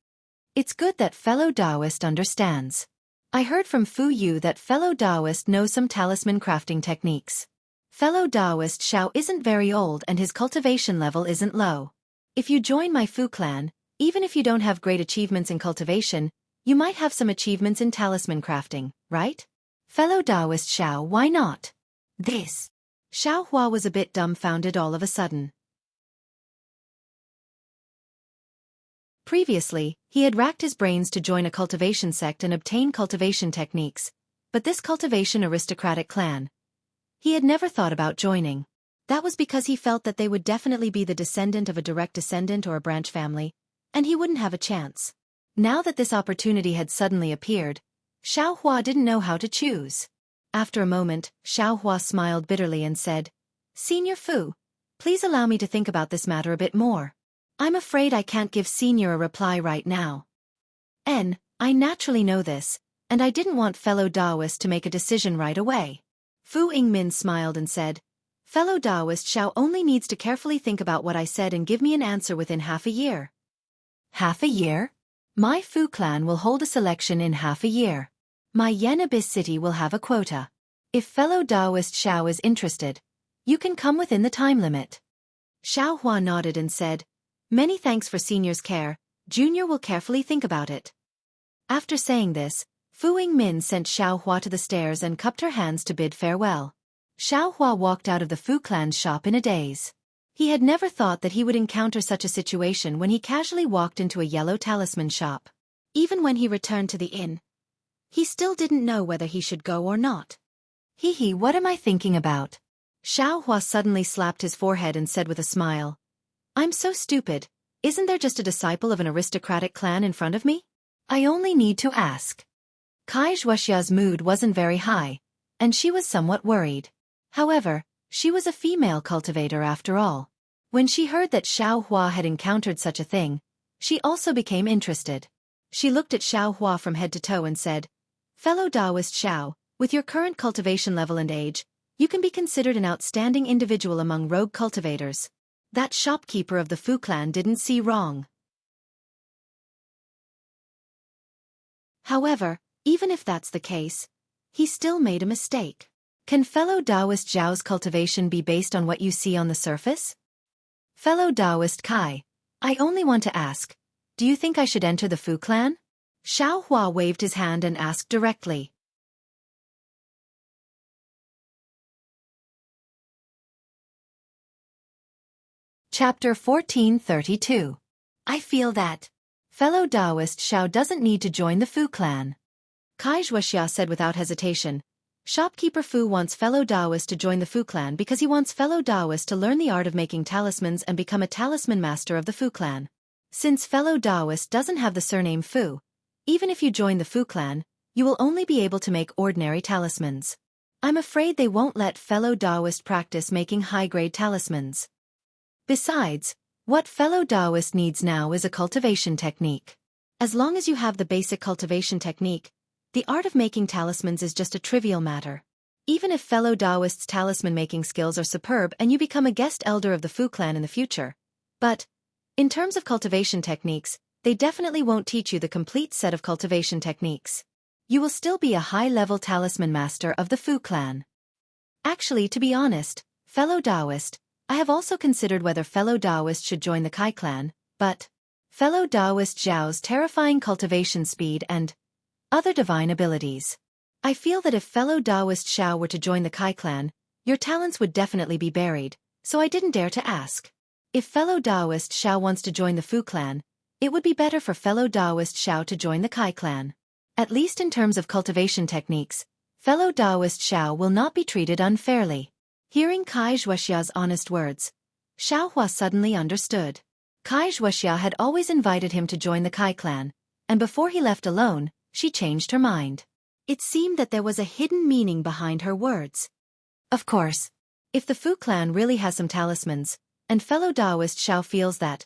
It's good that fellow Taoist understands. I heard from Fu Yu that fellow Taoist knows some talisman crafting techniques. Fellow Taoist Xiao isn't very old and his cultivation level isn't low. If you join my Fu clan, even if you don't have great achievements in cultivation, you might have some achievements in talisman crafting, right? Fellow Taoist Xiao, why not? This. Xiao Hua was a bit dumbfounded all of a sudden. Previously, he had racked his brains to join a cultivation sect and obtain cultivation techniques, but this cultivation aristocratic clan, he had never thought about joining. That was because he felt that they would definitely be the descendant of a direct descendant or a branch family, and he wouldn't have a chance. Now that this opportunity had suddenly appeared, Xiao Hua didn't know how to choose. After a moment, Xiao Hua smiled bitterly and said, "Senior Fu, please allow me to think about this matter a bit more. I'm afraid I can't give Senior a reply right now. I naturally know this, and I didn't want fellow Taoist to make a decision right away." Fu Yingmin smiled and said, "Fellow Taoist Xiao only needs to carefully think about what I said and give me an answer within half a year." "Half a year? My Fu clan will hold a selection in half a year. My Yen Abyss city will have a quota. If fellow Taoist Xiao is interested, you can come within the time limit." Xiao Hua nodded and said, "Many thanks for Senior's care, Junior will carefully think about it." After saying this, Fu Yingmin sent Xiao Hua to the stairs and cupped her hands to bid farewell. Xiao Hua walked out of the Fu clan's shop in a daze. He had never thought that he would encounter such a situation when he casually walked into a yellow talisman shop. Even when he returned to the inn, he still didn't know whether he should go or not. What am I thinking about?" Xiao Hua suddenly slapped his forehead and said with a smile, "I'm so stupid, isn't there just a disciple of an aristocratic clan in front of me? I only need to ask." Kai Wuxia's mood wasn't very high, and she was somewhat worried. However, she was a female cultivator after all. When she heard that Xiao Hua had encountered such a thing, she also became interested. She looked at Xiao Hua from head to toe and said, "Fellow Taoist Xiao, with your current cultivation level and age, you can be considered an outstanding individual among rogue cultivators." That shopkeeper of the Fu clan didn't see wrong. However, even if that's the case, he still made a mistake. Can fellow Taoist Zhao's cultivation be based on what you see on the surface? Fellow Taoist Kai, I only want to ask, do you think I should enter the Fu clan? Xiao Hua waved his hand and asked directly. Chapter 1432. I feel that fellow Taoist Xiao doesn't need to join the Fu clan. Kai Wuxia said without hesitation. Shopkeeper Fu wants fellow Taoist to join the Fu clan because he wants fellow Taoist to learn the art of making talismans and become a talisman master of the Fu clan. Since fellow Taoist doesn't have the surname Fu, even if you join the Fu clan, you will only be able to make ordinary talismans. I'm afraid they won't let fellow Taoist practice making high-grade talismans. Besides, what fellow Taoist needs now is a cultivation technique. As long as you have the basic cultivation technique, the art of making talismans is just a trivial matter. Even if fellow Taoist's talisman-making skills are superb and you become a guest elder of the Fu clan in the future. But, in terms of cultivation techniques, they definitely won't teach you the complete set of cultivation techniques. You will still be a high-level talisman master of the Fu clan. Actually, to be honest, fellow Taoist, I have also considered whether fellow Taoist should join the Kai clan, but fellow Taoist Zhao's terrifying cultivation speed and other divine abilities. I feel that if fellow Taoist Xiao were to join the Kai clan, your talents would definitely be buried, so I didn't dare to ask. If fellow Taoist Xiao wants to join the Fu clan, it would be better for fellow Taoist Xiao to join the Kai clan. At least in terms of cultivation techniques, fellow Taoist Xiao will not be treated unfairly. Hearing Kai Wuxia's honest words, Xiao Hua suddenly understood. Kai Wuxia had always invited him to join the Kai clan, and before he left alone, she changed her mind. It seemed that there was a hidden meaning behind her words. Of course, if the Fu clan really has some talismans, and fellow Taoist Xiao feels that,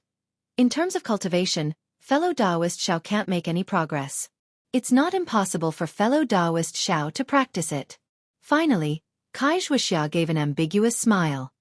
in terms of cultivation, fellow Taoist Xiao can't make any progress. It's not impossible for fellow Taoist Xiao to practice it. Finally, Kai Wuxia gave an ambiguous smile.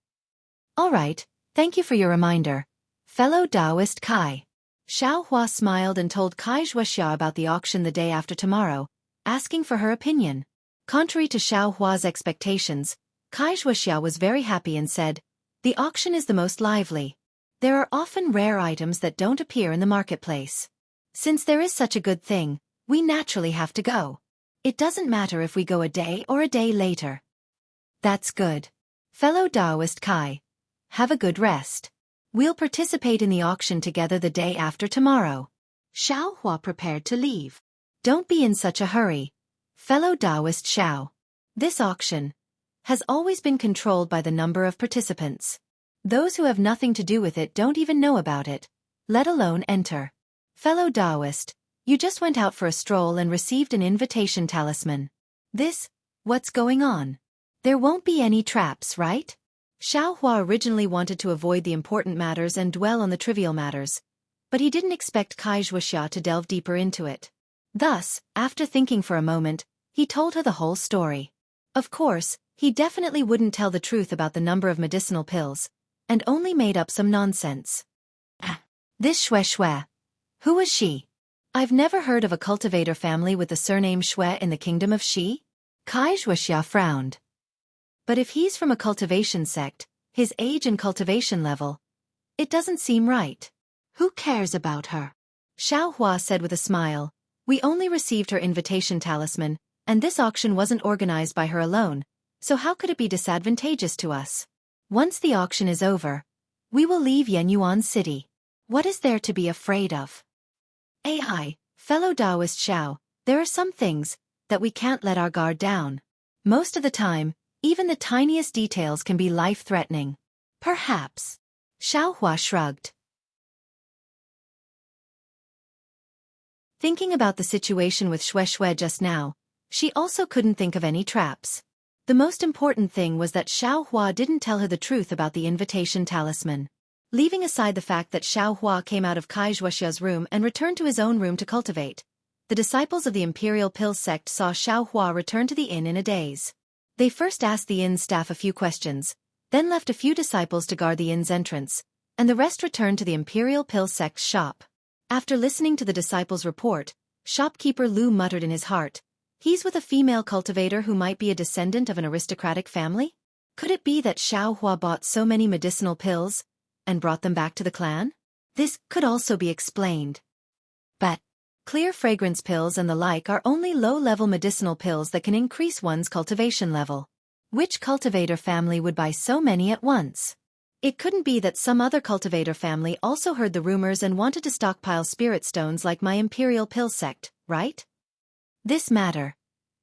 All right, thank you for your reminder, fellow Taoist Kai. Xiao Hua smiled and told Kai Wuxia about the auction the day after tomorrow, asking for her opinion. Contrary to Xiao Hua's expectations, Kai Wuxia was very happy and said, "The auction is the most lively. There are often rare items that don't appear in the marketplace. Since there is such a good thing, we naturally have to go. It doesn't matter if we go a day or a day later." That's good. Fellow Taoist Kai, have a good rest. We'll participate in the auction together the day after tomorrow. Xiao Hua prepared to leave. Don't be in such a hurry, fellow Taoist Xiao. This auction has always been controlled by the number of participants. Those who have nothing to do with it don't even know about it, let alone enter. Fellow Taoist, you just went out for a stroll and received an invitation talisman. What's going on? There won't be any traps, right? Xiao Hua originally wanted to avoid the important matters and dwell on the trivial matters, but he didn't expect Kai Wuxia to delve deeper into it. Thus, after thinking for a moment, he told her the whole story. Of course, he definitely wouldn't tell the truth about the number of medicinal pills, and only made up some nonsense. This Xue. Who was she? I've never heard of a cultivator family with the surname Xue in the kingdom of Xi. Kai Wuxia frowned. But if he's from a cultivation sect, his age and cultivation level, it doesn't seem right. Who cares about her? Xiao Hua said with a smile. We only received her invitation talisman, and this auction wasn't organized by her alone, so how could it be disadvantageous to us? Once the auction is over, we will leave Yenyuan City. What is there to be afraid of? Fellow Taoist Xiao, there are some things that we can't let our guard down. Most of the time, even the tiniest details can be life-threatening. Perhaps. Xiao Hua shrugged. Thinking about the situation with Xue just now, she also couldn't think of any traps. The most important thing was that Xiao Hua didn't tell her the truth about the invitation talisman. Leaving aside the fact that Xiao Hua came out of Kai Wuxia's room and returned to his own room to cultivate, the disciples of the Imperial Pill sect saw Xiao Hua return to the inn in a daze. They first asked the inn's staff a few questions, then left a few disciples to guard the inn's entrance, and the rest returned to the Imperial Pill sect's shop. After listening to the disciples' report, Shopkeeper Lu muttered in his heart. He's with a female cultivator who might be a descendant of an aristocratic family? Could it be that Xiao Hua bought so many medicinal pills and brought them back to the clan? This could also be explained. But clear fragrance pills and the like are only low-level medicinal pills that can increase one's cultivation level. Which cultivator family would buy so many at once? It couldn't be that some other cultivator family also heard the rumors and wanted to stockpile spirit stones like my imperial pill sect, right? This matter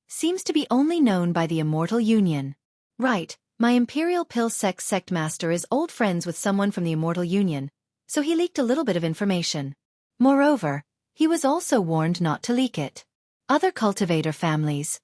seems to be only known by the Immortal Union. Right, my imperial pill sect master is old friends with someone from the Immortal Union, so he leaked a little bit of information. Moreover, he was also warned not to leak it. Other cultivator families.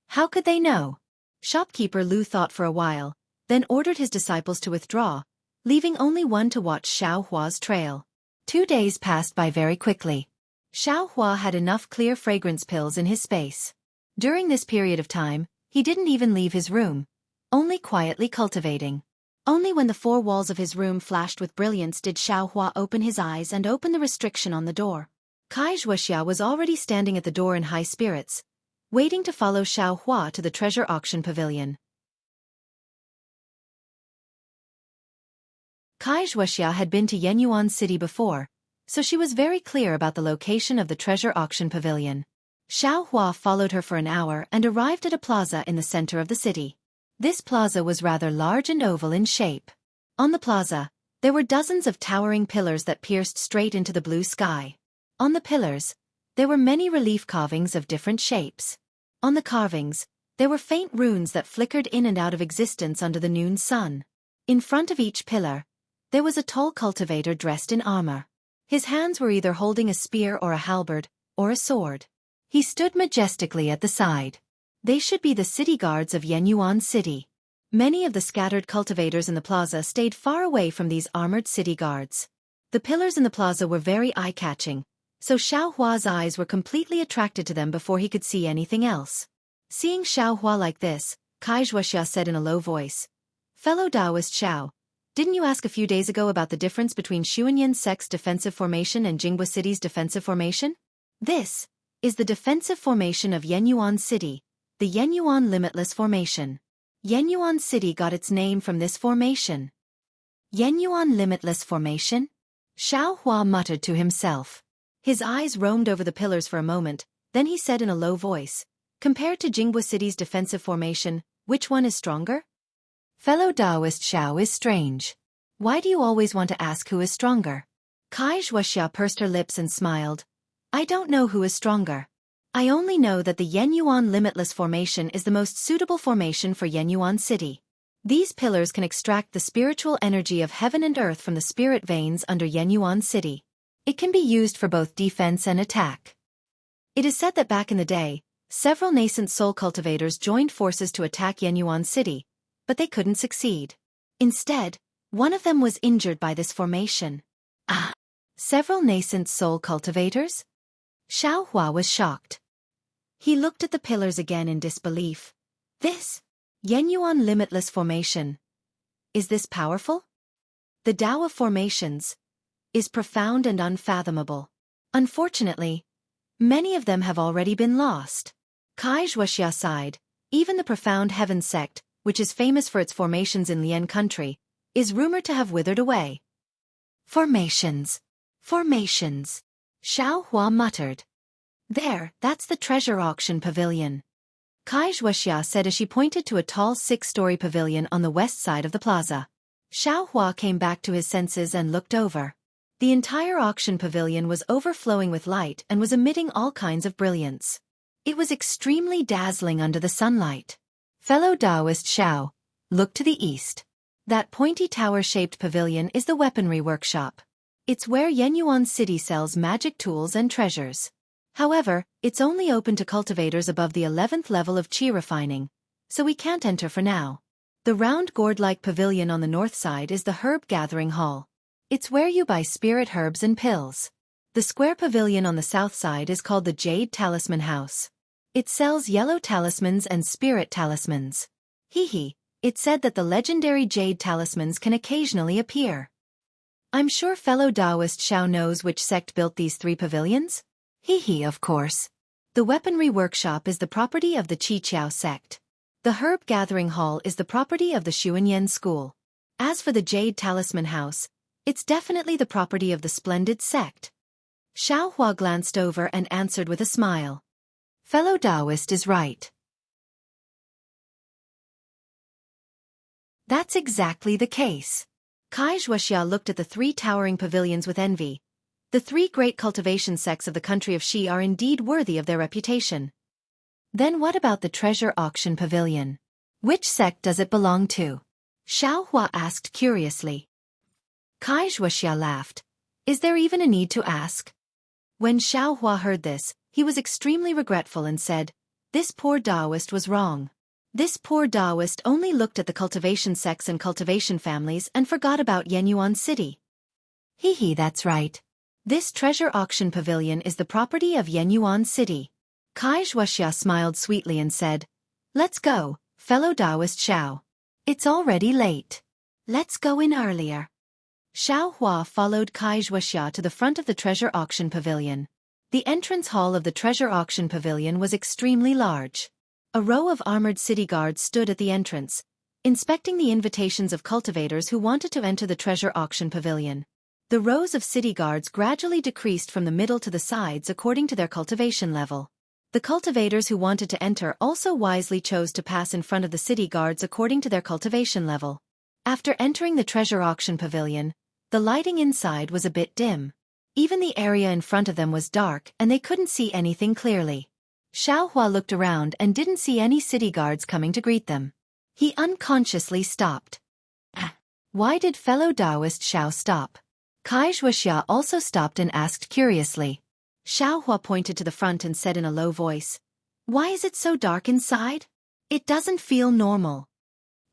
How could they know? Shopkeeper Lu thought for a while, then ordered his disciples to withdraw, leaving only one to watch Xiao Hua's trail. 2 days passed by very quickly. Xiao Hua had enough clear fragrance pills in his space. During this period of time, he didn't even leave his room, only quietly cultivating. Only when the 4 walls of his room flashed with brilliance did Xiao Hua open his eyes and open the restriction on the door. Wuxia was already standing at the door in high spirits, waiting to follow Xiao Hua to the treasure auction pavilion. Wuxia had been to Yenyuan City before, so she was very clear about the location of the treasure auction pavilion. Xiao Hua followed her for an hour and arrived at a plaza in the center of the city. This plaza was rather large and oval in shape. On the plaza, there were dozens of towering pillars that pierced straight into the blue sky. On the pillars, there were many relief carvings of different shapes. On the carvings, there were faint runes that flickered in and out of existence under the noon sun. In front of each pillar, there was a tall cultivator dressed in armor. His hands were either holding a spear or a halberd, or a sword. He stood majestically at the side. They should be the city guards of Yenyuan City. Many of the scattered cultivators in the plaza stayed far away from these armored city guards. The pillars in the plaza were very eye-catching, so Xiao Hua's eyes were completely attracted to them before he could see anything else. Seeing Xiao Hua like this, Wuxia said in a low voice, "Fellow Taoist Xiao, didn't you ask a few days ago about the difference between Xuanyan sect's defensive formation and Jianghu City's defensive formation? This is the defensive formation of Yenyuan City, the Yenyuan Limitless Formation. Yenyuan City got its name from this formation." Yenyuan Limitless Formation? Xiao Hua muttered to himself. His eyes roamed over the pillars for a moment, then he said in a low voice, "Compared to Jianghu City's defensive formation, which one is stronger?" Fellow Taoist Xiao is strange. Why do you always want to ask who is stronger? Wuxia pursed her lips and smiled. I don't know who is stronger. I only know that the Yenyuan Limitless Formation is the most suitable formation for Yenyuan City. These pillars can extract the spiritual energy of heaven and earth from the spirit veins under Yenyuan City. It can be used for both defense and attack. It is said that back in the day, several nascent soul cultivators joined forces to attack Yenyuan City, but they couldn't succeed. Instead, one of them was injured by this formation. Ah! Several nascent soul cultivators? Xiao Hua was shocked. He looked at the pillars again in disbelief. This Yenyuan Limitless Formation. Is this powerful? The Tao of formations is profound and unfathomable. Unfortunately, many of them have already been lost. Wuxia sighed. Even the profound heaven sect, which is famous for its formations in Lian country, is rumored to have withered away. Formations. Formations. Xiao Hua muttered. There, that's the treasure auction pavilion. Wuxia said as she pointed to a tall 6-story pavilion on the west side of the plaza. Xiao Hua came back to his senses and looked over. The entire auction pavilion was overflowing with light and was emitting all kinds of brilliance. It was extremely dazzling under the sunlight. Fellow Taoist Xiao, look to the east. That pointy tower-shaped pavilion is the weaponry workshop. It's where Yenyuan City sells magic tools and treasures. However, it's only open to cultivators above the 11th level of qi refining, so we can't enter for now. The round gourd-like pavilion on the north side is the herb gathering hall. It's where you buy spirit herbs and pills. The square pavilion on the south side is called the Jade Talisman House. It sells yellow talismans and spirit talismans. It said that the legendary jade talismans can occasionally appear. I'm sure fellow Taoist Xiao knows which sect built these 3 pavilions? Hee, of course. The weaponry workshop is the property of the Qiqiao sect. The herb gathering hall is the property of the Xuanyan school. As for the Jade Talisman House, it's definitely the property of the Splendid sect. Xiaohua glanced over and answered with a smile. Fellow Taoist is right. That's exactly the case. Wuxia looked at the 3 towering pavilions with envy. The 3 great cultivation sects of the country of Xi are indeed worthy of their reputation. Then what about the treasure auction pavilion? Which sect does it belong to? Xiaohua asked curiously. Wuxia laughed. Is there even a need to ask? When Xiaohua heard this, he was extremely regretful and said, this poor Taoist was wrong. This poor Taoist only looked at the cultivation sects and cultivation families and forgot about Yenyuan City. Hee, that's right. This treasure auction pavilion is the property of Yenyuan City. Wuxia smiled sweetly and said, let's go, fellow Taoist Xiao. It's already late. Let's go in earlier. Xiaohua followed Wuxia to the front of the treasure auction pavilion. The entrance hall of the treasure auction pavilion was extremely large. A row of armored city guards stood at the entrance, inspecting the invitations of cultivators who wanted to enter the treasure auction pavilion. The rows of city guards gradually decreased from the middle to the sides according to their cultivation level. The cultivators who wanted to enter also wisely chose to pass in front of the city guards according to their cultivation level. After entering the treasure auction pavilion, the lighting inside was a bit dim. Even the area in front of them was dark and they couldn't see anything clearly. Xiaohua looked around and didn't see any city guards coming to greet them. He unconsciously stopped. Why did fellow Taoist Xiao stop? Wuxia also stopped and asked curiously. Xiaohua pointed to the front and said in a low voice, why is it so dark inside? It doesn't feel normal.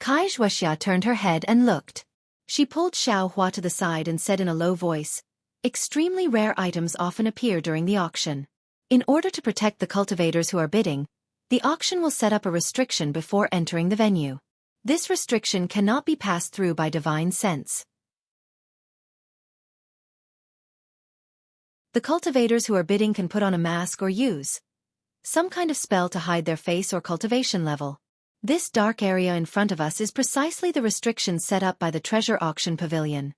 Wuxia turned her head and looked. She pulled Xiaohua to the side and said in a low voice, extremely rare items often appear during the auction. In order to protect the cultivators who are bidding, the auction will set up a restriction before entering the venue. This restriction cannot be passed through by divine sense. The cultivators who are bidding can put on a mask or use some kind of spell to hide their face or cultivation level. This dark area in front of us is precisely the restriction set up by the treasure auction pavilion.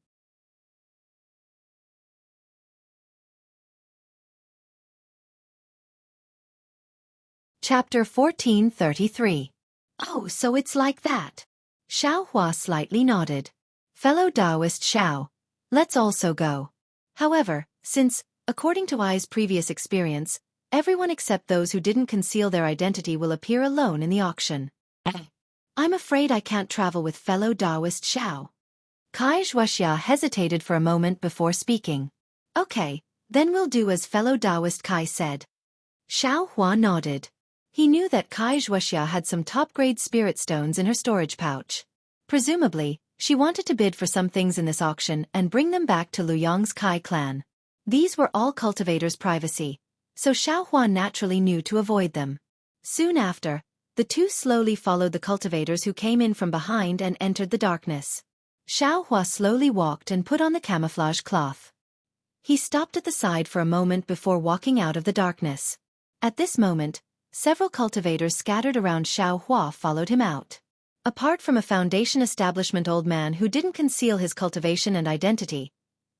Chapter 1433. Oh, so it's like that. Xiaohua slightly nodded. Fellow Taoist Xiao, let's also go. However, since, according to Ai's previous experience, everyone except those who didn't conceal their identity will appear alone in the auction. I'm afraid I can't travel with fellow Taoist Xiao. Wuxia hesitated for a moment before speaking. Okay, then we'll do as fellow Taoist Kai said. Xiaohua nodded. He knew that Wuxia had some top-grade spirit stones in her storage pouch. Presumably, she wanted to bid for some things in this auction and bring them back to Luyang's Kai clan. These were all cultivators' privacy, so Xiaohua naturally knew to avoid them. Soon after, the two slowly followed the cultivators who came in from behind and entered the darkness. Xiaohua slowly walked and put on the camouflage cloth. He stopped at the side for a moment before walking out of the darkness. At this moment, several cultivators scattered around Xiaohua followed him out. Apart from a foundation establishment old man who didn't conceal his cultivation and identity,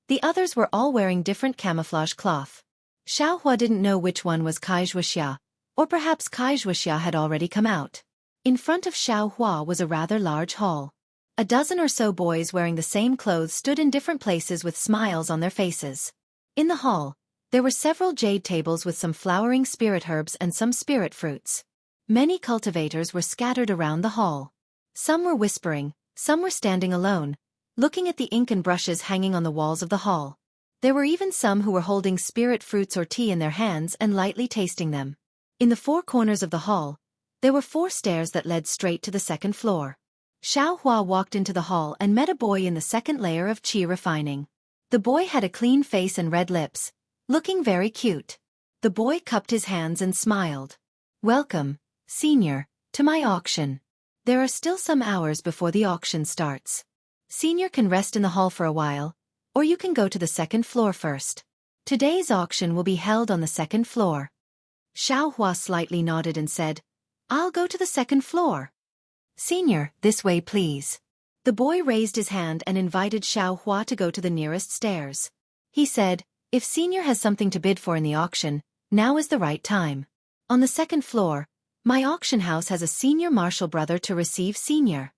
the others were all wearing different camouflage cloth. Xiaohua didn't know which one was Wuxia, or perhaps Wuxia had already come out. In front of Xiaohua was a rather large hall. A dozen or so boys wearing the same clothes stood in different places with smiles on their faces. In the hall, there were several jade tables with some flowering spirit herbs and some spirit fruits. Many cultivators were scattered around the hall. Some were whispering, some were standing alone, looking at the ink and brushes hanging on the walls of the hall. There were even some who were holding spirit fruits or tea in their hands and lightly tasting them. In the four corners of the hall, there were 4 stairs that led straight to the second floor. Xiaohua walked into the hall and met a boy in the second layer of qi refining. The boy had a clean face and red lips, looking very cute. The boy cupped his hands and smiled. Welcome, Senior, to my auction. There are still some hours before the auction starts. Senior can rest in the hall for a while, or you can go to the second floor first. Today's auction will be held on the second floor. Xiaohua slightly nodded and said, I'll go to the second floor. Senior, this way please. The boy raised his hand and invited Xiaohua to go to the nearest stairs. He said, if Senior has something to bid for in the auction, now is the right time. On the second floor, my auction house has a senior martial brother to receive Senior.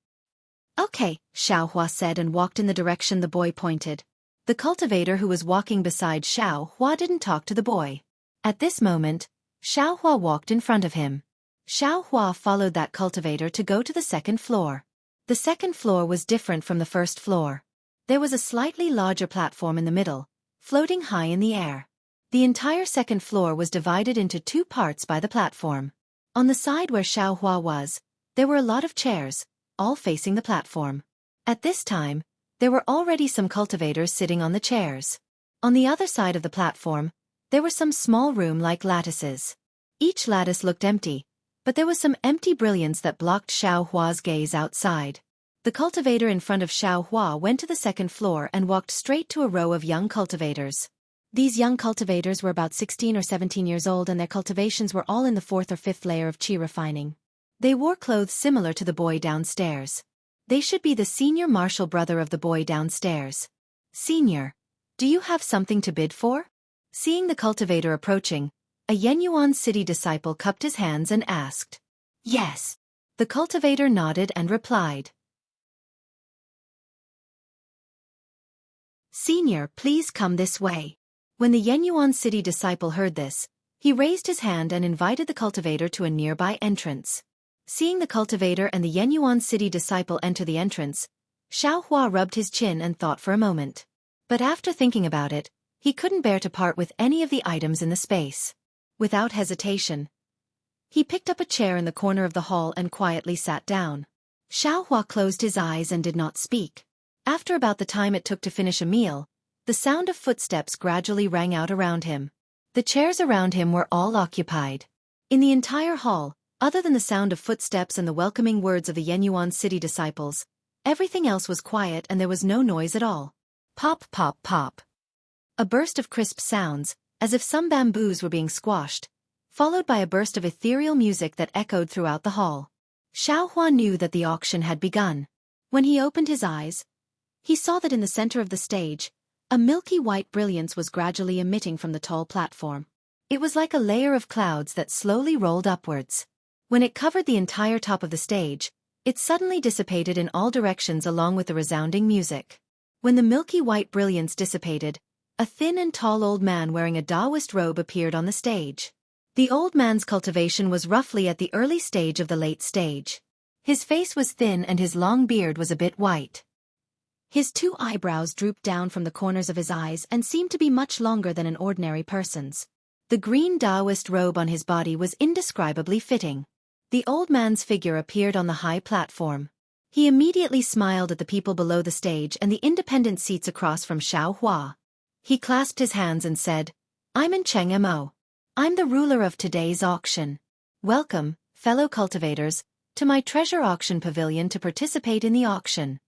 Okay, Xiaohua said and walked in the direction the boy pointed. The cultivator who was walking beside Xiaohua didn't talk to the boy. At this moment, Xiaohua walked in front of him. Xiaohua followed that cultivator to go to the second floor. The second floor was different from the first floor. There was a slightly larger platform in the middle, floating high in the air. The entire second floor was divided into two parts by the platform. On the side where Xiaohua was, there were a lot of chairs, all facing the platform. At this time, there were already some cultivators sitting on the chairs. On the other side of the platform, there were some small room-like lattices. Each lattice looked empty, but there was some empty brilliance that blocked Xiaohua's gaze outside. The cultivator in front of Xiaohua went to the second floor and walked straight to a row of young cultivators. These young cultivators were about 16 or 17 years old and their cultivations were all in the 4th or 5th layer of qi refining. They wore clothes similar to the boy downstairs. They should be the senior martial brother of the boy downstairs. Senior, do you have something to bid for? Seeing the cultivator approaching, a Yenyuan city disciple cupped his hands and asked. Yes. The cultivator nodded and replied. Senior, please come this way. When the Yenyuan city disciple heard this, he raised his hand and invited the cultivator to a nearby entrance. Seeing the cultivator and the Yenyuan city disciple enter the entrance, Xiaohua rubbed his chin and thought for a moment. But after thinking about it, he couldn't bear to part with any of the items in the space. Without hesitation, he picked up a chair in the corner of the hall and quietly sat down. Xiaohua closed his eyes and did not speak. After about the time it took to finish a meal, the sound of footsteps gradually rang out around him. The chairs around him were all occupied. In the entire hall, other than the sound of footsteps and the welcoming words of the Yenyuan city disciples, everything else was quiet and there was no noise at all. Pop, pop, pop. A burst of crisp sounds, as if some bamboos were being squashed, followed by a burst of ethereal music that echoed throughout the hall. Xiaohua knew that the auction had begun. When he opened his eyes, he saw that in the center of the stage, a milky white brilliance was gradually emitting from the tall platform. It was like a layer of clouds that slowly rolled upwards. When it covered the entire top of the stage, it suddenly dissipated in all directions along with the resounding music. When the milky white brilliance dissipated, a thin and tall old man wearing a Taoist robe appeared on the stage. The old man's cultivation was roughly at the early stage of the late stage. His face was thin and his long beard was a bit white. His two eyebrows drooped down from the corners of his eyes and seemed to be much longer than an ordinary person's. The green Taoist robe on his body was indescribably fitting. The old man's figure appeared on the high platform. He immediately smiled at the people below the stage and the independent seats across from Xiaohua. He clasped his hands and said, I'm in Cheng Mo. I'm the ruler of today's auction. Welcome, fellow cultivators, to my treasure auction pavilion to participate in the auction.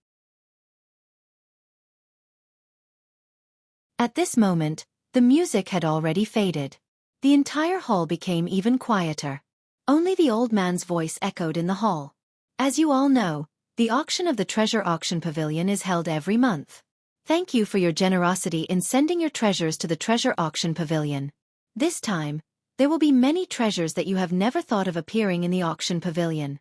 At this moment, the music had already faded. The entire hall became even quieter. Only the old man's voice echoed in the hall. As you all know, the auction of the treasure auction pavilion is held every month. Thank you for your generosity in sending your treasures to the treasure auction pavilion. This time, there will be many treasures that you have never thought of appearing in the auction pavilion.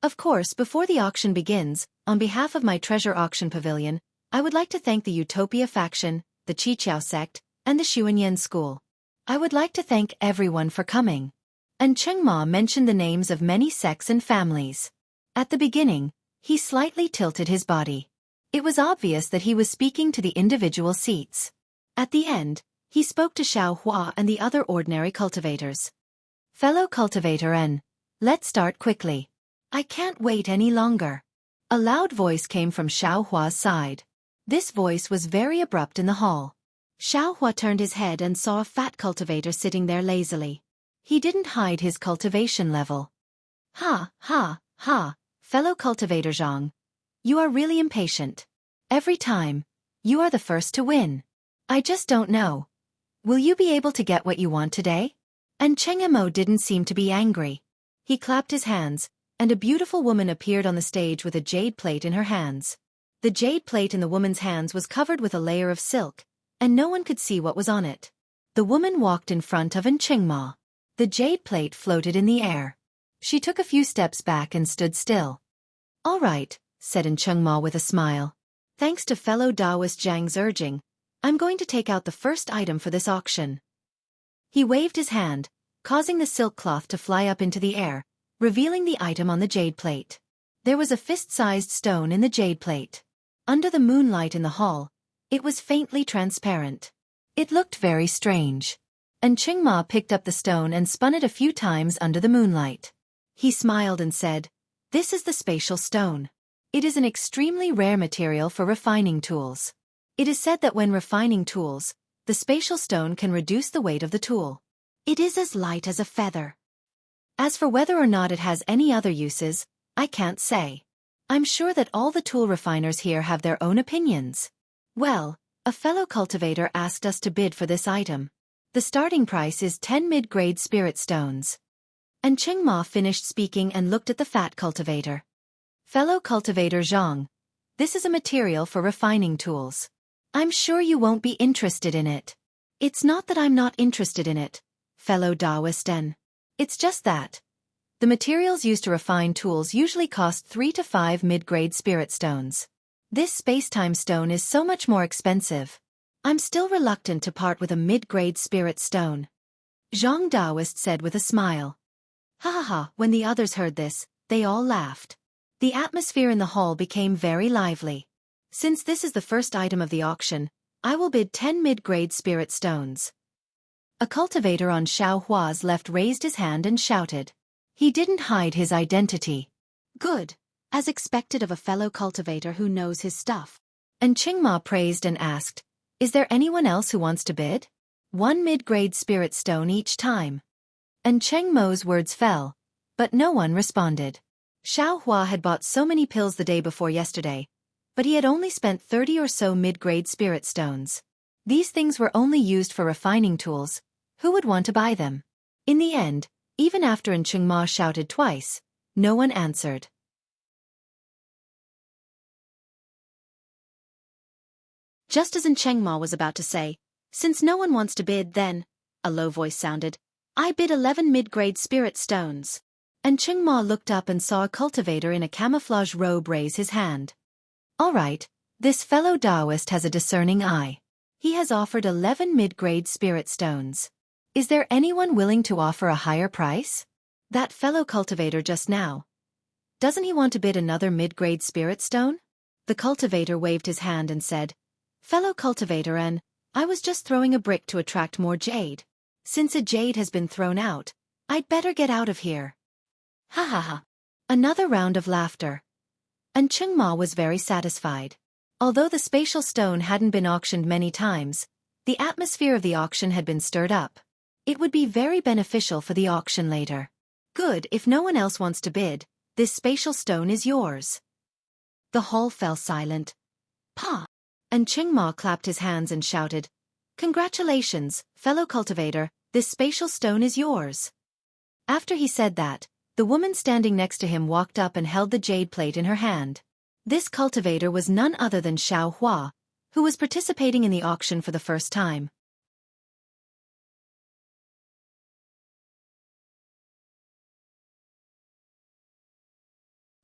Of course, before the auction begins, on behalf of my treasure auction pavilion, I would like to thank the Utopia faction, the Qiqiao sect, and the Xuanyan school. I would like to thank everyone for coming. And Cheng Ma mentioned the names of many sects and families. At the beginning, he slightly tilted his body. It was obvious that he was speaking to the individual seats. At the end, he spoke to Xiaohua and the other ordinary cultivators. Fellow cultivator N, let's start quickly. I can't wait any longer. A loud voice came from Xiaohua's side. This voice was very abrupt in the hall. Xiaohua turned his head and saw a fat cultivator sitting there lazily. He didn't hide his cultivation level. Ha, ha, ha, fellow cultivator Zhang. You are really impatient. Every time, you are the first to win. I just don't know. Will you be able to get what you want today? And Cheng Mo didn't seem to be angry. He clapped his hands, and a beautiful woman appeared on the stage with a jade plate in her hands. The jade plate in the woman's hands was covered with a layer of silk, and no one could see what was on it. The woman walked in front of Cheng Mo. The jade plate floated in the air. She took a few steps back and stood still. "All right," said Cheng Mo with a smile. "Thanks to fellow Taoist Zhang's urging, I'm going to take out the first item for this auction." He waved his hand, causing the silk cloth to fly up into the air, revealing the item on the jade plate. There was a fist-sized stone in the jade plate. Under the moonlight in the hall, it was faintly transparent. It looked very strange. And Cheng Mo picked up the stone and spun it a few times under the moonlight. He smiled and said, "This is the spatial stone. It is an extremely rare material for refining tools. It is said that when refining tools, the spatial stone can reduce the weight of the tool. It is as light as a feather. As for whether or not it has any other uses, I can't say. I'm sure that all the tool refiners here have their own opinions." Well, a fellow cultivator asked us to bid for this item. The starting price is 10 mid-grade spirit stones. And Cheng Mo finished speaking and looked at the fat cultivator. "Fellow cultivator Zhang, this is a material for refining tools. I'm sure you won't be interested in it." "It's not that I'm not interested in it, fellow Taoisten. It's just that the materials used to refine tools usually cost 3 to 5 mid-grade spirit stones. This space-time stone is so much more expensive. I'm still reluctant to part with a mid-grade spirit stone," Zhang Taoist said with a smile. Ha ha ha, when the others heard this, they all laughed. The atmosphere in the hall became very lively. "Since this is the first item of the auction, I will bid 10 mid-grade spirit stones." A cultivator on Xiaohua's left raised his hand and shouted. He didn't hide his identity. "Good, as expected of a fellow cultivator who knows his stuff." And Cheng Mo praised and asked, "Is there anyone else who wants to bid? 1 mid-grade spirit stone each time." And Cheng Mo's words fell, but no one responded. Xiaohua had bought so many pills the day before yesterday, but he had only spent 30 or so mid-grade spirit stones. These things were only used for refining tools. Who would want to buy them? In the end, even after Cheng Mo shouted twice, no one answered. Just as Cheng Mo was about to say, "Since no one wants to bid, then," a low voice sounded, "I bid 11 mid-grade spirit stones." And Cheng Mo looked up and saw a cultivator in a camouflage robe raise his hand. "All right, this fellow Taoist has a discerning eye. He has offered 11 mid-grade spirit stones. Is there anyone willing to offer a higher price? That fellow cultivator just now. Doesn't he want to bid another mid-grade spirit stone?" The cultivator waved his hand and said, "Fellow cultivator N, I was just throwing a brick to attract more jade. Since a jade has been thrown out, I'd better get out of here." Ha ha ha. Another round of laughter. And Cheng Mo was very satisfied. Although the spatial stone hadn't been auctioned many times, the atmosphere of the auction had been stirred up. It would be very beneficial for the auction later. "Good, if no one else wants to bid, this spatial stone is yours." The hall fell silent. "Pa!" And Cheng Mo clapped his hands and shouted, "Congratulations, fellow cultivator, this spatial stone is yours." After he said that, the woman standing next to him walked up and held the jade plate in her hand. This cultivator was none other than Xiaohua, who was participating in the auction for the first time.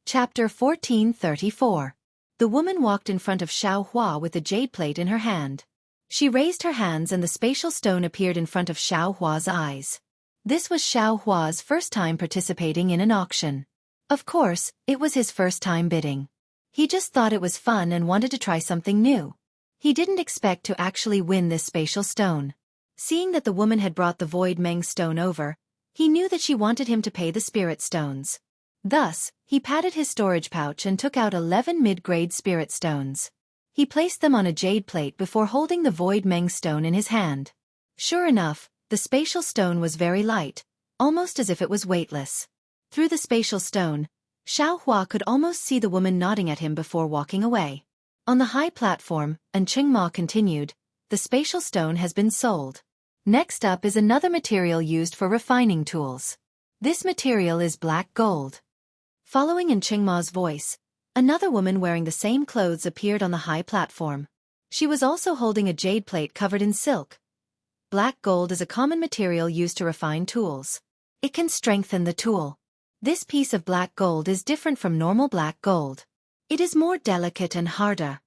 Chapter 1434. The woman walked in front of Xiaohua with the jade plate in her hand. She raised her hands and the spatial stone appeared in front of Xiaohua's eyes. This was Xiaohua's first time participating in an auction. Of course, it was his first time bidding. He just thought it was fun and wanted to try something new. He didn't expect to actually win this spatial stone. Seeing that the woman had brought the Void Meng stone over, he knew that she wanted him to pay the spirit stones. Thus, he patted his storage pouch and took out 11 mid-grade spirit stones. He placed them on a jade plate before holding the Void Meng stone in his hand. Sure enough, the spatial stone was very light, almost as if it was weightless. Through the spatial stone, Xiaohua could almost see the woman nodding at him before walking away. On the high platform, and Cheng Mo continued, "The spatial stone has been sold. Next up is another material used for refining tools. This material is black gold. Following in Qingma's voice, another woman wearing the same clothes appeared on the high platform. She was also holding a jade plate covered in silk. Black gold is a common material used to refine tools. It can strengthen the tool. This piece of black gold is different from normal black gold. It is more delicate and harder.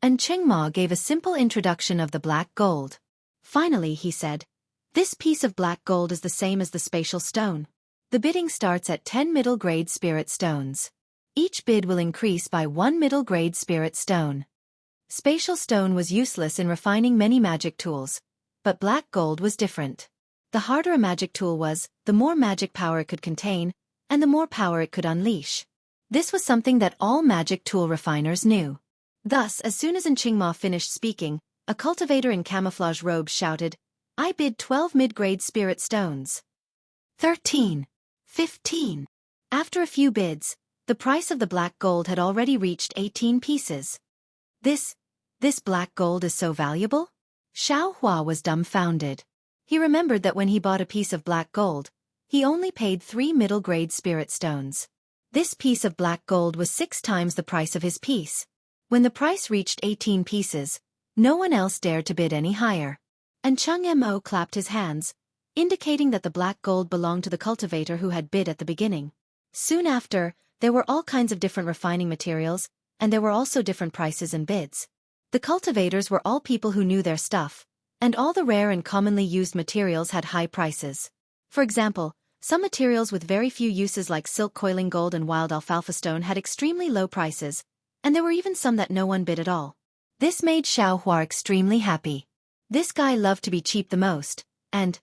And Qingma gave a simple introduction of the black gold. Finally, he said, "This piece of black gold is the same as the spatial stone. The bidding starts at 10 middle-grade spirit stones. Each bid will increase by 1 middle-grade spirit stone." Spatial stone was useless in refining many magic tools, but black gold was different. The harder a magic tool was, the more magic power it could contain, and the more power it could unleash. This was something that all magic tool refiners knew. Thus, as soon as Qingma finished speaking, a cultivator in camouflage robes shouted, "I bid 12 mid-grade spirit stones." 13. 15. After a few bids, the price of the black gold had already reached 18 pieces. This black gold is so valuable? Xianxia was dumbfounded. He remembered that when he bought a piece of black gold, he only paid 3 middle-grade spirit stones. This piece of black gold was 6 times the price of his piece. When the price reached 18 pieces, no one else dared to bid any higher. And Cheng clapped his hands, indicating that the black gold belonged to the cultivator who had bid at the beginning. Soon after, there were all kinds of different refining materials, and there were also different prices and bids. The cultivators were all people who knew their stuff, and all the rare and commonly used materials had high prices. For example, some materials with very few uses like silk coiling gold and wild alfalfa stone had extremely low prices, and there were even some that no one bid at all. This made Xianxia extremely happy. This guy loved to be cheap the most, and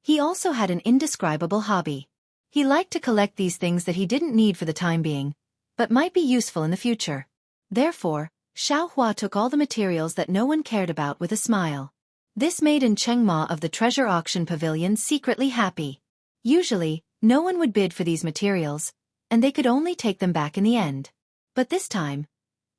he also had an indescribable hobby. He liked to collect these things that he didn't need for the time being, but might be useful in the future. Therefore, Xianxia took all the materials that no one cared about with a smile. This made Qingma of the treasure auction pavilion secretly happy. Usually, no one would bid for these materials, and they could only take them back in the end. But this time,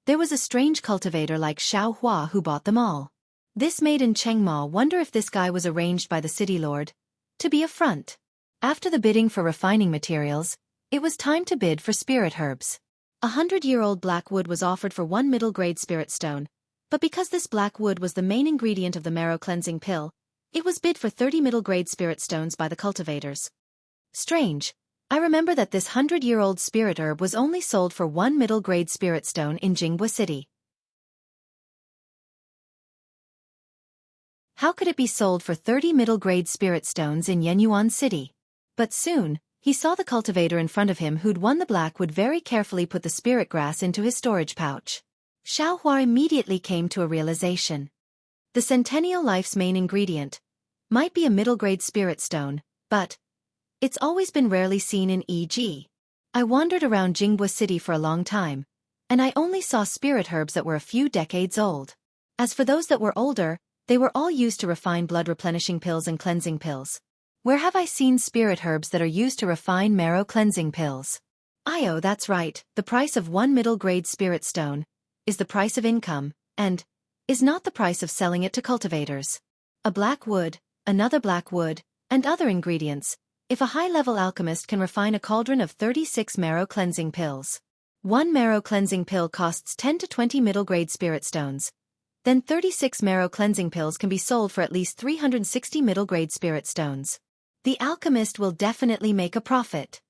there was a strange cultivator like Xianxia who bought them all. This made Qingma wonder if this guy was arranged by the city lord to be a front. After the bidding for refining materials, it was time to bid for spirit herbs. 100-year-old black wood was offered for 1 middle-grade spirit stone, but because this black wood was the main ingredient of the marrow cleansing pill, it was bid for 30 middle-grade spirit stones by the cultivators. Strange. I remember that this 100-year-old spirit herb was only sold for 1 middle-grade spirit stone in Jianghu city. How could it be sold for 30 middle-grade spirit stones in Yenyuan city? But soon, he saw the cultivator in front of him who'd won the black wood very carefully put the spirit grass into his storage pouch. Xianxia immediately came to a realization. The centennial life's main ingredient might be a middle-grade spirit stone, but it's always been rarely seen in E.g. I wandered around Jianghu city for a long time, and I only saw spirit herbs that were a few decades old. As for those that were older, they were all used to refine blood-replenishing pills and cleansing pills. Where have I seen spirit herbs that are used to refine marrow cleansing pills? Oh, that's right, the price of 1 middle-grade spirit stone is the price of income, and is not the price of selling it to cultivators. A black wood, another black wood, and other ingredients. If a high-level alchemist can refine a cauldron of 36 marrow cleansing pills, 1 marrow cleansing pill costs 10 to 20 middle-grade spirit stones. Then 36 marrow cleansing pills can be sold for at least 360 middle-grade spirit stones. The alchemist will definitely make a profit.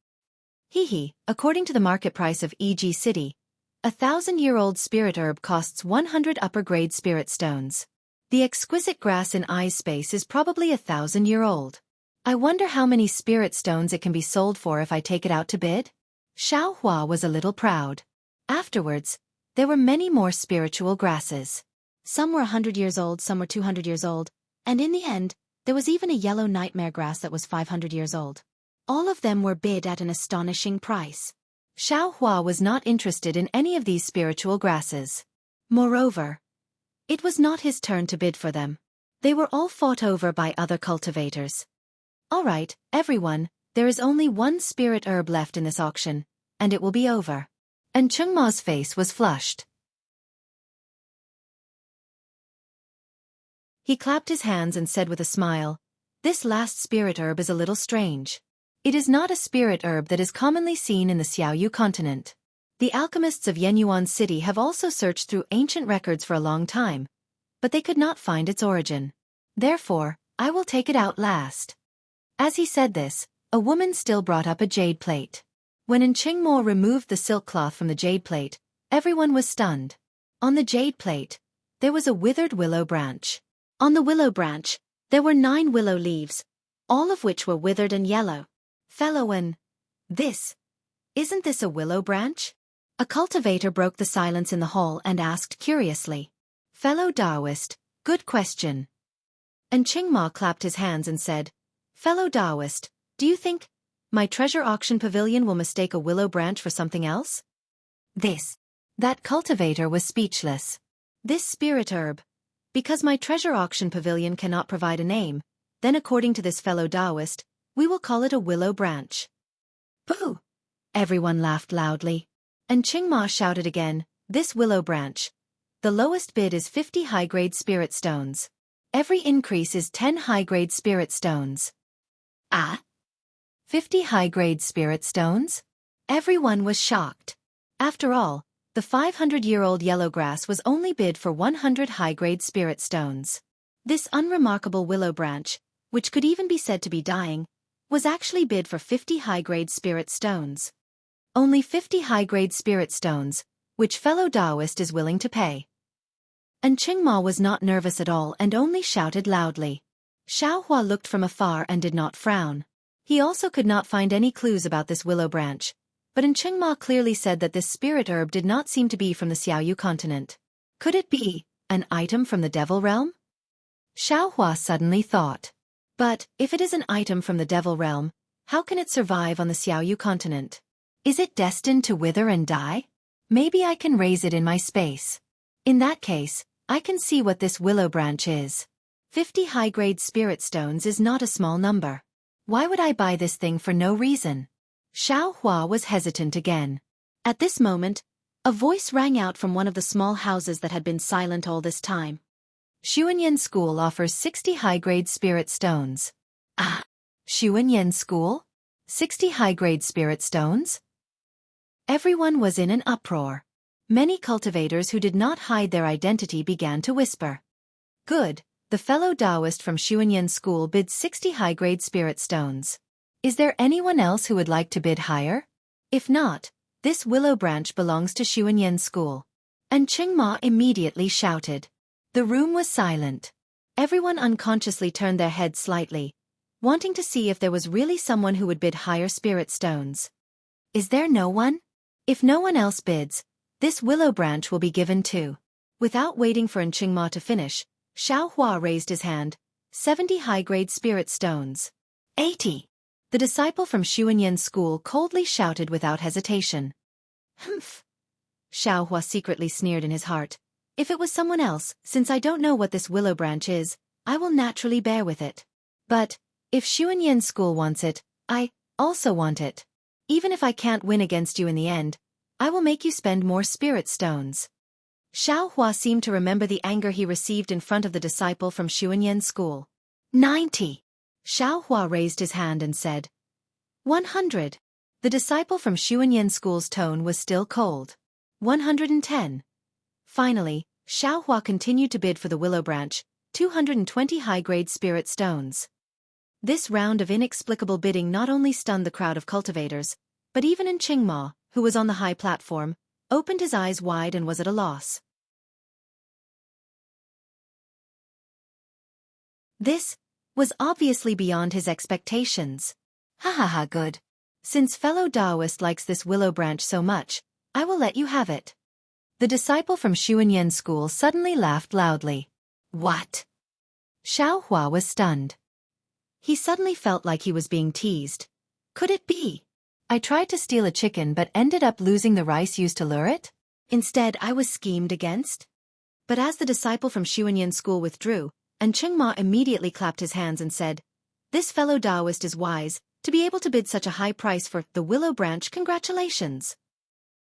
According to the market price of E.g. City, a 1,000-year-old spirit herb costs 100 upper-grade spirit stones. The exquisite grass in I's space is probably 1,000-year-old. I wonder how many spirit stones it can be sold for if I take it out to bid? Xianxia was a little proud. Afterwards, there were many more spiritual grasses. Some were 100 years old, some were 200 years old, and in the end, there was even a yellow nightmare grass that was 500 years old. All of them were bid at an astonishing price. Xianxia was not interested in any of these spiritual grasses. Moreover, it was not his turn to bid for them. They were all fought over by other cultivators. All right, everyone, there is only one spirit herb left in this auction, and it will be over. And Qingma's face was flushed. He clapped his hands and said with a smile, This last spirit herb is a little strange. It is not a spirit herb that is commonly seen in the Xiaoyu continent. The alchemists of Yenyuan City have also searched through ancient records for a long time, but they could not find its origin. Therefore, I will take it out last. As he said this, a woman still brought up a jade plate. When Qingmo removed the silk cloth from the jade plate, everyone was stunned. On the jade plate, there was a withered willow branch. On the willow branch, there were 9 willow leaves, all of which were withered and yellow. Fellowan, isn't this a willow branch? A cultivator broke the silence in the hall and asked curiously. Fellow Taoist, good question. And Qingma clapped his hands and said, Fellow Taoist, do you think my treasure auction pavilion will mistake a willow branch for something else? That cultivator was speechless. This spirit herb, because my treasure auction pavilion cannot provide a name, then according to this fellow Taoist, we will call it a willow branch. Boo! Everyone laughed loudly. And Qingma shouted again, this willow branch. The lowest bid is 50 high-grade spirit stones. Every increase is 10 high-grade spirit stones. 50 high-grade spirit stones? Everyone was shocked. After all, the 500-year-old yellow grass was only bid for 100 high-grade spirit stones. This unremarkable willow branch, which could even be said to be dying, was actually bid for 50 high-grade spirit stones. Only 50 high-grade spirit stones, which fellow Taoist is willing to pay. And Qingma was not nervous at all and only shouted loudly. Xiaohua looked from afar and did not frown. He also could not find any clues about this willow branch, but Qingma clearly said that this spirit herb did not seem to be from the Xiaoyu continent. Could it be an item from the devil realm? Xiaohua suddenly thought. But if it is an item from the devil realm, how can it survive on the Xiaoyu continent? Is it destined to wither and die? Maybe I can raise it in my space. In that case, I can see what this willow branch is. 50 high-grade spirit stones is not a small number. Why would I buy this thing for no reason? Xiaohua was hesitant again. At this moment, a voice rang out from one of the small houses that had been silent all this time. Xuanyan School offers 60 high-grade spirit stones. Xuanyan School? 60 high-grade spirit stones? Everyone was in an uproar. Many cultivators who did not hide their identity began to whisper. Good, the fellow Taoist from Xuanyan School bids 60 high-grade spirit stones. Is there anyone else who would like to bid higher? If not, this willow branch belongs to Xuanyan School. And Qingma immediately shouted. The room was silent. Everyone unconsciously turned their heads slightly, wanting to see if there was really someone who would bid higher spirit stones. Is there no one? If no one else bids, this willow branch will be given too. Without waiting for Qingma to finish, Xiaohua raised his hand. 70 high-grade spirit stones. 80. The disciple from Xuanyan School coldly shouted without hesitation. Humph. Xiaohua secretly sneered in his heart. If it was someone else, since I don't know what this willow branch is, I will naturally bear with it. But, if Xuanyan School wants it, I also want it. Even if I can't win against you in the end, I will make you spend more spirit stones. Xiaohua seemed to remember the anger he received in front of the disciple from Xuanyan School. 90. Xiaohua raised his hand and said. 100. The disciple from Xuanyan School's tone was still cold. 110. Finally, Xiaohua continued to bid for the willow branch, 220 high-grade spirit stones. This round of inexplicable bidding not only stunned the crowd of cultivators, but even Qingma, who was on the high platform, opened his eyes wide and was at a loss. This was obviously beyond his expectations. Ha, good. Since fellow Taoist likes this willow branch so much, I will let you have it. The disciple from Xuanyan School suddenly laughed loudly. What? Xiaohua was stunned. He suddenly felt like he was being teased. Could it be? I tried to steal a chicken but ended up losing the rice used to lure it? Instead, I was schemed against? But as the disciple from Xuanyan School withdrew, and Qingma immediately clapped his hands and said, This fellow Taoist is wise, to be able to bid such a high price for the willow branch. Congratulations.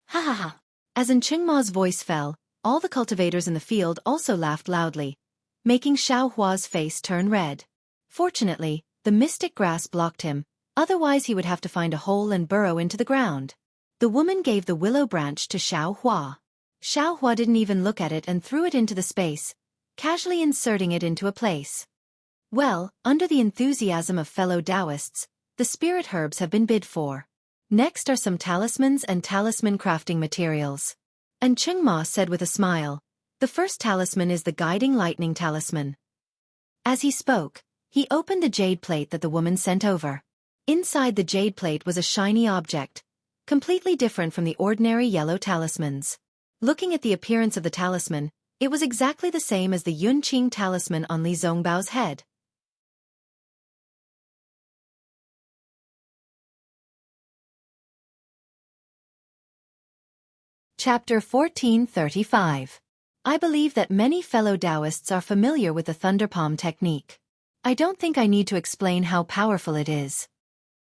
Ha. As Qingma's voice fell, all the cultivators in the field also laughed loudly, making Xiaohua's face turn red. Fortunately, the mystic grass blocked him, otherwise he would have to find a hole and burrow into the ground. The woman gave the willow branch to Xiaohua. Xiaohua didn't even look at it and threw it into the space, casually inserting it into a place. Well, under the enthusiasm of fellow Taoists, the spirit herbs have been bid for. Next are some talismans and talisman crafting materials. And Chengma said with a smile, the first talisman is the guiding lightning talisman. As he spoke, he opened the jade plate that the woman sent over. Inside the jade plate was a shiny object, completely different from the ordinary yellow talismans. Looking at the appearance of the talisman, it was exactly the same as the Yunqing talisman on Li Zongbao's head. Chapter 1435. I believe that many fellow Taoists are familiar with the thunder palm technique. I don't think I need to explain how powerful it is.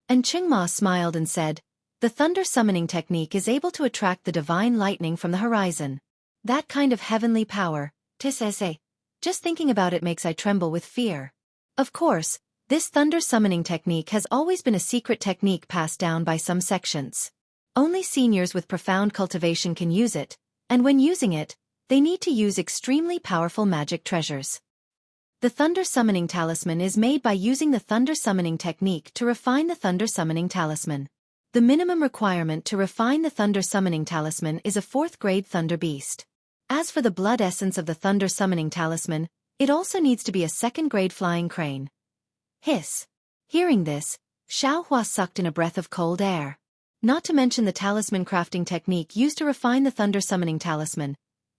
And Chengma smiled and said, the thunder summoning technique is able to attract the divine lightning from the horizon. That kind of heavenly power, tisese. Just thinking about it makes I tremble with fear. Of course, this thunder summoning technique has always been a secret technique passed down by some sections. Only seniors with profound cultivation can use it, and when using it, they need to use extremely powerful magic treasures. The thunder summoning talisman is made by using the thunder summoning technique to refine the thunder summoning talisman. The minimum requirement to refine the thunder summoning talisman is a 4th grade thunder beast. As for the blood essence of the thunder summoning talisman, it also needs to be a 2nd grade flying crane. Hiss. Hearing this, Xiaohua sucked in a breath of cold air. Not to mention the talisman crafting technique used to refine the thunder summoning talisman.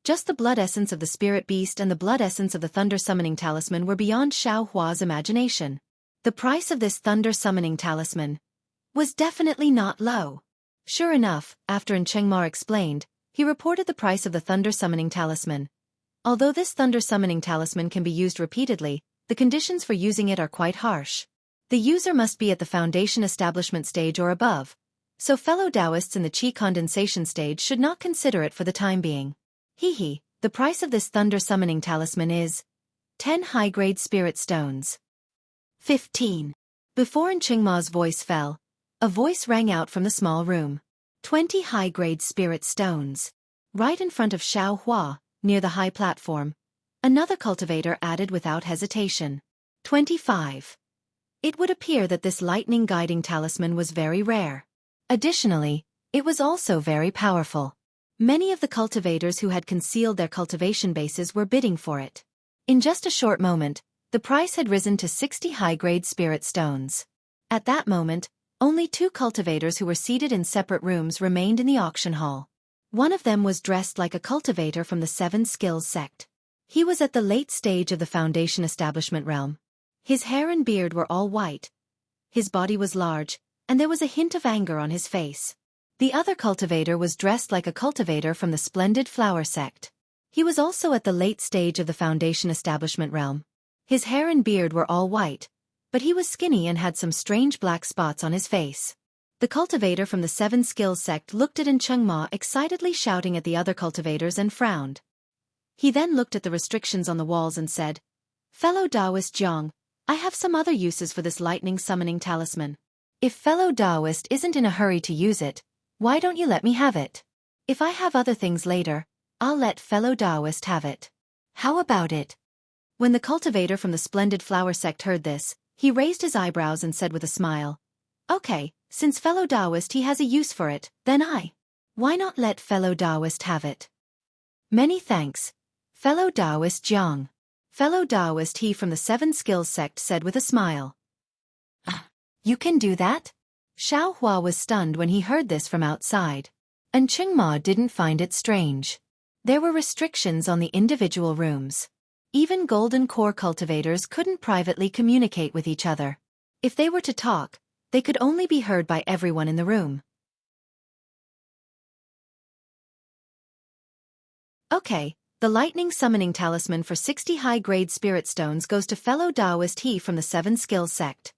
Just the blood essence of the spirit beast and the blood essence of the thunder summoning talisman were beyond Xiaohua's imagination. The price of this thunder summoning talisman was definitely not low. Sure enough, after Chengma explained, he reported the price of the thunder summoning talisman. Although this thunder summoning talisman can be used repeatedly, the conditions for using it are quite harsh. The user must be at the foundation establishment stage or above, so fellow Taoists in the qi condensation stage should not consider it for the time being. The price of this thunder summoning talisman is 10 high-grade spirit stones. 15. Before Chengma's voice fell, a voice rang out from the small room. 20 high-grade spirit stones. Right in front of Xiaohua, near the high platform, another cultivator added without hesitation. 25. It would appear that this lightning guiding talisman was very rare. Additionally, it was also very powerful. Many of the cultivators who had concealed their cultivation bases were bidding for it. In just a short moment, the price had risen to 60 high-grade spirit stones. At that moment, only 2 cultivators who were seated in separate rooms remained in the auction hall. One of them was dressed like a cultivator from the 7 Skills sect. He was at the late stage of the foundation establishment realm. His hair and beard were all white. His body was large, and there was a hint of anger on his face. The other cultivator was dressed like a cultivator from the Splendid Flower sect. He was also at the late stage of the foundation establishment realm. His hair and beard were all white, but he was skinny and had some strange black spots on his face. The cultivator from the 7 Skills sect looked at Chengma excitedly shouting at the other cultivators and frowned. He then looked at the restrictions on the walls and said, "Fellow Taoist Jiang, I have some other uses for this lightning summoning talisman. If fellow Taoist isn't in a hurry to use it, why don't you let me have it? If I have other things later, I'll let fellow Taoist have it. How about it?" When the cultivator from the Splendid Flower sect heard this, he raised his eyebrows and said with a smile, "Okay, since fellow Taoist he has a use for it, then why not let fellow Taoist have it?" "Many thanks, fellow Taoist Jiang." Fellow Taoist he from the 7 Skills sect said with a smile. "You can do that?" Xiaohua was stunned when he heard this from outside. And Chengma didn't find it strange. There were restrictions on the individual rooms. Even golden core cultivators couldn't privately communicate with each other. If they were to talk, they could only be heard by everyone in the room. Okay, the lightning summoning talisman for 60 high-grade spirit stones goes to fellow Taoist he from the 7 Skills sect.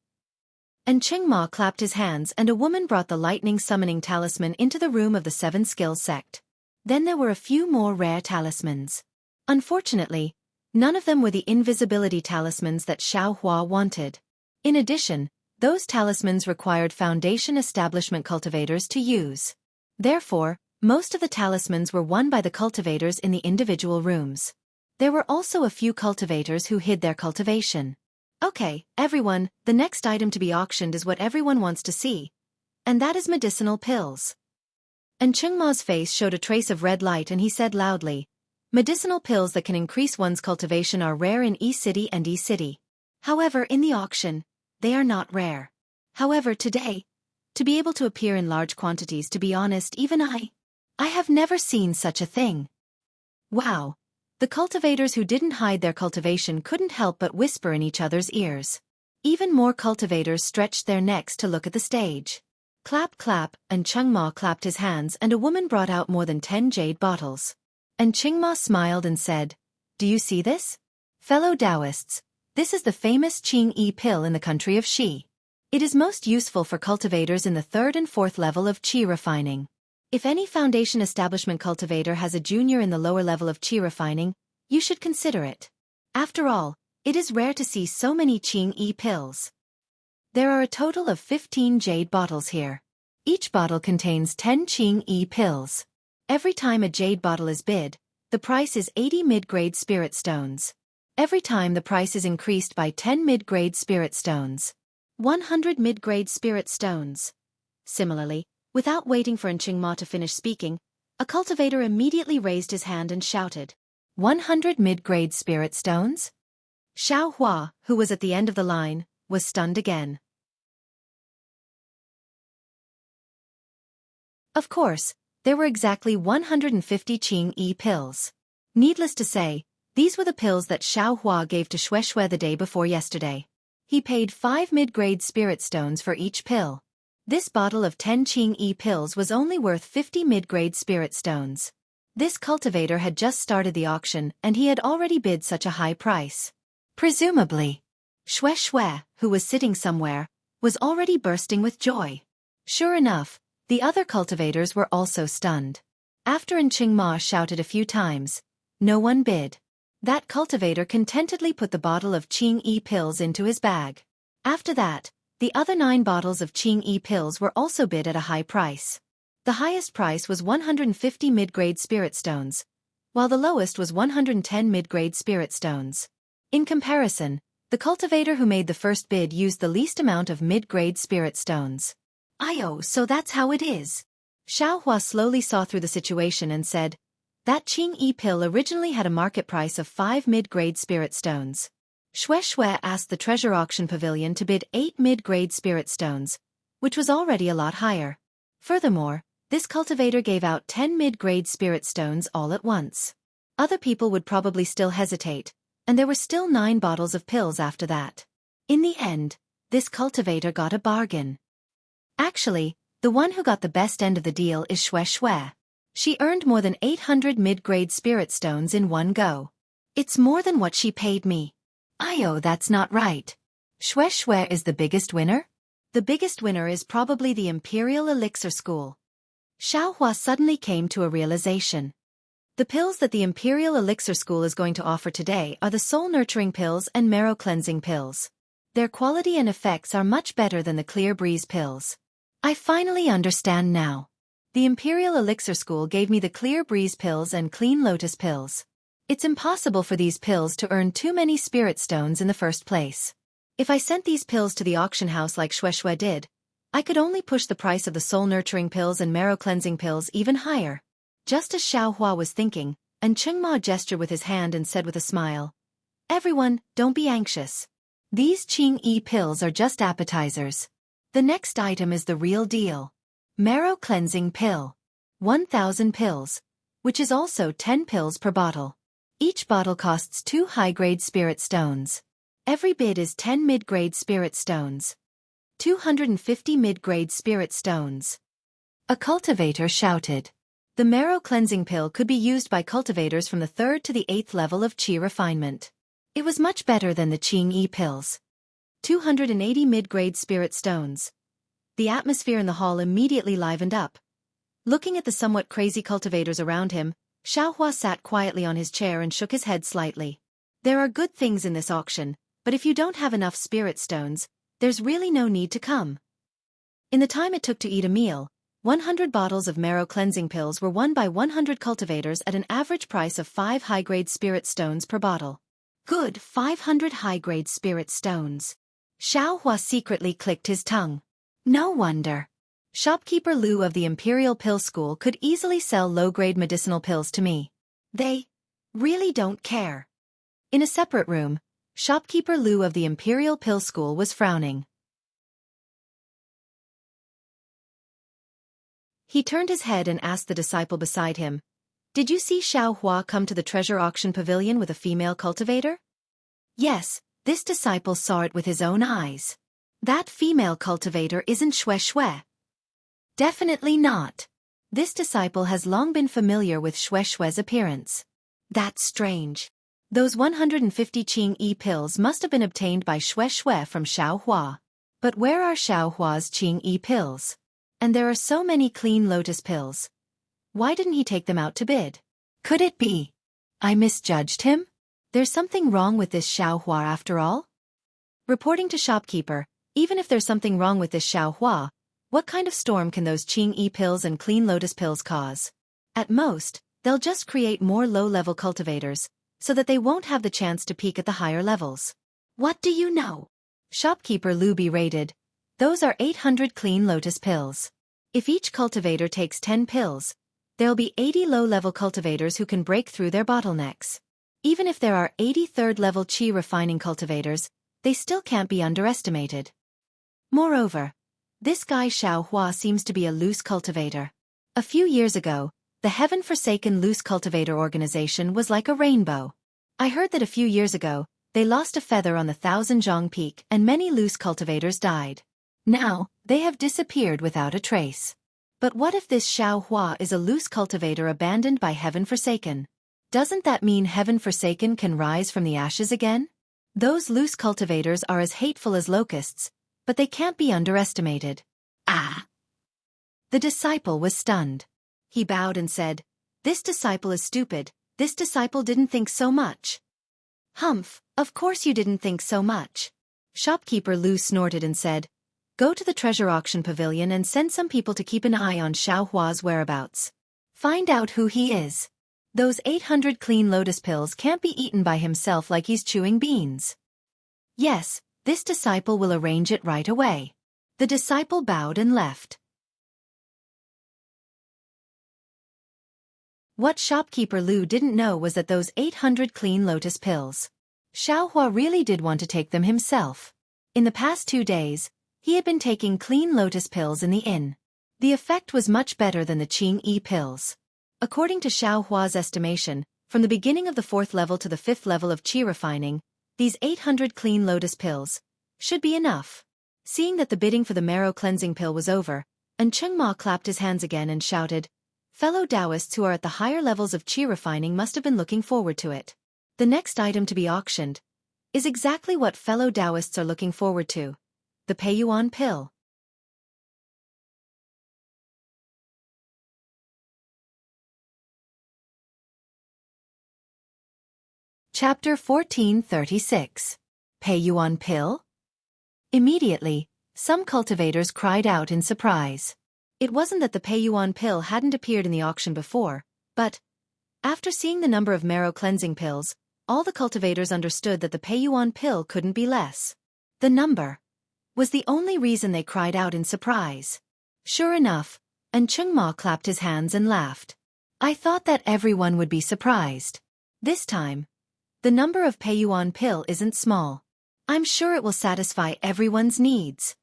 And Chengma clapped his hands and a woman brought the lightning summoning talisman into the room of the 7 Skills sect. Then there were a few more rare talismans. Unfortunately, None of them were the invisibility talismans that Xiaohua wanted. In addition, those talismans required foundation establishment cultivators to use. Therefore, most of the talismans were won by the cultivators in the individual rooms. There were also a few cultivators who hid their cultivation. Okay, everyone, the next item to be auctioned is what everyone wants to see. And that is medicinal pills. And Chengma's face showed a trace of red light and he said loudly, medicinal pills that can increase one's cultivation are rare in E-City and E-City. However, in the auction, they are not rare. However, today, to be able to appear in large quantities, to be honest, even I have never seen such a thing. Wow. The cultivators who didn't hide their cultivation couldn't help but whisper in each other's ears. Even more cultivators stretched their necks to look at the stage. Clap clap, and Chengma clapped his hands and a woman brought out more than 10 jade bottles. And Chengma smiled and said, do you see this? Fellow Taoists, this is the famous Qing-Yi pill in the country of Xi. It is most useful for cultivators in the 3rd and 4th level of Qi refining. If any foundation establishment cultivator has a junior in the lower level of Qi refining, you should consider it. After all, it is rare to see so many Qing-Yi pills. There are a total of 15 jade bottles here. Each bottle contains 10 Qing-Yi pills. Every time a jade bottle is bid, the price is 80 mid-grade spirit stones. Every time the price is increased by 10 mid-grade spirit stones. 100 mid-grade spirit stones. Similarly, without waiting for Qingma to finish speaking, a cultivator immediately raised his hand and shouted, 100 mid-grade spirit stones? Xiaohua, who was at the end of the line, was stunned again. Of course, there were exactly 150 Qing-Yi pills. Needless to say, these were the pills that Xiaohua gave to Shui the day before yesterday. He paid 5 mid-grade spirit stones for each pill. This bottle of 10 Qing-Yi pills was only worth 50 mid-grade spirit stones. This cultivator had just started the auction and he had already bid such a high price. Presumably, Shui, who was sitting somewhere, was already bursting with joy. Sure enough, the other cultivators were also stunned. After Qingma shouted a few times, no one bid. That cultivator contentedly put the bottle of Qing-Yi pills into his bag. After that, the other 9 bottles of Qing-Yi pills were also bid at a high price. The highest price was 150 mid-grade spirit stones, while the lowest was 110 mid-grade spirit stones. In comparison, the cultivator who made the first bid used the least amount of mid-grade spirit stones. So that's how it is. Xiaohua slowly saw through the situation and said, that Qing-Yi pill originally had a market price of 5 mid-grade spirit stones. Shui asked the treasure auction pavilion to bid 8 mid-grade spirit stones, which was already a lot higher. Furthermore, this cultivator gave out 10 mid-grade spirit stones all at once. Other people would probably still hesitate, and there were still 9 bottles of pills after that. In the end, this cultivator got a bargain. Actually, the one who got the best end of the deal is Shui. She earned more than 800 mid-grade spirit stones in one go. It's more than what she paid me. That's not right. Shui is the biggest winner? The biggest winner is probably the Imperial Elixir School. Xiaohua suddenly came to a realization. The pills that the Imperial Elixir School is going to offer today are the soul-nurturing pills and marrow-cleansing pills. Their quality and effects are much better than the clear breeze pills. I finally understand now. The Imperial Elixir School gave me the clear breeze pills and clean lotus pills. It's impossible for these pills to earn too many spirit stones in the first place. If I sent these pills to the auction house like Shui did, I could only push the price of the soul-nurturing pills and marrow-cleansing pills even higher. Just as Xiaohua was thinking, Qingma gestured with his hand and said with a smile, everyone, don't be anxious. These Qing-Yi pills are just appetizers. The next item is the real deal. Marrow Cleansing Pill. 1,000 pills, which is also 10 pills per bottle. Each bottle costs 2 high-grade spirit stones. Every bid is 10 mid-grade spirit stones. 250 mid-grade spirit stones. A cultivator shouted. The marrow cleansing pill could be used by cultivators from the 3rd to the 8th level of Qi refinement. It was much better than the Qing-Yi pills. 280 mid-grade spirit stones. The atmosphere in the hall immediately livened up. Looking at the somewhat crazy cultivators around him, Xiaohua sat quietly on his chair and shook his head slightly. There are good things in this auction, but if you don't have enough spirit stones, there's really no need to come. In the time it took to eat a meal, 100 bottles of marrow cleansing pills were won by 100 cultivators at an average price of 5 high-grade spirit stones per bottle. Good, 500 high-grade spirit stones. Xiaohua secretly clicked his tongue. No wonder. Shopkeeper Lu of the Imperial Pill School could easily sell low-grade medicinal pills to me. They really don't care. In a separate room, Shopkeeper Lu of the Imperial Pill School was frowning. He turned his head and asked the disciple beside him, "Did you see Xiaohua come to the treasure auction pavilion with a female cultivator?" Yes, this disciple saw it with his own eyes. That female cultivator isn't Shui. Definitely not. This disciple has long been familiar with Shui's appearance. That's strange. Those 150 Qing-Yi pills must have been obtained by Shui from Xiaohua. But where are Xiaohua's Qing-Yi pills? And there are so many clean lotus pills. Why didn't he take them out to bid? Could it be I misjudged him? There's something wrong with this Xiaohua after all? Reporting to shopkeeper, even if there's something wrong with this Xiaohua, what kind of storm can those Qing-Yi pills and clean lotus pills cause? At most, they'll just create more low-level cultivators, so that they won't have the chance to peak at the higher levels. What do you know? Shopkeeper Lu berated. Those are 800 clean lotus pills. If each cultivator takes 10 pills, there'll be 80 low-level cultivators who can break through their bottlenecks. Even if there are 80 third-level qi refining cultivators, they still can't be underestimated. Moreover, this guy Xiaohua seems to be a loose cultivator. A few years ago, the heaven-forsaken loose cultivator organization was like a rainbow. I heard that a few years ago, they lost a feather on the Thousand Zhang Peak and many loose cultivators died. Now, they have disappeared without a trace. But what if this Xiaohua is a loose cultivator abandoned by heaven-forsaken? Doesn't that mean heaven-forsaken can rise from the ashes again? Those loose cultivators are as hateful as locusts, but they can't be underestimated. Ah! The disciple was stunned. He bowed and said, "This disciple is stupid, this disciple didn't think so much." "Humph, of course you didn't think so much." Shopkeeper Lu snorted and said, "Go to the treasure auction pavilion and send some people to keep an eye on Xiaohua's whereabouts. Find out who he is. Those 800 clean lotus pills can't be eaten by himself like he's chewing beans." "Yes, this disciple will arrange it right away." The disciple bowed and left. What shopkeeper Lu didn't know was that those 800 clean lotus pills, Xiaohua really did want to take them himself. In the past 2 days, he had been taking clean lotus pills in the inn. The effect was much better than the Qing-Yi pills. According to Xiaohua's estimation, from the beginning of the 4th level to the 5th level of qi refining, these 800 clean lotus pills should be enough. Seeing that the bidding for the marrow cleansing pill was over, Chengma clapped his hands again and shouted, "Fellow Taoists who are at the higher levels of qi refining must have been looking forward to it. The next item to be auctioned is exactly what fellow Taoists are looking forward to. The Peiyuan pill." Chapter 1436. Peiyuan pill? Immediately, some cultivators cried out in surprise. It wasn't that the Peiyuan pill hadn't appeared in the auction before, but, after seeing the number of marrow cleansing pills, all the cultivators understood that the Peiyuan pill couldn't be less. The number was the only reason they cried out in surprise. Sure enough, Chengma clapped his hands and laughed. "I thought that everyone would be surprised. This time, the number of Peiyuan pill isn't small. I'm sure it will satisfy everyone's needs."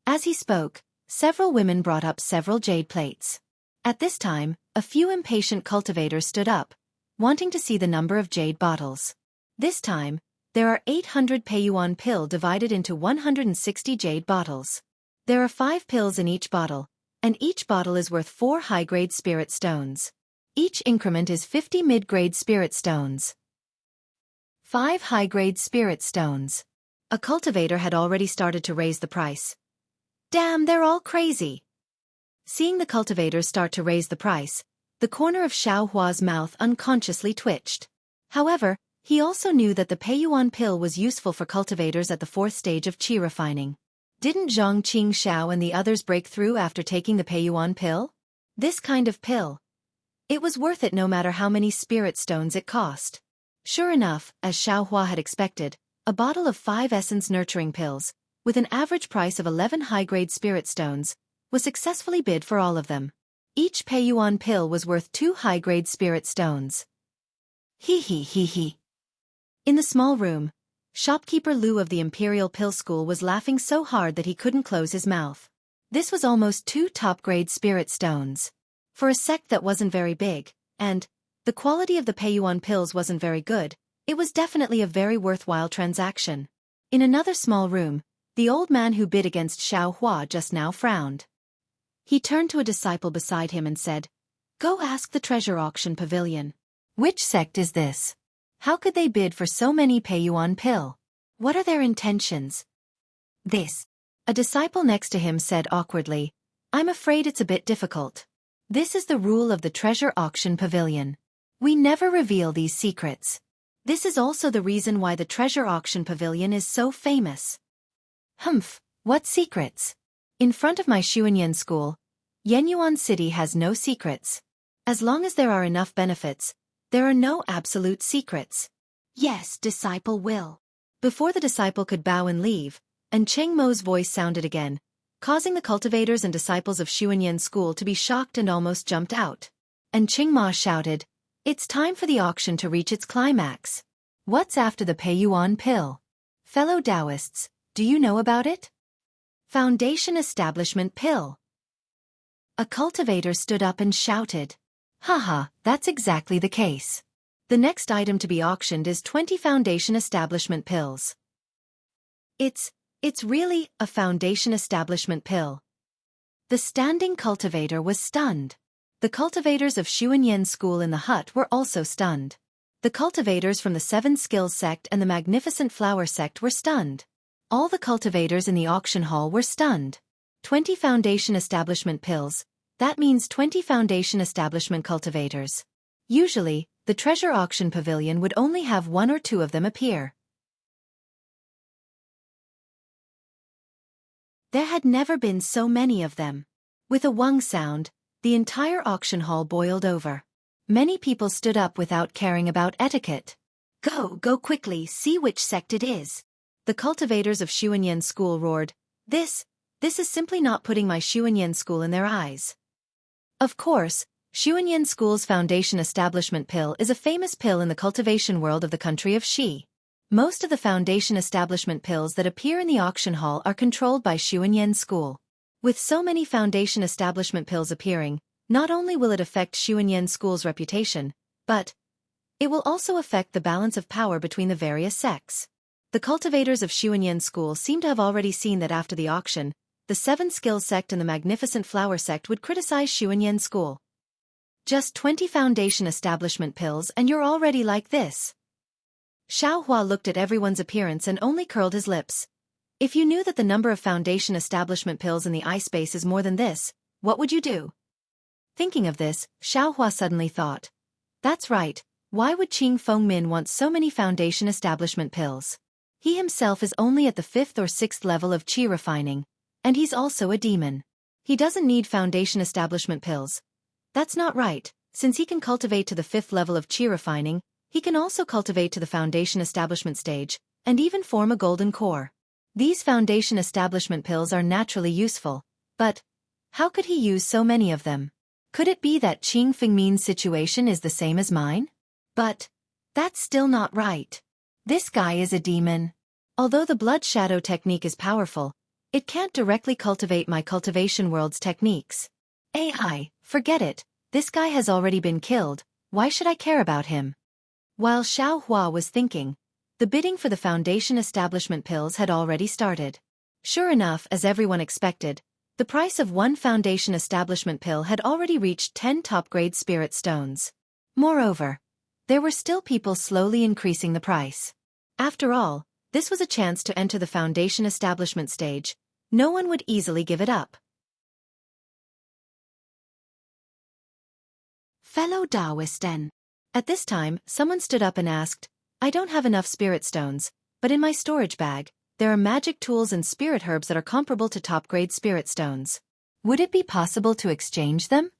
As he spoke, several women brought up several jade plates. At this time, a few impatient cultivators stood up, wanting to see the number of jade bottles. This time, there are 800 Peiyuan pill divided into 160 jade bottles. There are 5 pills in each bottle, and each bottle is worth 4 high-grade spirit stones. Each increment is 50 mid-grade spirit stones. 5 high-grade spirit stones. A cultivator had already started to raise the price. "Damn, they're all crazy." Seeing the cultivators start to raise the price, the corner of Xiaohua's mouth unconsciously twitched. However, He also knew that the Peiyuan pill was useful for cultivators at the 4th stage of qi refining. Didn't Zhang Qingxiao and the others break through after taking the Peiyuan pill? This kind of pill. It was worth it no matter how many spirit stones it cost. Sure enough, as Xiao Hua had expected, a bottle of 5 essence nurturing pills, with an average price of 11 high-grade spirit stones, was successfully bid for all of them. Each Peiyuan pill was worth 2 high-grade spirit stones. Hee hee hee hee. In the small room, shopkeeper Lu of the Imperial Pill School was laughing so hard that he couldn't close his mouth. This was almost 2 top-grade spirit stones. For a sect that wasn't very big, and the quality of the Peiyuan pills wasn't very good, it was definitely a very worthwhile transaction. In another small room, the old man who bid against Xiao Hua just now frowned. He turned to a disciple beside him and said, "Go ask the treasure auction pavilion. Which sect is this? How could they bid for so many Peiyuan pill? What are their intentions?" "This," a disciple next to him said awkwardly, "I'm afraid it's a bit difficult. This is the rule of the treasure auction pavilion. We never reveal these secrets. This is also the reason why the treasure auction pavilion is so famous." "Humph, what secrets?" "In front of my Xuanyan school, Yenyuan City has no secrets. As long as there are enough benefits, there are no absolute secrets." "Yes, disciple will." Before the disciple could bow and leave, and Cheng Mo's voice sounded again, causing the cultivators and disciples of Xuanyan School to be shocked and almost jumped out. And Cheng Ma shouted, "It's time for the auction to reach its climax. What's after the Peiyuan pill? Fellow Taoists, do you know about it?" "Foundation Establishment Pill." A cultivator stood up and shouted, "Haha, that's exactly the case. The next item to be auctioned is 20 Foundation Establishment Pills." It's really a Foundation Establishment Pill." The standing cultivator was stunned. The cultivators of Xuanyan School in the hut were also stunned. The cultivators from the 7 Skills sect and the Magnificent Flower sect were stunned. All the cultivators in the auction hall were stunned. 20 Foundation Establishment Pills. That means 20 Foundation Establishment cultivators. Usually, the treasure auction pavilion would only have 1 or 2 of them appear. There had never been so many of them. With a wung sound, the entire auction hall boiled over. Many people stood up without caring about etiquette. Go quickly, see which sect it is." The cultivators of Xuanyan School roared, This is simply not putting my Xuanyan School in their eyes." Of course, Xuanyan School's Foundation Establishment Pill is a famous pill in the cultivation world of the country of Xi. Most of the Foundation Establishment Pills that appear in the auction hall are controlled by Xuanyan School. With so many Foundation Establishment Pills appearing, not only will it affect Xuanyan School's reputation, but it will also affect the balance of power between the various sects. The cultivators of Xuanyan School seem to have already seen that after the auction, the 7 Skills sect and the Magnificent Flower sect would criticize Xuanyan School. "Just 20 Foundation Establishment Pills and you're already like this." Xiao Hua looked at everyone's appearance and only curled his lips. If you knew that the number of Foundation Establishment Pills in the eye space is more than this, what would you do? Thinking of this, Xiao Hua suddenly thought, "That's right, why would Qing Fengmin want so many Foundation Establishment Pills? He himself is only at the 5th or 6th level of qi refining, and he's also a demon. He doesn't need Foundation Establishment Pills. That's not right, since he can cultivate to the 5th level of qi refining, he can also cultivate to the Foundation Establishment stage, and even form a golden core. These Foundation Establishment Pills are naturally useful, but how could he use so many of them? Could it be that Qing Fengmin's situation is the same as mine? But that's still not right. This guy is a demon. Although the blood shadow technique is powerful, it can't directly cultivate my cultivation world's techniques. AI, forget it, this guy has already been killed, why should I care about him?" While Xiao Hua was thinking, the bidding for the Foundation Establishment Pills had already started. Sure enough, as everyone expected, the price of 1 Foundation Establishment Pill had already reached 10 top-grade spirit stones. Moreover, there were still people slowly increasing the price. After all, this was a chance to enter the Foundation Establishment stage. No one would easily give it up. "Fellow Taoisten." At this time, someone stood up and asked, I don't have enough spirit stones, but in my storage bag, there are magic tools and spirit herbs that are comparable to top-grade spirit stones. Would it be possible to exchange them?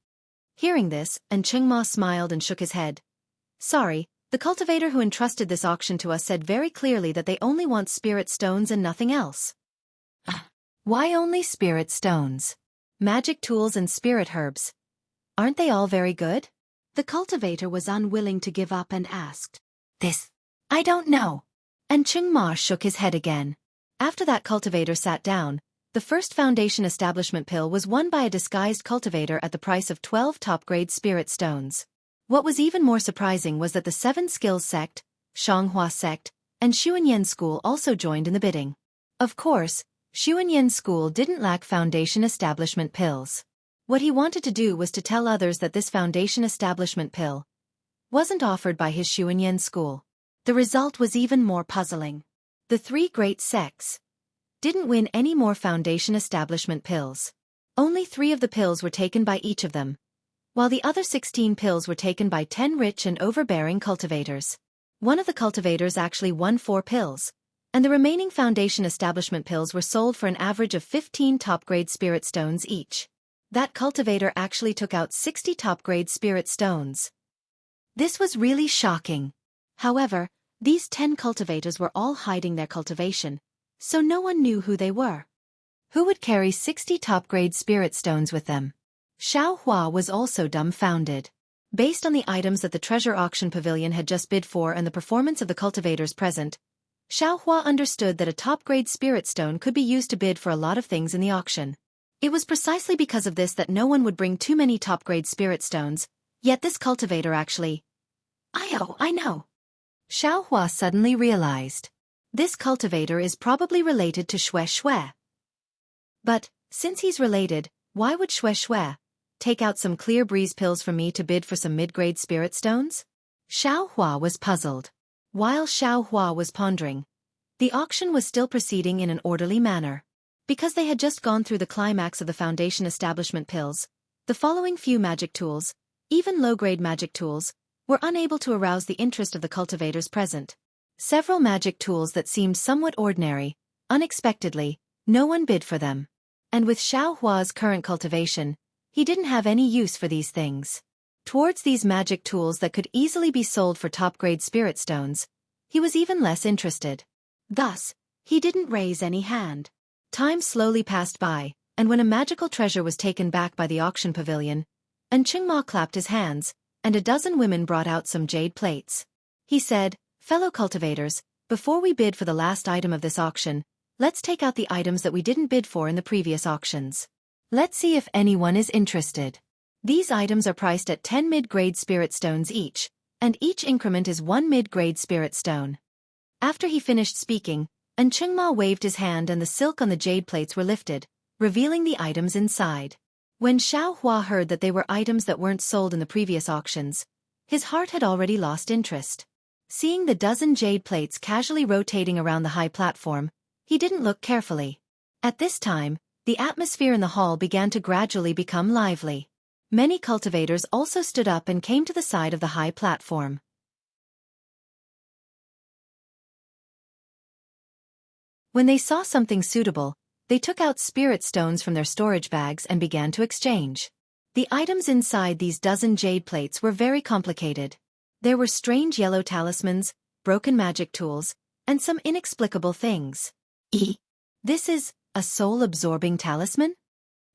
Hearing this, Chengma smiled and shook his head. Sorry, the cultivator who entrusted this auction to us said very clearly that they only want spirit stones and nothing else. Why only spirit stones? Magic tools and spirit herbs. Aren't they all very good? The cultivator was unwilling to give up and asked. This, I don't know. And Chengma shook his head again. After that cultivator sat down, the first foundation establishment pill was won by a disguised cultivator at the price of 12 top-grade spirit stones. What was even more surprising was that the 7 Skills sect, Xianxia sect, and Xuanyan school also joined in the bidding. Of course, Xuanyan school didn't lack foundation establishment pills. What he wanted to do was to tell others that this foundation establishment pill wasn't offered by his Xuanyan school. The result was even more puzzling. The 3 great sects didn't win any more foundation establishment pills. Only 3 of the pills were taken by each of them, while the other 16 pills were taken by 10 rich and overbearing cultivators. One of the cultivators actually won 4 pills, and the remaining foundation establishment pills were sold for an average of 15 top-grade spirit stones each. That cultivator actually took out 60 top-grade spirit stones. This was really shocking. However, these 10 cultivators were all hiding their cultivation, so no one knew who they were. Who would carry 60 top-grade spirit stones with them? Xiao Hua was also dumbfounded. Based on the items that the treasure auction pavilion had just bid for and the performance of the cultivators present, Xiao Hua understood that a top-grade spirit stone could be used to bid for a lot of things in the auction. It was precisely because of this that no one would bring too many top-grade spirit stones, yet this cultivator actually... I know. Xiao Hua suddenly realized. This cultivator is probably related to Shui. But, since he's related, why would Shui take out some clear breeze pills from me to bid for some mid-grade spirit stones? Xiao Hua was puzzled. While Xiao Hua was pondering, the auction was still proceeding in an orderly manner. Because they had just gone through the climax of the foundation establishment pills, the following few magic tools, even low-grade magic tools, were unable to arouse the interest of the cultivators present. Several magic tools that seemed somewhat ordinary, unexpectedly, no one bid for them. And with Xiao Hua's current cultivation, he didn't have any use for these things. Towards these magic tools that could easily be sold for top-grade spirit stones, he was even less interested. Thus, he didn't raise any hand. Time slowly passed by, and when a magical treasure was taken back by the auction pavilion, Chengma clapped his hands, and a dozen women brought out some jade plates. He said, "Fellow cultivators, before we bid for the last item of this auction, let's take out the items that we didn't bid for in the previous auctions. Let's see if anyone is interested. These items are priced at 10 mid-grade spirit stones each, and each increment is 1 mid-grade spirit stone." After he finished speaking, Chengma waved his hand and the silk on the jade plates were lifted, revealing the items inside. When Xiao Hua heard that they were items that weren't sold in the previous auctions, his heart had already lost interest. Seeing the dozen jade plates casually rotating around the high platform, he didn't look carefully. At this time, the atmosphere in the hall began to gradually become lively. Many cultivators also stood up and came to the side of the high platform. When they saw something suitable, they took out spirit stones from their storage bags and began to exchange. The items inside these dozen jade plates were very complicated. There were strange yellow talismans, broken magic tools, and some inexplicable things. This is a soul-absorbing talisman?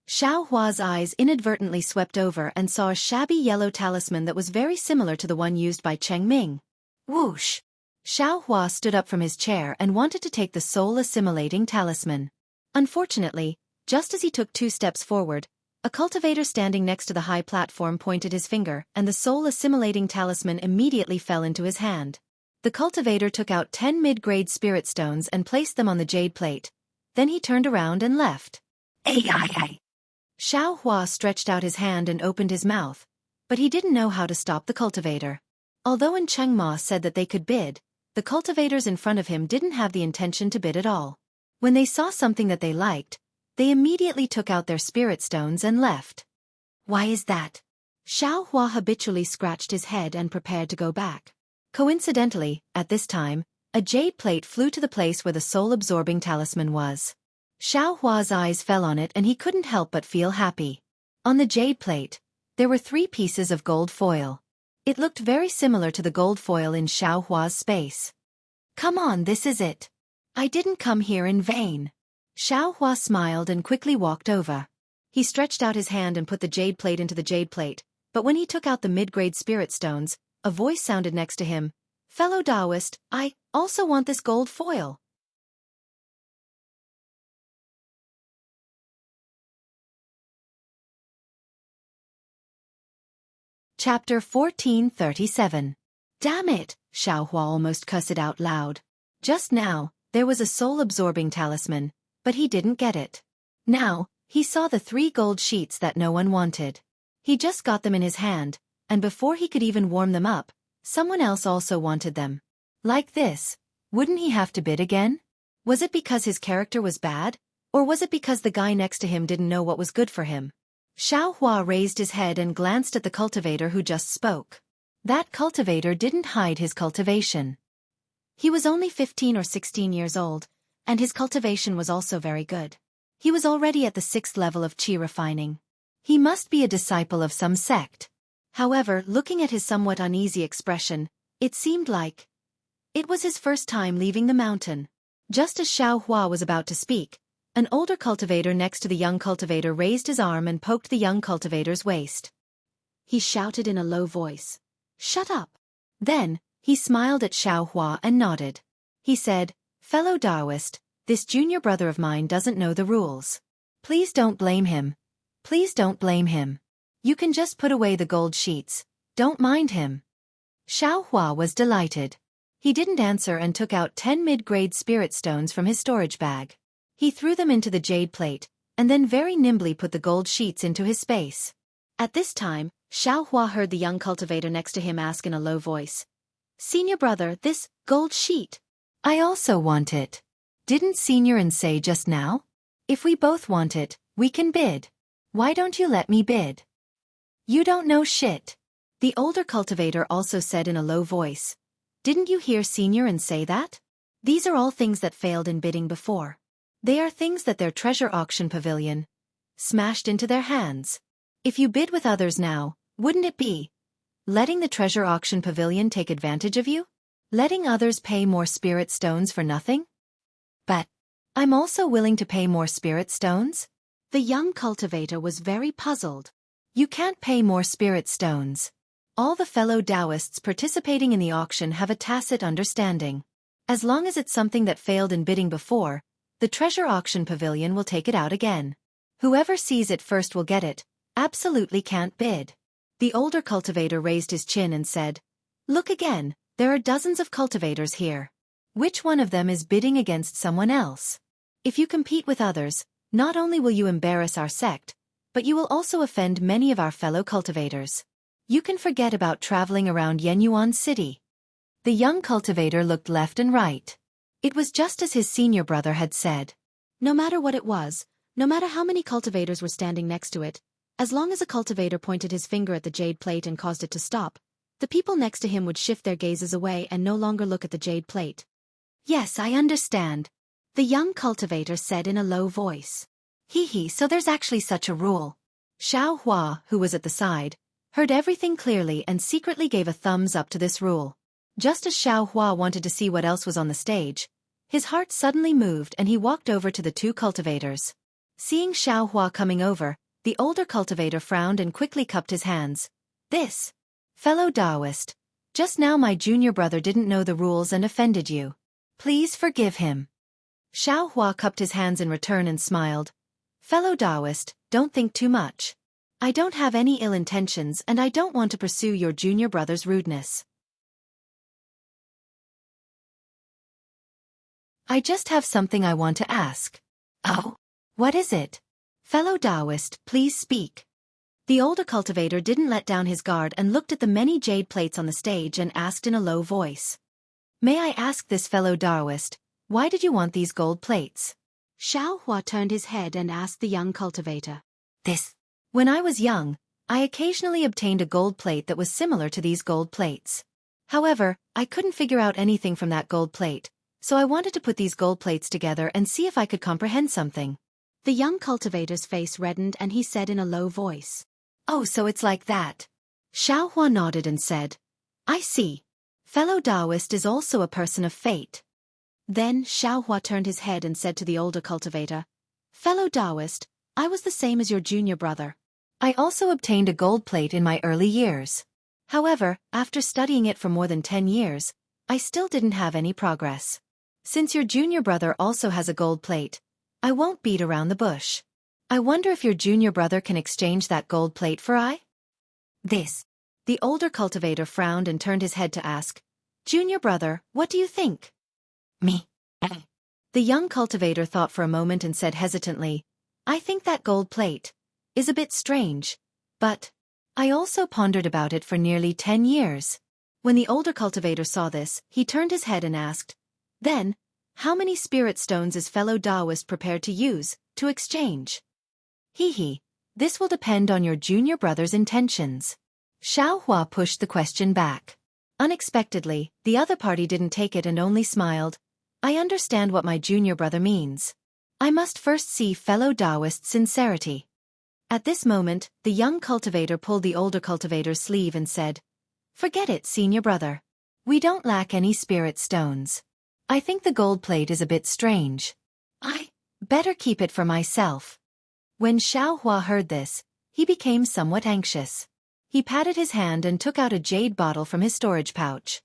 Xiao Hua's eyes inadvertently swept over and saw a shabby yellow talisman that was very similar to the one used by Cheng Ming. Whoosh! Xiao Hua stood up from his chair and wanted to take the soul-assimilating talisman. Unfortunately, just as he took 2 steps forward, a cultivator standing next to the high platform pointed his finger and the soul-assimilating talisman immediately fell into his hand. The cultivator took out 10 mid-grade spirit stones and placed them on the jade plate. Then he turned around and left. Xiao Hua stretched out his hand and opened his mouth, but he didn't know how to stop the cultivator. Although Chengma said that they could bid, the cultivators in front of him didn't have the intention to bid at all. When they saw something that they liked, they immediately took out their spirit stones and left. Why is that? Xiao Hua habitually scratched his head and prepared to go back. Coincidentally, at this time, a jade plate flew to the place where the soul-absorbing talisman was. Xiao Hua's eyes fell on it and he couldn't help but feel happy. On the jade plate, there were 3 pieces of gold foil. It looked very similar to the gold foil in Xiao Hua's space. Come on, this is it. I didn't come here in vain. Xiao Hua smiled and quickly walked over. He stretched out his hand and put the jade plate into the jade plate, but when he took out the mid-grade spirit stones, a voice sounded next to him. Fellow Taoist, I also want this gold foil. Chapter 1437. Damn it, Xiao Hua almost cussed out loud. Just now, there was a soul-absorbing talisman, but he didn't get it. Now, he saw the 3 gold sheets that no one wanted. He just got them in his hand, and before he could even warm them up, someone else also wanted them. Like this, wouldn't he have to bid again? Was it because his character was bad, or was it because the guy next to him didn't know what was good for him? Xiao Hua raised his head and glanced at the cultivator who just spoke. That cultivator didn't hide his cultivation. He was only 15 or 16 years old, and his cultivation was also very good. He was already at the 6th level of qi refining. He must be a disciple of some sect. However, looking at his somewhat uneasy expression, it seemed like it was his first time leaving the mountain. Just as Xiao Hua was about to speak, an older cultivator next to the young cultivator raised his arm and poked the young cultivator's waist. He shouted in a low voice, "Shut up!" Then, he smiled at Xiao Hua and nodded. He said, "Fellow Taoist, this junior brother of mine doesn't know the rules. Please don't blame him. Please don't blame him. You can just put away the gold sheets. Don't mind him." Xiao Hua was delighted. He didn't answer and took out 10 mid-grade spirit stones from his storage bag. He threw them into the jade plate, and then very nimbly put the gold sheets into his space. At this time, Xiao Hua heard the young cultivator next to him ask in a low voice, "Senior brother, this gold sheet. I also want it. Didn't Senior say just now? If we both want it, we can bid. Why don't you let me bid?" "You don't know shit." The older cultivator also said in a low voice, "Didn't you hear Senior say that? These are all things that failed in bidding before. They are things that their treasure auction pavilion smashed into their hands. If you bid with others now, wouldn't it be letting the treasure auction pavilion take advantage of you? Letting others pay more spirit stones for nothing?" "But I'm also willing to pay more spirit stones?" The young cultivator was very puzzled. "You can't pay more spirit stones. All the fellow Taoists participating in the auction have a tacit understanding. As long as it's something that failed in bidding before, the treasure auction pavilion will take it out again. Whoever sees it first will get it. Absolutely can't bid." The older cultivator raised his chin and said, "Look again, there are dozens of cultivators here. Which one of them is bidding against someone else? If you compete with others, not only will you embarrass our sect, but you will also offend many of our fellow cultivators. You can forget about traveling around Yenyuan City." The young cultivator looked left and right. It was just as his senior brother had said. No matter what it was, no matter how many cultivators were standing next to it, as long as a cultivator pointed his finger at the jade plate and caused it to stop, the people next to him would shift their gazes away and no longer look at the jade plate. "Yes, I understand," the young cultivator said in a low voice. "Hee, so there's actually such a rule." Xiao Hua, who was at the side, heard everything clearly and secretly gave a thumbs up to this rule. Just as Xiao Hua wanted to see what else was on the stage, his heart suddenly moved and he walked over to the 2 cultivators. Seeing Xiao Hua coming over, the older cultivator frowned and quickly cupped his hands. "This fellow Taoist, just now my junior brother didn't know the rules and offended you. Please forgive him." Xiao Hua cupped his hands in return and smiled. "Fellow Taoist, don't think too much. I don't have any ill intentions and I don't want to pursue your junior brother's rudeness. I just have something I want to ask." "Oh? What is it?" "Fellow Taoist, please speak." The older cultivator didn't let down his guard and looked at the many jade plates on the stage and asked in a low voice. "May I ask this fellow Taoist, why did you want these gold plates?" Xiao Hua turned his head and asked the young cultivator. When I was young, I occasionally obtained a gold plate that was similar to these gold plates. However, I couldn't figure out anything from that gold plate, so I wanted to put these gold plates together and see if I could comprehend something. The young cultivator's face reddened and he said in a low voice, "Oh, so it's like that." Xiaohua nodded and said, "I see. Fellow Taoist is also a person of fate." Then Xiaohua turned his head and said to the older cultivator, "Fellow Taoist, I was the same as your junior brother. I also obtained a gold plate in my early years. However, after studying it for more than 10 years, I still didn't have any progress. Since your junior brother also has a gold plate, I won't beat around the bush. I wonder if your junior brother can exchange that gold plate for this." The older cultivator frowned and turned his head to ask, "Junior brother, what do you think?" "Me?" The young cultivator thought for a moment and said hesitantly, "I think that gold plate is a bit strange, but I also pondered about it for nearly 10 years. When the older cultivator saw this, he turned his head and asked, "Then, how many spirit stones is fellow Taoist prepared to use to exchange?" This will depend on your junior brother's intentions." Xiaohua pushed the question back. Unexpectedly, the other party didn't take it and only smiled. "I understand what my junior brother means. I must first see fellow Taoist's sincerity." At this moment, the young cultivator pulled the older cultivator's sleeve and said, "Forget it, senior brother. We don't lack any spirit stones. I think the gold plate is a bit strange. I better keep it for myself." When Xiaohua heard this, he became somewhat anxious. He patted his hand and took out a jade bottle from his storage pouch.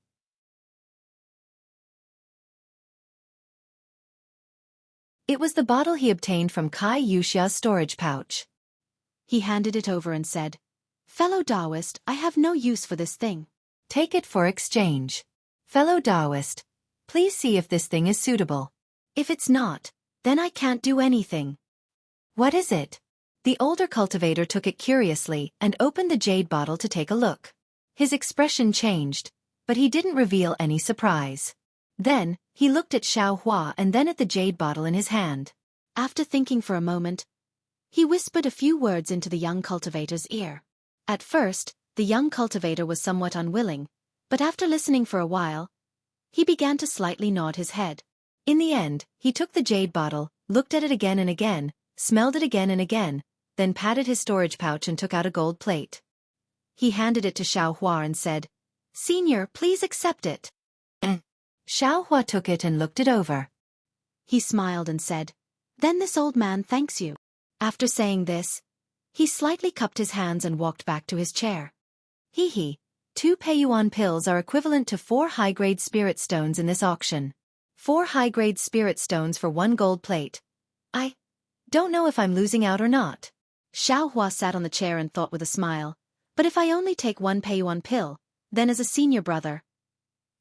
It was the bottle he obtained from Kai Wuxia's storage pouch. He handed it over and said, "Fellow Taoist, I have no use for this thing. Take it for exchange. Fellow Taoist, please see if this thing is suitable. If it's not, then I can't do anything." "What is it?" The older cultivator took it curiously and opened the jade bottle to take a look. His expression changed, but he didn't reveal any surprise. Then, he looked at Xiaohua and then at the jade bottle in his hand. After thinking for a moment, he whispered a few words into the young cultivator's ear. At first, the young cultivator was somewhat unwilling, but after listening for a while, he began to slightly nod his head. In the end, he took the jade bottle, looked at it again and again, smelled it again and again, then patted his storage pouch and took out a gold plate. He handed it to Xiaohua and said, "Senior, please accept it." Xiaohua took it and looked it over. He smiled and said, "Then this old man thanks you." After saying this, he slightly cupped his hands and walked back to his chair. 2 Peiyuan pills are equivalent to 4 high-grade spirit stones in this auction. 4 high-grade spirit stones for 1 gold plate. I don't know if I'm losing out or not. Xiaohua sat on the chair and thought with a smile, but if I only take 1 Peiyuan pill, then as a senior brother,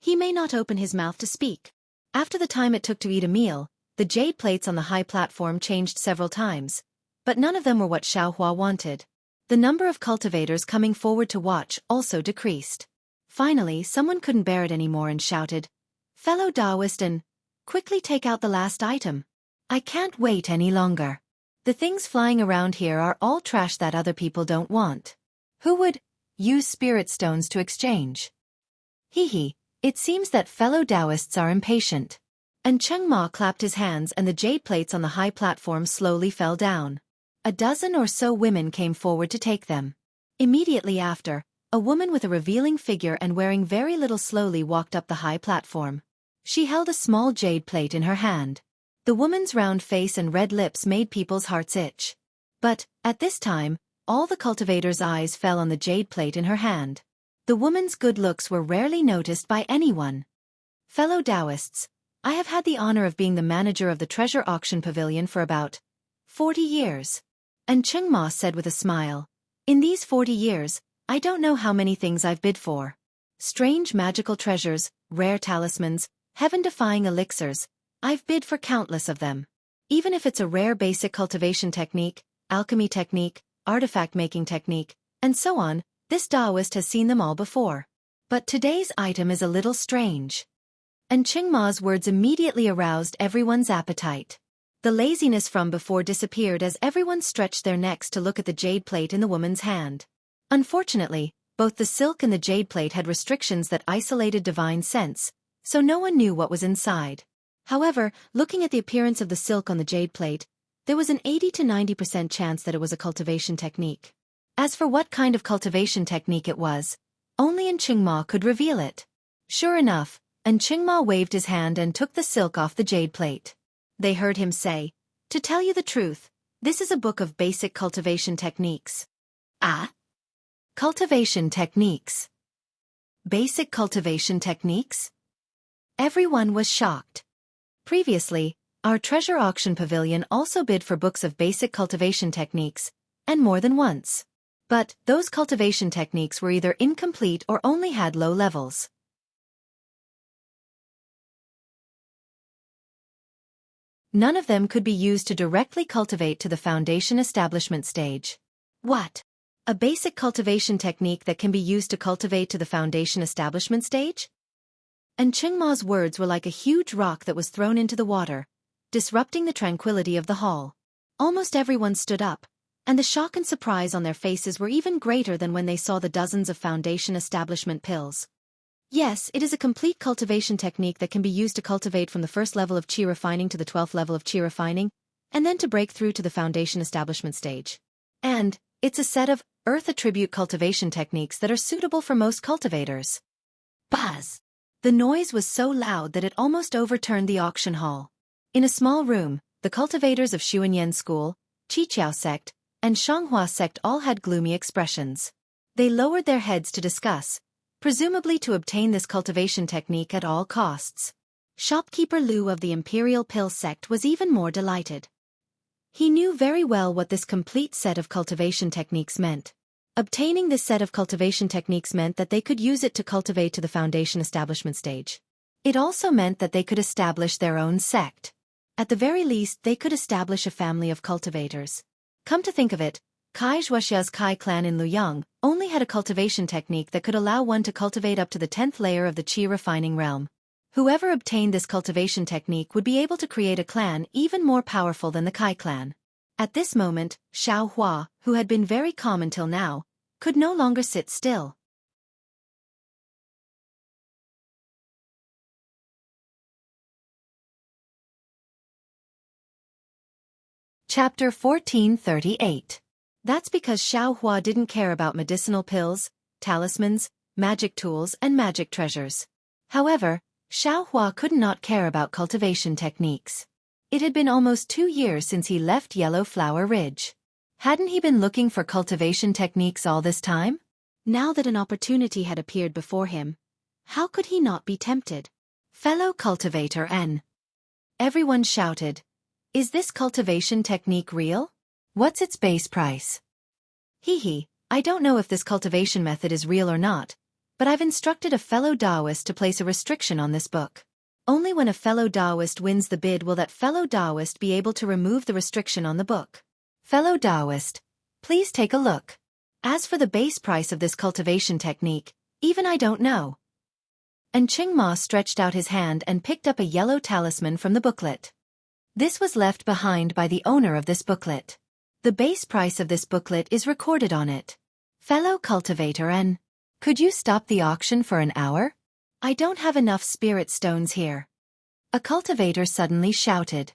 he may not open his mouth to speak. After the time it took to eat a meal, the jade plates on the high platform changed several times, but none of them were what Xiaohua wanted. The number of cultivators coming forward to watch also decreased. Finally, someone couldn't bear it anymore and shouted, "Fellow Taoist, and quickly take out the last item. I can't wait any longer. The things flying around here are all trash that other people don't want. Who would use spirit stones to exchange?" It seems that fellow Taoists are impatient. And Cheng Ma clapped his hands and the jade plates on the high platform slowly fell down. A dozen or so women came forward to take them. Immediately after, a woman with a revealing figure and wearing very little slowly walked up the high platform. She held a small jade plate in her hand. The woman's round face and red lips made people's hearts itch. But, at this time, all the cultivators' eyes fell on the jade plate in her hand. The woman's good looks were rarely noticed by anyone. "Fellow Taoists, I have had the honor of being the manager of the treasure auction pavilion for about 40 years. And Cheng Ma said with a smile, "In these 40 years, I don't know how many things I've bid for. Strange magical treasures, rare talismans, heaven-defying elixirs, I've bid for countless of them. Even if it's a rare basic cultivation technique, alchemy technique, artifact-making technique, and so on, this Taoist has seen them all before. But today's item is a little strange." And Cheng Ma's words immediately aroused everyone's appetite. The laziness from before disappeared as everyone stretched their necks to look at the jade plate in the woman's hand. Unfortunately, Both the silk and the jade plate had restrictions that isolated divine sense, so no one knew what was inside. However, looking at the appearance of the silk on the jade plate, there was an 80 to 90% chance that it was a cultivation technique. As for what kind of cultivation technique it was, only Qingma could reveal it. Sure enough, Qingma waved his hand and took the silk off the jade plate. They heard him say, "To tell you the truth, this is a book of basic cultivation techniques." Ah? Cultivation techniques. Basic cultivation techniques? Everyone was shocked. Previously, our treasure auction pavilion also bid for books of basic cultivation techniques, and more than once. But those cultivation techniques were either incomplete or only had low levels. None of them could be used to directly cultivate to the foundation establishment stage. What? A basic cultivation technique that can be used to cultivate to the foundation establishment stage? And Qingma's words were like a huge rock that was thrown into the water, disrupting the tranquility of the hall. Almost everyone stood up, and the shock and surprise on their faces were even greater than when they saw the dozens of foundation establishment pills. Yes, it is a complete cultivation technique that can be used to cultivate from the first level of qi refining to the 12th level of qi refining, and then to break through to the foundation establishment stage. And it's a set of earth attribute cultivation techniques that are suitable for most cultivators. Buzz! The noise was so loud that it almost overturned the auction hall. In a small room, the cultivators of Xuanyan School, Qiqiao sect, and Xianxia sect all had gloomy expressions. They lowered their heads to discuss, presumably to obtain this cultivation technique at all costs. Shopkeeper Lu of the Imperial Pill sect was even more delighted. He knew very well what this complete set of cultivation techniques meant. Obtaining this set of cultivation techniques meant that they could use it to cultivate to the foundation establishment stage. It also meant that they could establish their own sect. At the very least, they could establish a family of cultivators. Come to think of it, Kai Wuxia's Kai clan in Luoyang only had a cultivation technique that could allow one to cultivate up to the 10th layer of the qi refining realm. Whoever obtained this cultivation technique would be able to create a clan even more powerful than the Kai clan. At this moment, Xiao Hua, who had been very calm until now, could no longer sit still. Chapter 1438. That's because Xiao Hua didn't care about medicinal pills, talismans, magic tools and magic treasures. However, Xiao Hua could not care about cultivation techniques. It had been almost 2 years since he left Yellow Flower Ridge. Hadn't he been looking for cultivation techniques all this time? Now that an opportunity had appeared before him, how could he not be tempted? Fellow cultivator N. Everyone shouted, "Is this cultivation technique real? What's its base price?" Hee, I don't know if this cultivation method is real or not, but I've instructed a fellow Taoist to place a restriction on this book. Only when a fellow Taoist wins the bid will that fellow Taoist be able to remove the restriction on the book. Fellow Taoist, please take a look. As for the base price of this cultivation technique, even I don't know. And Qingma stretched out his hand and picked up a yellow talisman from the booklet. This was left behind by the owner of this booklet. The base price of this booklet is recorded on it. Fellow cultivator N. Could you stop the auction for an hour? I don't have enough spirit stones here. A cultivator suddenly shouted.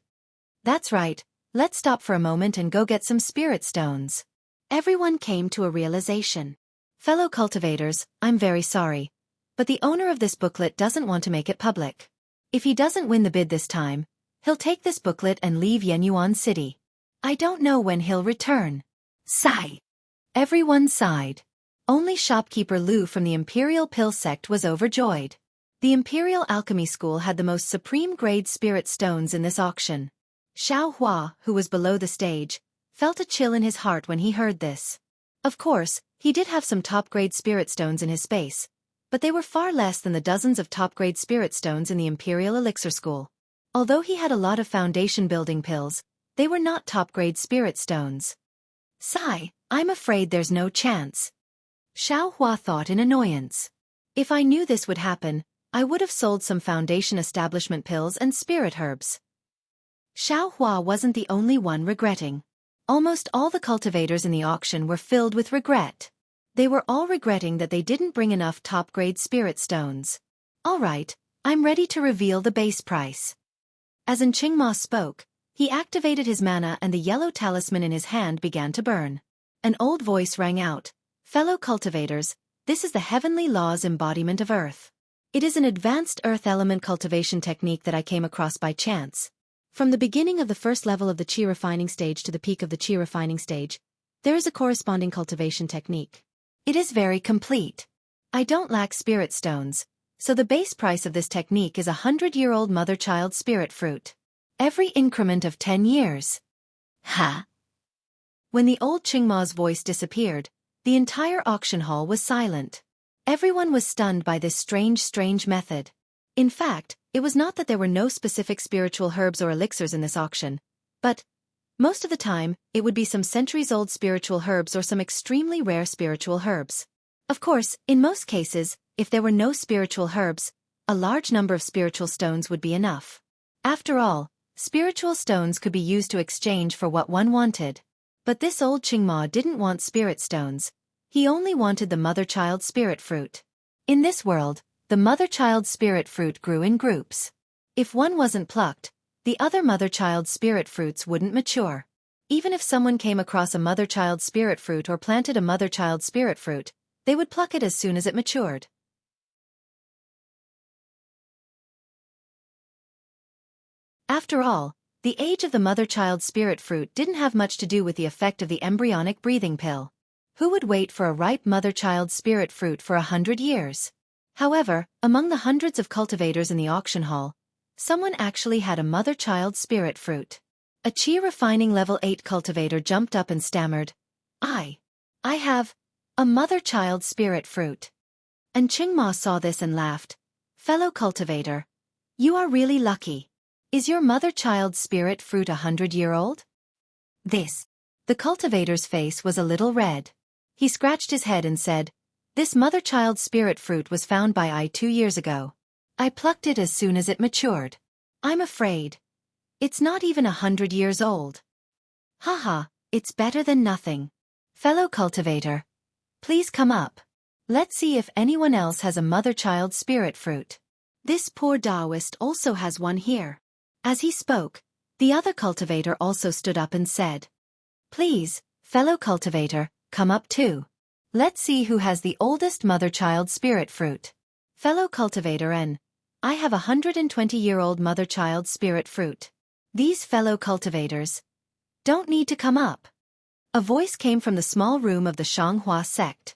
That's right, let's stop for a moment and go get some spirit stones. Everyone came to a realization. Fellow cultivators, I'm very sorry, but the owner of this booklet doesn't want to make it public. If he doesn't win the bid this time, he'll take this booklet and leave Yenyuan City. I don't know when he'll return. Sigh. Everyone sighed. Only shopkeeper Lu from the Imperial Pill sect was overjoyed. The Imperial Alchemy School had the most supreme grade spirit stones in this auction. Xiao Hua, who was below the stage, felt a chill in his heart when he heard this. Of course, he did have some top-grade spirit stones in his space, but they were far less than the dozens of top-grade spirit stones in the Imperial Elixir School. Although he had a lot of foundation building pills, they were not top-grade spirit stones. Sigh, I'm afraid there's no chance. Xiao Hua thought in annoyance. If I knew this would happen, I would have sold some foundation establishment pills and spirit herbs. Xiao Hua wasn't the only one regretting. Almost all the cultivators in the auction were filled with regret. They were all regretting that they didn't bring enough top-grade spirit stones. All right, I'm ready to reveal the base price. As Xianxia spoke, he activated his mana and the yellow talisman in his hand began to burn. An old voice rang out, "Fellow cultivators, this is the heavenly law's embodiment of earth. It is an advanced earth element cultivation technique that I came across by chance. From the beginning of the first level of the Qi refining stage to the peak of the Qi refining stage, there is a corresponding cultivation technique. It is very complete. I don't lack spirit stones, so the base price of this technique is 100-year-old mother-child spirit fruit. Every increment of 10 years. Ha! When the old Qingma's voice disappeared, the entire auction hall was silent. Everyone was stunned by this strange method. In fact, it was not that there were no specific spiritual herbs or elixirs in this auction, but, most of the time, it would be some centuries-old spiritual herbs or some extremely rare spiritual herbs. Of course, in most cases, if there were no spiritual herbs, a large number of spiritual stones would be enough. After all, spiritual stones could be used to exchange for what one wanted. But this old Qingma didn't want spirit stones. He only wanted the mother-child spirit fruit. In this world, the mother-child spirit fruit grew in groups. If one wasn't plucked, the other mother-child spirit fruits wouldn't mature. Even if someone came across a mother-child spirit fruit or planted a mother-child spirit fruit, they would pluck it as soon as it matured. After all, the age of the mother-child spirit fruit didn't have much to do with the effect of the embryonic breathing pill. Who would wait for a ripe mother-child spirit fruit for 100 years? However, among the hundreds of cultivators in the auction hall, someone actually had a mother-child spirit fruit. A Qi refining level 8 cultivator jumped up and stammered, I have a mother-child spirit fruit." And Qingma saw this and laughed. "Fellow cultivator, you are really lucky. Is your mother-child spirit fruit 100-year-old? The cultivator's face was a little red. He scratched his head and said, "This mother-child spirit fruit was found by I 2 years ago. I plucked it as soon as it matured. I'm afraid it's not even 100 years old." "Haha, it's better than nothing. Fellow cultivator, please come up. Let's see if anyone else has a mother-child spirit fruit. This poor Taoist also has one here." As he spoke, the other cultivator also stood up and said, "Please, fellow cultivator, come up too. Let's see who has the oldest mother-child spirit fruit." "Fellow cultivator N, I have a 120-year-old mother-child spirit fruit." These fellow cultivators don't need to come up. A voice came from the small room of the Xianxia sect.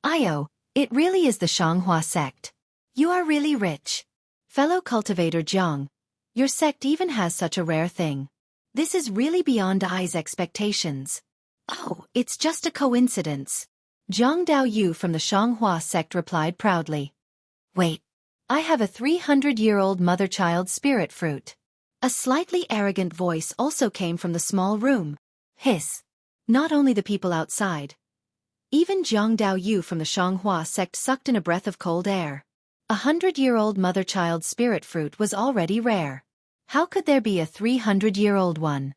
"Io, it really is the Xianxia sect. You are really rich. Fellow cultivator Jiang, your sect even has such a rare thing. This is really beyond I's expectations." "Oh, it's just a coincidence." Jiang Daoyu from the Xianxia sect replied proudly. "Wait, I have a 300-year-old mother-child spirit fruit." A slightly arrogant voice also came from the small room. Hiss. Not only the people outside. Even Jiang Daoyu from the Xianxia sect sucked in a breath of cold air. 100-year-old mother-child spirit fruit was already rare. How could there be a 300-year-old one?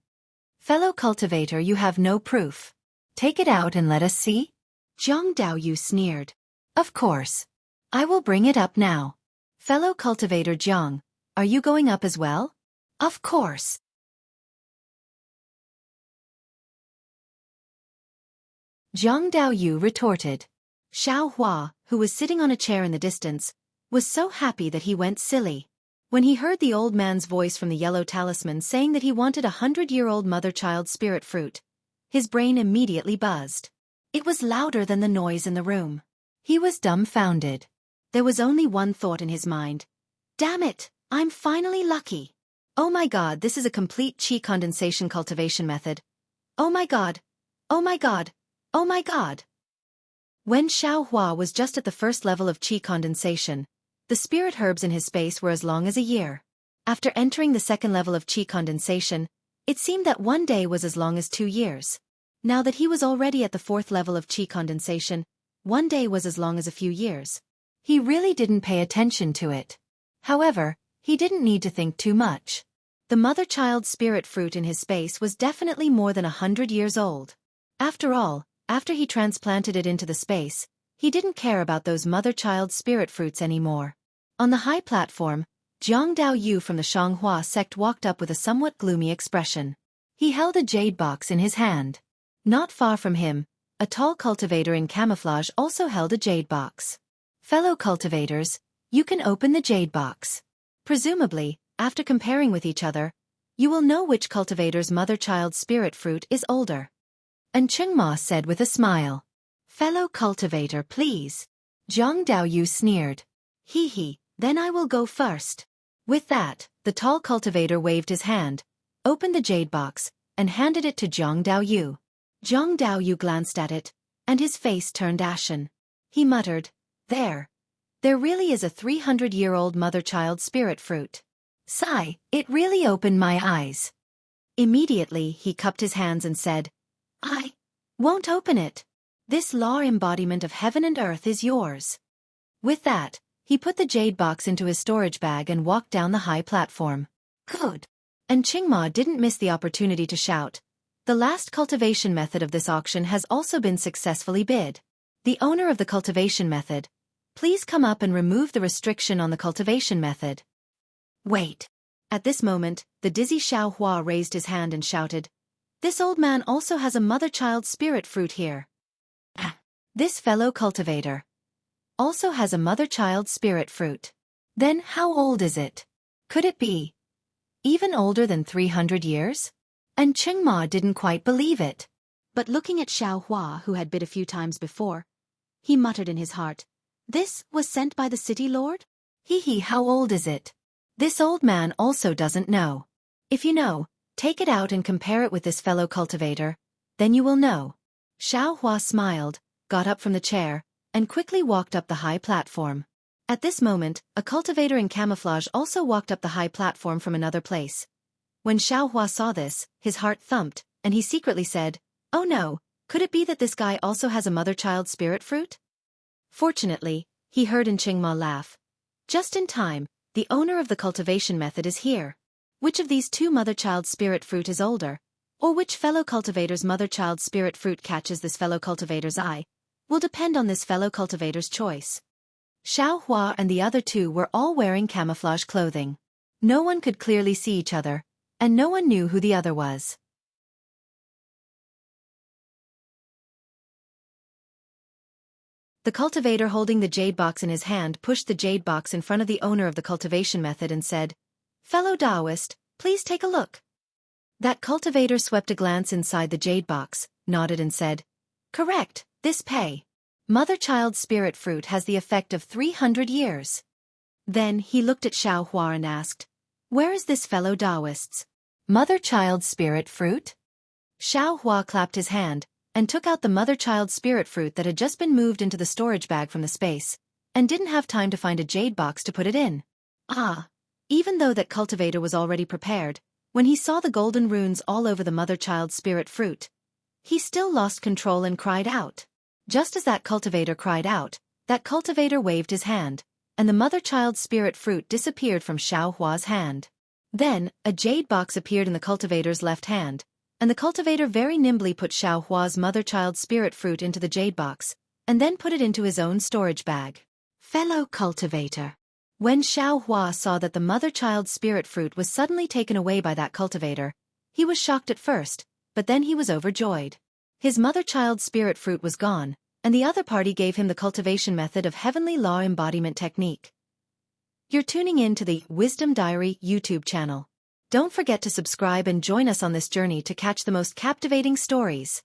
"Fellow cultivator, you have no proof. Take it out and let us see." Jiang Daoyu sneered. "Of course. I will bring it up now." "Fellow cultivator Jiang, are you going up as well?" "Of course." Jiang Daoyu retorted. Xiao Hua, who was sitting on a chair in the distance, was so happy that he went silly. When he heard the old man's voice from the yellow talisman saying that he wanted a 100-year-old mother-child spirit fruit, his brain immediately buzzed. It was louder than the noise in the room. He was dumbfounded. There was only one thought in his mind. "Damn it, I'm finally lucky. Oh my god, this is a complete Qi condensation cultivation method. Oh my god. Oh my god. Oh my god." When Xiao Hua was just at the first level of Qi condensation, the spirit herbs in his space were as long as a year. After entering the second level of Qi condensation, it seemed that one day was as long as 2 years. Now that he was already at the fourth level of Qi condensation, one day was as long as a few years. He really didn't pay attention to it. However, he didn't need to think too much. The mother-child spirit fruit in his space was definitely more than 100 years old. After all, after he transplanted it into the space, he didn't care about those mother-child spirit fruits anymore. On the high platform, Jianghu from the Xianxia sect walked up with a somewhat gloomy expression. He held a jade box in his hand. Not far from him, a tall cultivator in camouflage also held a jade box. Fellow cultivators, you can open the jade box. Presumably, after comparing with each other, you will know which cultivator's mother-child spirit fruit is older. And Xianxia said with a smile. Fellow cultivator, please. Jianghu sneered. Hee, then I will go first. With that, the tall cultivator waved his hand, opened the jade box, and handed it to Jianghu. Jianghu glanced at it, and his face turned ashen. He muttered, There really is a 300-year-old mother-child spirit fruit. Sigh, it really opened my eyes. Immediately he cupped his hands and said, I won't open it. This law embodiment of heaven and earth is yours. With that, he put the jade box into his storage bag and walked down the high platform. Good. And Xianxia didn't miss the opportunity to shout, The last cultivation method of this auction has also been successfully bid. The owner of the cultivation method, please come up and remove the restriction on the cultivation method. Wait. At this moment, the dizzy Xiaohua raised his hand and shouted, This old man also has a mother-child spirit fruit here. This fellow cultivator also has a mother-child spirit fruit. Then how old is it? Could it be even older than 300 years? And Xianxia didn't quite believe it. But looking at Xiaohua, who had bid a few times before, he muttered in his heart, This was sent by the city lord? Hee, how old is it? This old man also doesn't know. If you know, take it out and compare it with this fellow cultivator, then you will know. Xiaohua smiled, got up from the chair, and quickly walked up the high platform. At this moment, a cultivator in camouflage also walked up the high platform from another place. When Xiaohua saw this, his heart thumped, and he secretly said, Oh no, could it be that this guy also has a mother-child spirit fruit? Fortunately, he heard Xianxia laugh. Just in time, the owner of the cultivation method is here. Which of these two mother-child spirit fruit is older, or which fellow cultivator's mother-child spirit fruit catches this fellow cultivator's eye, will depend on this fellow cultivator's choice. Xiaohua and the other two were all wearing camouflage clothing. No one could clearly see each other, and no one knew who the other was. The cultivator holding the jade box in his hand pushed the jade box in front of the owner of the cultivation method and said, Fellow Taoist, please take a look. That cultivator swept a glance inside the jade box, nodded and said, Correct, this pay. Mother-child spirit fruit has the effect of 300 years. Then he looked at Xiaohua and asked, Where is this fellow Taoist's mother-child spirit fruit? Xiaohua clapped his hand, and took out the mother-child spirit fruit that had just been moved into the storage bag from the space, and didn't have time to find a jade box to put it in. Even though that cultivator was already prepared, when he saw the golden runes all over the mother-child spirit fruit, he still lost control and cried out. Just as that cultivator cried out, that cultivator waved his hand, and the mother-child spirit fruit disappeared from Xiaohua's hand. Then, a jade box appeared in the cultivator's left hand, and the cultivator very nimbly put Xiaohua's mother-child spirit fruit into the jade box, and then put it into his own storage bag. Fellow cultivator. When Xiaohua saw that the mother-child spirit fruit was suddenly taken away by that cultivator, he was shocked at first, but then he was overjoyed. His mother-child spirit fruit was gone, and the other party gave him the cultivation method of heavenly law embodiment technique. You're tuning in to the Wisdom Diary YouTube channel. Don't forget to subscribe and join us on this journey to catch the most captivating stories.